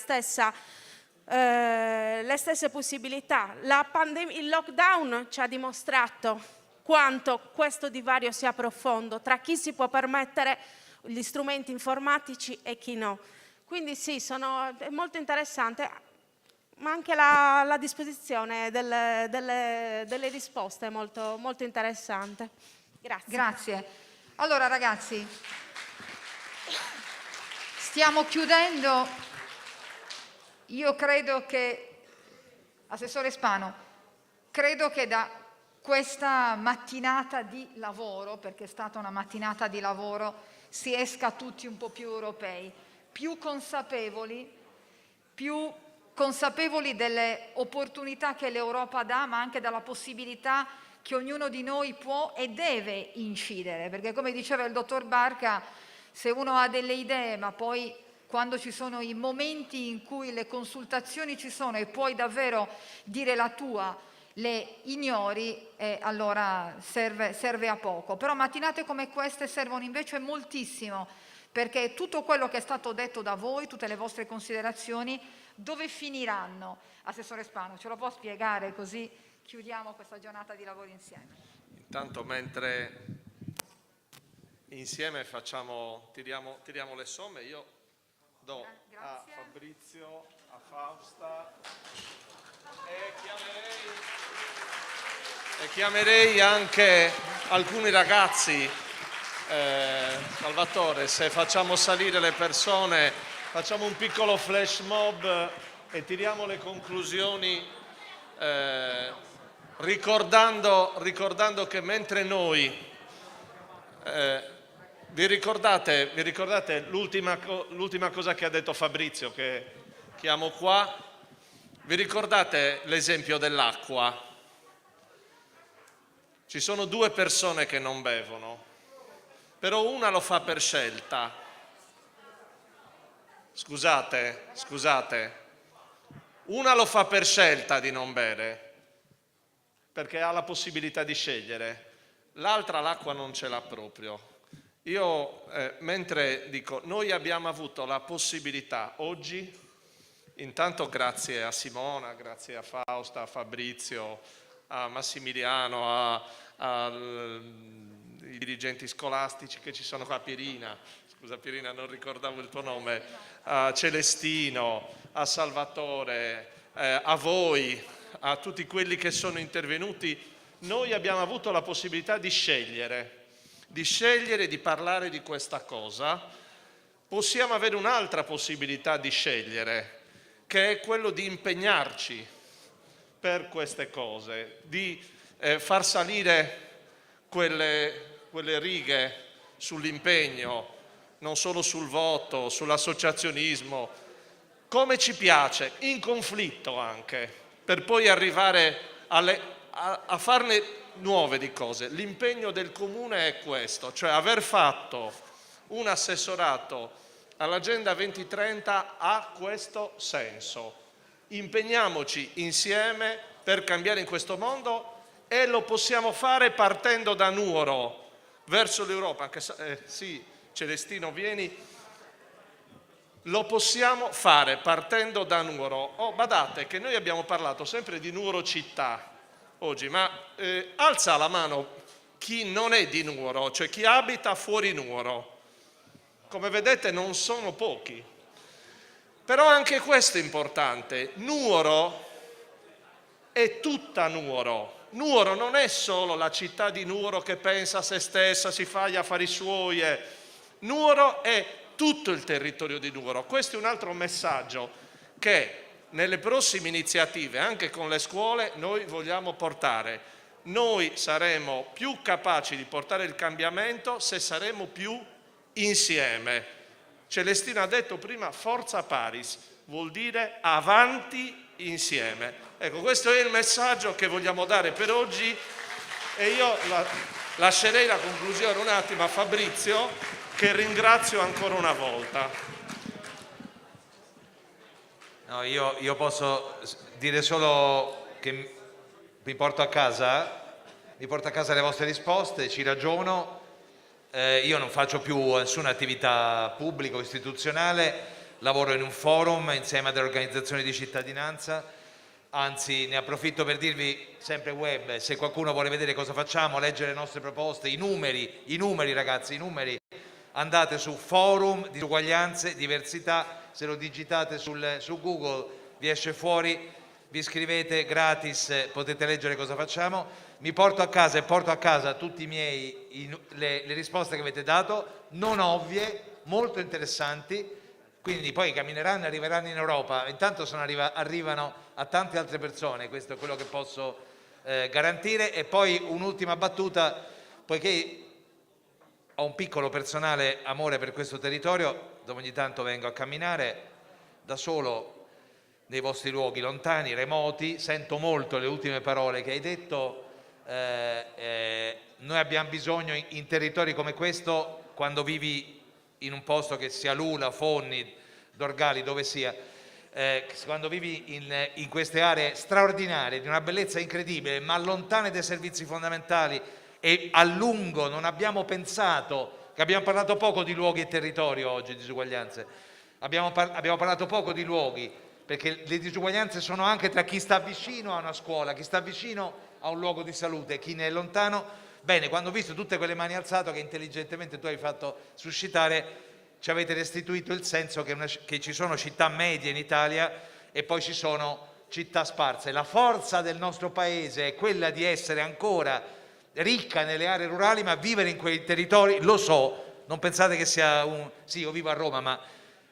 stesse possibilità. Il lockdown ci ha dimostrato quanto questo divario sia profondo tra chi si può permettere gli strumenti informatici e chi no. Quindi sì, è molto interessante, ma anche la disposizione delle risposte è molto, molto interessante. Grazie. Allora ragazzi, stiamo chiudendo. Io credo che, Assessore Spano, credo che da questa mattinata di lavoro, perché è stata una mattinata di lavoro, si esca tutti un po' più europei, più consapevoli delle opportunità che l'Europa dà, ma anche della possibilità che ognuno di noi può e deve incidere, perché come diceva il dottor Barca, se uno ha delle idee, ma poi quando ci sono i momenti in cui le consultazioni ci sono e puoi davvero dire la tua, le ignori, allora serve a poco. Però mattinate come queste servono invece moltissimo perché tutto quello che è stato detto da voi, tutte le vostre considerazioni, dove finiranno? Assessore Spano, ce lo può spiegare, così chiudiamo questa giornata di lavoro insieme? Intanto, mentre insieme tiriamo le somme, io do a Fabrizio, a Fausta e chiamerei anche alcuni ragazzi. Salvatore, se facciamo salire le persone, facciamo un piccolo flash mob e tiriamo le conclusioni, ricordando che mentre noi vi ricordate l'ultima cosa che ha detto Fabrizio, che chiamo qua? Vi ricordate l'esempio dell'acqua? Ci sono due persone che non bevono, però una lo fa per scelta. Scusate, una lo fa per scelta di non bere, perché ha la possibilità di scegliere, l'altra l'acqua non ce l'ha proprio. Io mentre dico, noi abbiamo avuto la possibilità oggi, intanto grazie a Simona, grazie a Fausta, a Fabrizio, a Massimiliano, ai dirigenti scolastici che ci sono qua, Pierina, non ricordavo il tuo nome, a Celestino, a Salvatore, a voi, a tutti quelli che sono intervenuti. Noi abbiamo avuto la possibilità di scegliere di parlare di questa cosa. Possiamo avere un'altra possibilità di scegliere, che è quello di impegnarci per queste cose, di far salire quelle righe sull'impegno, non solo sul voto, sull'associazionismo, come ci piace, in conflitto anche, per poi arrivare a farne nuove di cose. L'impegno del Comune è questo, cioè aver fatto un assessorato all'Agenda 2030 ha questo senso. Impegniamoci insieme per cambiare in questo mondo e lo possiamo fare partendo da Nuoro verso l'Europa, anche sì, Celestino vieni, lo possiamo fare partendo da Nuoro. Badate che noi abbiamo parlato sempre di Nuoro città oggi, ma alza la mano chi non è di Nuoro, cioè chi abita fuori Nuoro. Come vedete non sono pochi, però anche questo è importante. Nuoro è tutta Nuoro. Nuoro non è solo la città di Nuoro che pensa a se stessa, si fa gli affari suoi. Nuoro è tutto il territorio di Nuoro. Questo è un altro messaggio che nelle prossime iniziative, anche con le scuole, noi vogliamo portare. Noi saremo più capaci di portare il cambiamento se saremo più insieme. Celestina ha detto prima Forza Paris, vuol dire avanti insieme. Ecco, questo è il messaggio che vogliamo dare per oggi e io lascerei la conclusione un attimo a Fabrizio, che ringrazio ancora una volta. No, io posso dire solo che vi porto a casa le vostre risposte, ci ragiono. Io non faccio più nessuna attività pubblica o istituzionale, lavoro in un forum insieme a delle organizzazioni di cittadinanza, anzi ne approfitto per dirvi, sempre web, se qualcuno vuole vedere cosa facciamo, leggere le nostre proposte, i numeri ragazzi, andate su forum, disuguaglianze, diversità, se lo digitate su Google vi esce fuori, vi iscrivete gratis, potete leggere cosa facciamo. Mi porto a casa e porto a casa tutti i miei le risposte che avete dato, non ovvie, molto interessanti, quindi poi cammineranno e arriveranno in Europa, intanto arrivano a tante altre persone, questo è quello che posso garantire. E poi un'ultima battuta, poiché ho un piccolo personale amore per questo territorio, dove ogni tanto vengo a camminare da solo nei vostri luoghi lontani, remoti, sento molto le ultime parole che hai detto. Noi abbiamo bisogno in territori come questo, quando vivi in un posto che sia Lula, Fonni, Dorgali, dove sia, quando vivi in queste aree straordinarie, di una bellezza incredibile, ma lontane dai servizi fondamentali, e a lungo non abbiamo pensato che abbiamo parlato poco di luoghi e territorio oggi, disuguaglianze. Abbiamo parlato poco di luoghi, perché le disuguaglianze sono anche tra chi sta vicino a una scuola, chi sta vicino a un luogo di salute, chi ne è lontano. Bene, quando ho visto tutte quelle mani alzate che intelligentemente tu hai fatto suscitare, ci avete restituito il senso che ci sono città medie in Italia e poi ci sono città sparse. La forza del nostro paese è quella di essere ancora ricca nelle aree rurali, ma vivere in quei territori, lo so, non pensate che sia sì, io vivo a Roma, ma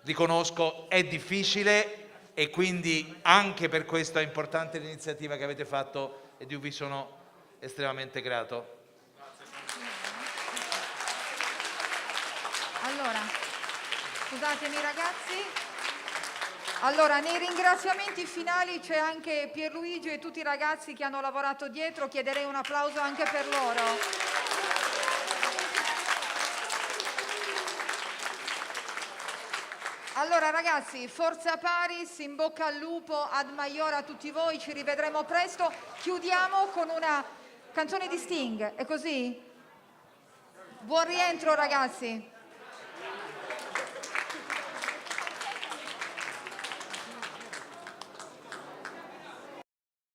riconosco, è difficile, e quindi anche per questo è importante l'iniziativa che avete fatto e di cui vi sono estremamente grato. Allora, scusatemi ragazzi. Allora, nei ringraziamenti finali c'è anche Pierluigi e tutti i ragazzi che hanno lavorato dietro, chiederei un applauso anche per loro. Allora ragazzi, forza Paris, in bocca al lupo, ad maior a tutti voi, ci rivedremo presto. Chiudiamo con una canzone di Sting, è così? Buon rientro ragazzi.